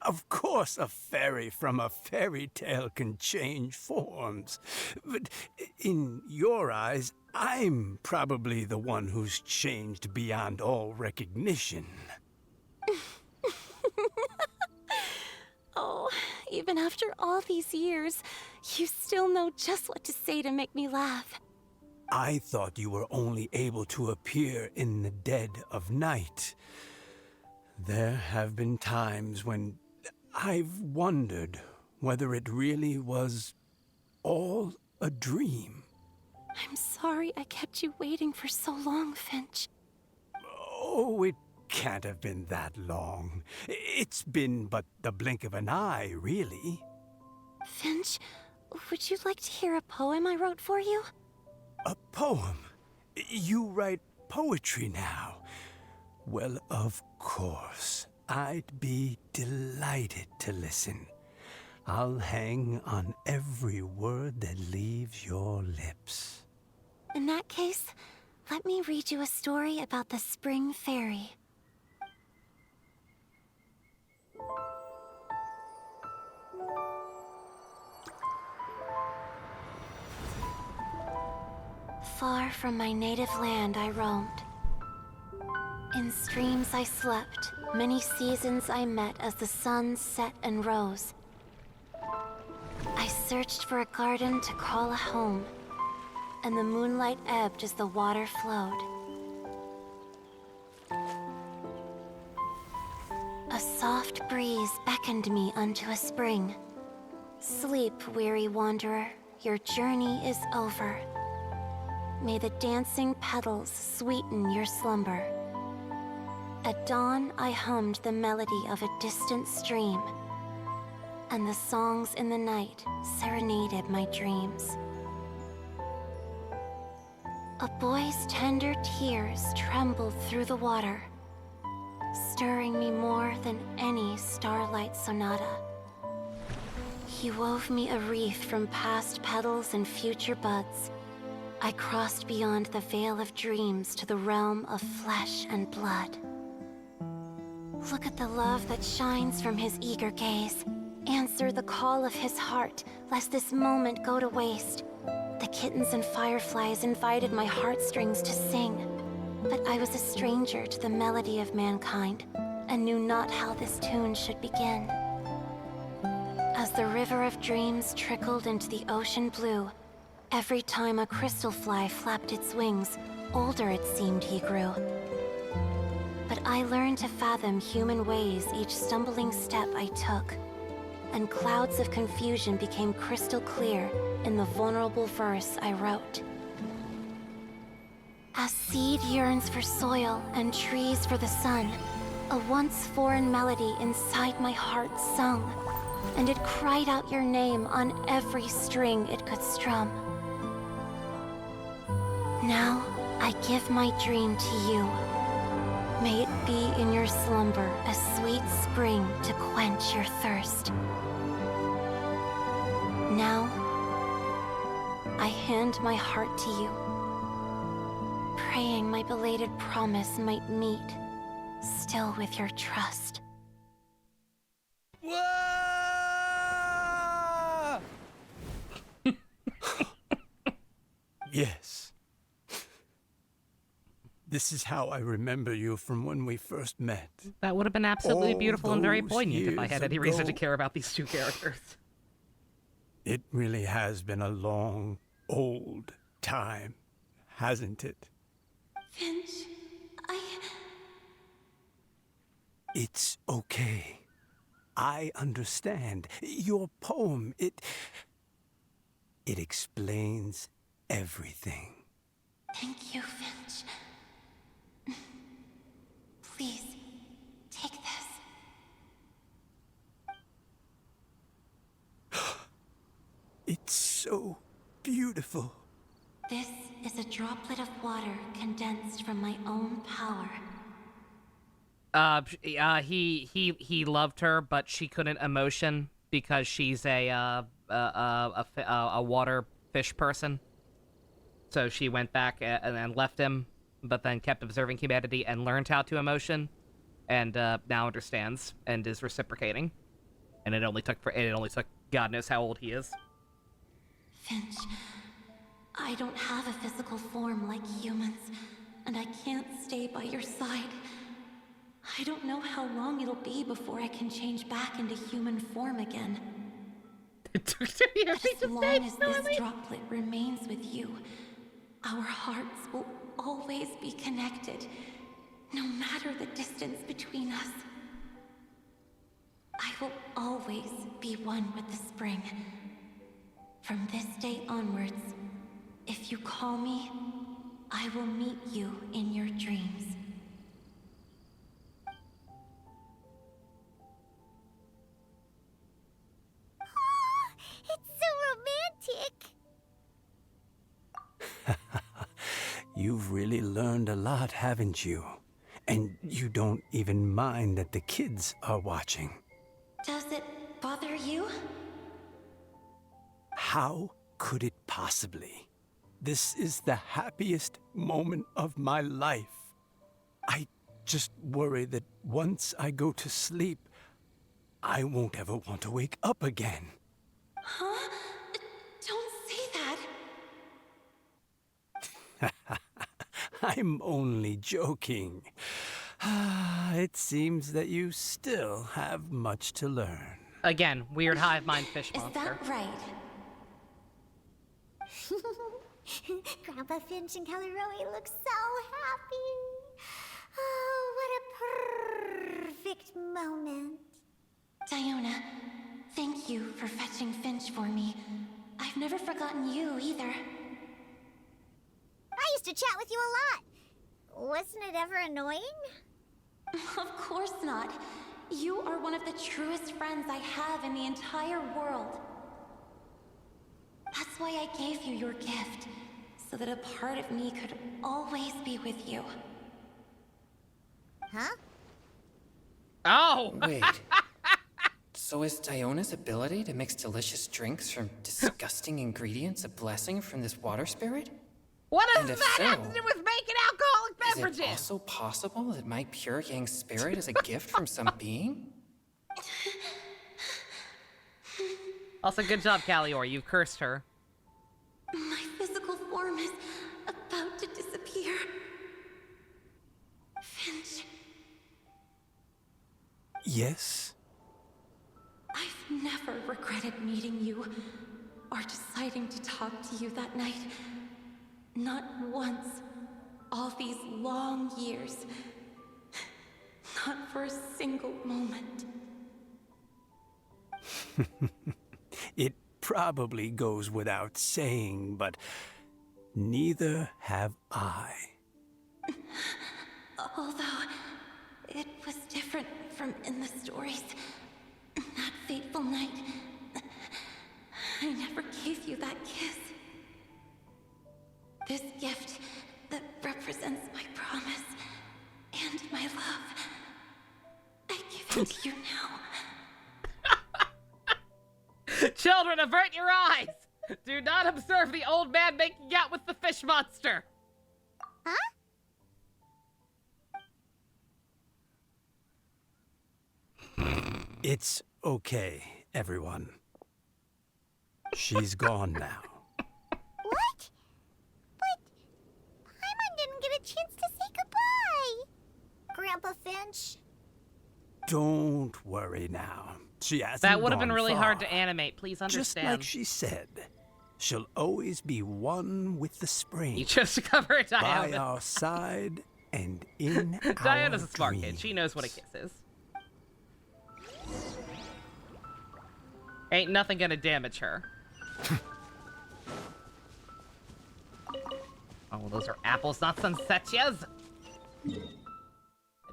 Of course, a fairy from a fairy tale can change forms. But in your eyes, I'm probably the one who's changed beyond all recognition. Oh, even after all these years, you still know just what to say to make me laugh. I thought you were only able to appear in the dead of night. There have been times when I've wondered whether it really was all a dream. I'm sorry I kept you waiting for so long, Finch. Oh, it can't have been that long. It's been but the blink of an eye, really. Finch, would you like to hear a poem I wrote for you? A poem? You write poetry now? Well, of course. I'd be delighted to listen. I'll hang on every word that leaves your lips. In that case, let me read you a story about the Spring Fairy. Far from my native land I roamed. In streams I slept, many seasons I met as the sun set and rose. I searched for a garden to call a home, and the moonlight ebbed as the water flowed. A soft breeze beckoned me unto a spring. Sleep, weary wanderer, your journey is over. May the dancing petals sweeten your slumber. At dawn, I hummed the melody of a distant stream, and the songs in the night serenaded my dreams. A boy's tender tears trembled through the water, stirring me more than any starlight sonata. He wove me a wreath from past petals and future buds. I crossed beyond the veil of dreams to the realm of flesh and blood. Look at the love that shines from his eager gaze. Answer the call of his heart, lest this moment go to waste. The kittens and fireflies invited my heartstrings to sing, but I was a stranger to the melody of mankind, and knew not how this tune should begin. As the river of dreams trickled into the ocean blue, every time a crystal fly flapped its wings, older it seemed he grew. But I learned to fathom human ways each stumbling step I took, and clouds of confusion became crystal clear in the vulnerable verse I wrote. As seed yearns for soil and trees for the sun, a once foreign melody inside my heart sung, and it cried out your name on every string it could strum. Now I give my dream to you. May it be in your slumber a sweet spring to quench your thirst. Now, I hand my heart to you, praying my belated promise might meet, still with your trust. Whoa! Yes. This is how I remember you from when we first met. That would have been absolutely All beautiful and very those poignant if I had years any reason to ago. care about these two characters. It really has been a long, old time, hasn't it? Finch, It's okay. I understand. Your poem, it explains everything. Thank you, Finch. Please, take this. It's so beautiful. This is a droplet of water condensed from my own power. He loved her, but she couldn't emotion because she's a water fish person. So she went back and left him, but then kept observing humanity and learned how to emotion, and now understands and is reciprocating. And it only took God knows how old he is. Finch, I don't have a physical form like humans, and I can't stay by your side. I don't know how long it'll be before I can change back into human form again. It took 2 years. As long as this droplet remains with you, our hearts will always be connected, no matter the distance between us. I will always be one with the spring. From this day onwards, if you call me, I will meet you in your dreams. It's so romantic. You've really learned a lot, haven't you? And you don't even mind that the kids are watching. Does it bother you? How could it possibly? This is the happiest moment of my life. I just worry that once I go to sleep, I won't ever want to wake up again. Huh? Don't say that. I'm only joking. It seems that you still have much to learn. Again, weird hive mind fish Is monster. that right? Grandpa Finch and Kelly Rowie look so happy. Oh, what a perfect moment. Diona, thank you for fetching Finch for me. I've never forgotten you either. I used to chat with you a lot. Wasn't it ever annoying? Of course not. You are one of the truest friends I have in the entire world. That's why I gave you your gift, so that a part of me could always be with you. Huh? Oh! Wait. So is Diona's ability to mix delicious drinks from disgusting ingredients a blessing from this water spirit? What does And if that have so, to do with making alcoholic Is beverages? it also possible that my pure yang spirit is a gift from some being? Also, good job, Callior. You've cursed her. My physical form is about to disappear. Finch, Yes? I've never regretted meeting you or deciding to talk to you that night. Not once. All these long years. Not for a single moment. It probably goes without saying, but neither have I. Although, it was different from in the stories. That fateful night, I never gave you that kiss. This gift that represents my promise and my love, I give it to you now. Children, avert your eyes! Do not observe the old man making out with the fish monster! Huh? It's okay, everyone. She's gone now. lunch. Don't worry now. She hasn't That would have been gone really hard far. to animate. Please understand. Just like she said, she'll always be one with the spring. You chose to cover it, By Diana. our side and in Diana's our a smart dreams. kid. She knows what a kiss is. Ain't nothing gonna damage her. Oh, those are apples, not sunsettias. I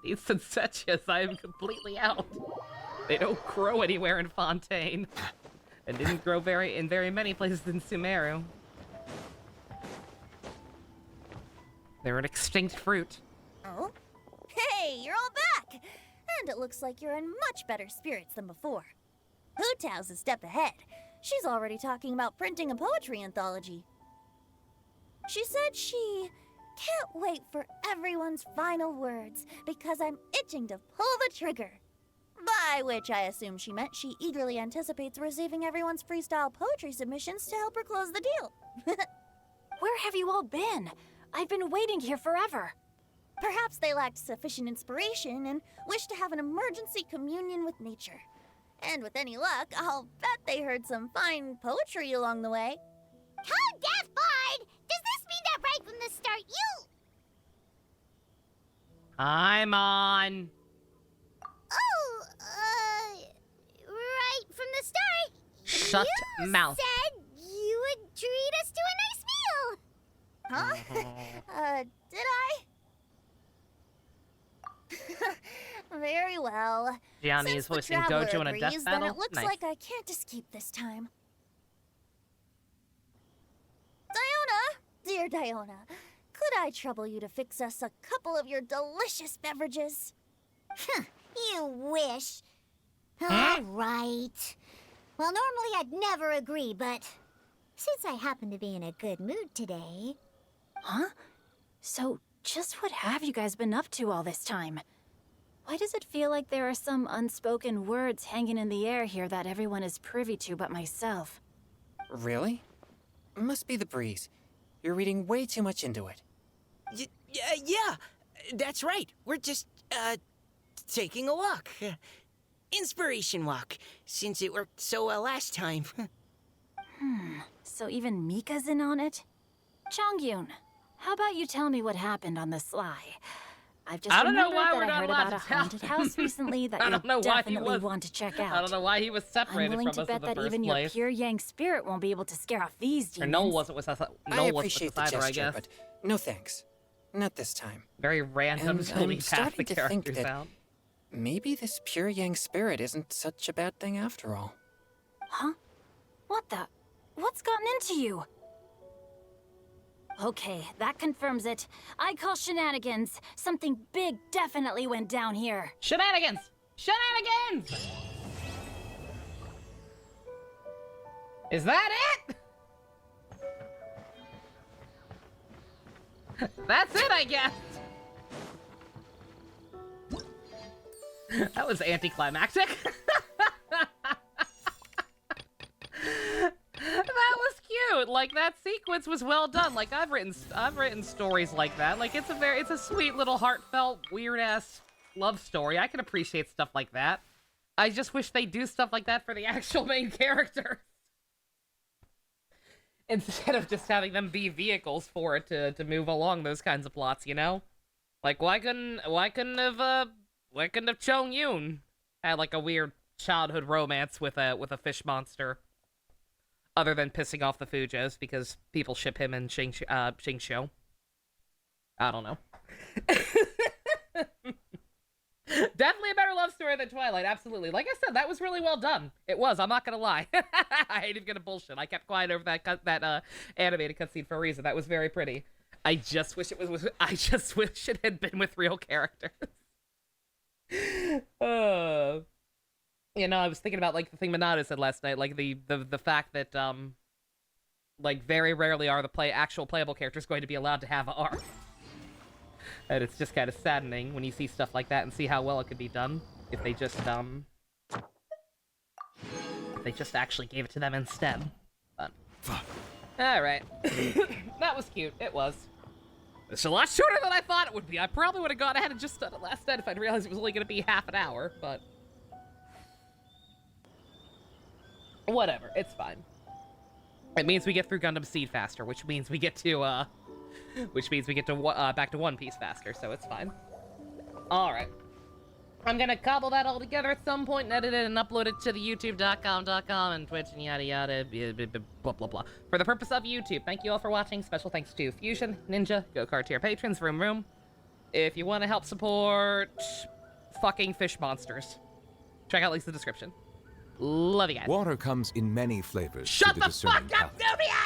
need sunsettias. I am completely out. They don't grow anywhere in Fontaine, and didn't grow in very many places in Sumeru. They're an extinct fruit. Oh? Hey, you're all back! And it looks like you're in much better spirits than before. Hu-Tao's a step ahead. She's already talking about printing a poetry anthology. She said she can't wait for everyone's final words because I'm itching to pull the trigger. By which I assume she meant she eagerly anticipates receiving everyone's freestyle poetry submissions to help her close the deal. Where have you all been? I've been waiting here forever. Perhaps they lacked sufficient inspiration and wished to have an emergency communion with nature. And with any luck, I'll bet they heard some fine poetry along the way. How deaf, Bard! Does this mean that right from the start you... I'm on. Oh, right from the start... Shut you mouth. said you would treat us to a nice meal! Huh? Did I? Very well. Gianni Since is the voicing traveler Gojo in a agrees, death then battle. it looks Nice. like I can't escape this time. Diona, dear Diona, could I trouble you to fix us a couple of your delicious beverages? You wish. All right. Well, normally I'd never agree, but since I happen to be in a good mood today... Huh? So, just what have you guys been up to all this time? Why does it feel like there are some unspoken words hanging in the air here that everyone is privy to but myself? Really? Must be the breeze. You're reading way too much into it. Yeah, that's right. We're just, taking a walk. Inspiration walk, since it worked so well last time. So even Mika's in on it? Chongyun, how about you tell me what happened on the sly? I've just I don't know remembered why that we're I not heard allowed about to a tell. haunted house recently that I you don't know why he definitely was- want to check out. I don't know why he was I'm separated willing from to us in bet the that first even your place. pure yang spirit won't be able to scare off these Or demons. Noel wasn't with us. I Noel wasn't appreciate with the us either, I gesture, guess. but no thanks. Not this time. Very random And until we I'm pass starting the to think characters that out. maybe this pure yang spirit isn't such a bad thing after all. Huh? What the? What's gotten into you? Okay, that confirms it. I call shenanigans. Something big definitely went down here. Shenanigans! Shenanigans! Is that it? That's it, I guess. That was anticlimactic. That was cute. Like, that sequence was well done. Like, I've written stories like that. Like, it's a sweet little heartfelt, weird ass love story. I can appreciate stuff like that. I just wish they do stuff like that for the actual main characters. Instead of just having them be vehicles for it to move along those kinds of plots, you know? Like, why couldn't have Chong Yoon had like a weird childhood romance with a fish monster? Other than pissing off the Fujos because people ship him and Xingqiu. I don't know. Definitely a better love story than Twilight, absolutely. Like I said, that was really well done. It was, I'm not gonna lie. I ain't even gonna bullshit. I kept quiet over that animated cutscene for a reason. That was very pretty. I just wish it had been with real characters. You know, I was thinking about like the thing Minado said last night, like the fact that like very rarely are the actual playable characters going to be allowed to have an arc. And it's just kind of saddening when you see stuff like that and see how well it could be done if they just actually gave it to them instead. But all right, that was cute. It was. It's a lot shorter than I thought it would be. I probably would have gone ahead and just done it last night if I'd realized it was only going to be half an hour, but... whatever, it's fine. It means we get through Gundam Seed faster, which means we get to, back to One Piece faster, so it's fine. Alright. I'm gonna cobble that all together at some point and edit it and upload it to the youtube.com and Twitch and yada yada, blah blah blah. For the purpose of YouTube, thank you all for watching. Special thanks to Fusion, Ninja, Go-Kart tier patrons, Room. If you want to help support fucking fish monsters, check out links in the description. Love you guys. Water comes in many flavors. Shut to the discerning fuck up, palate. Nubia!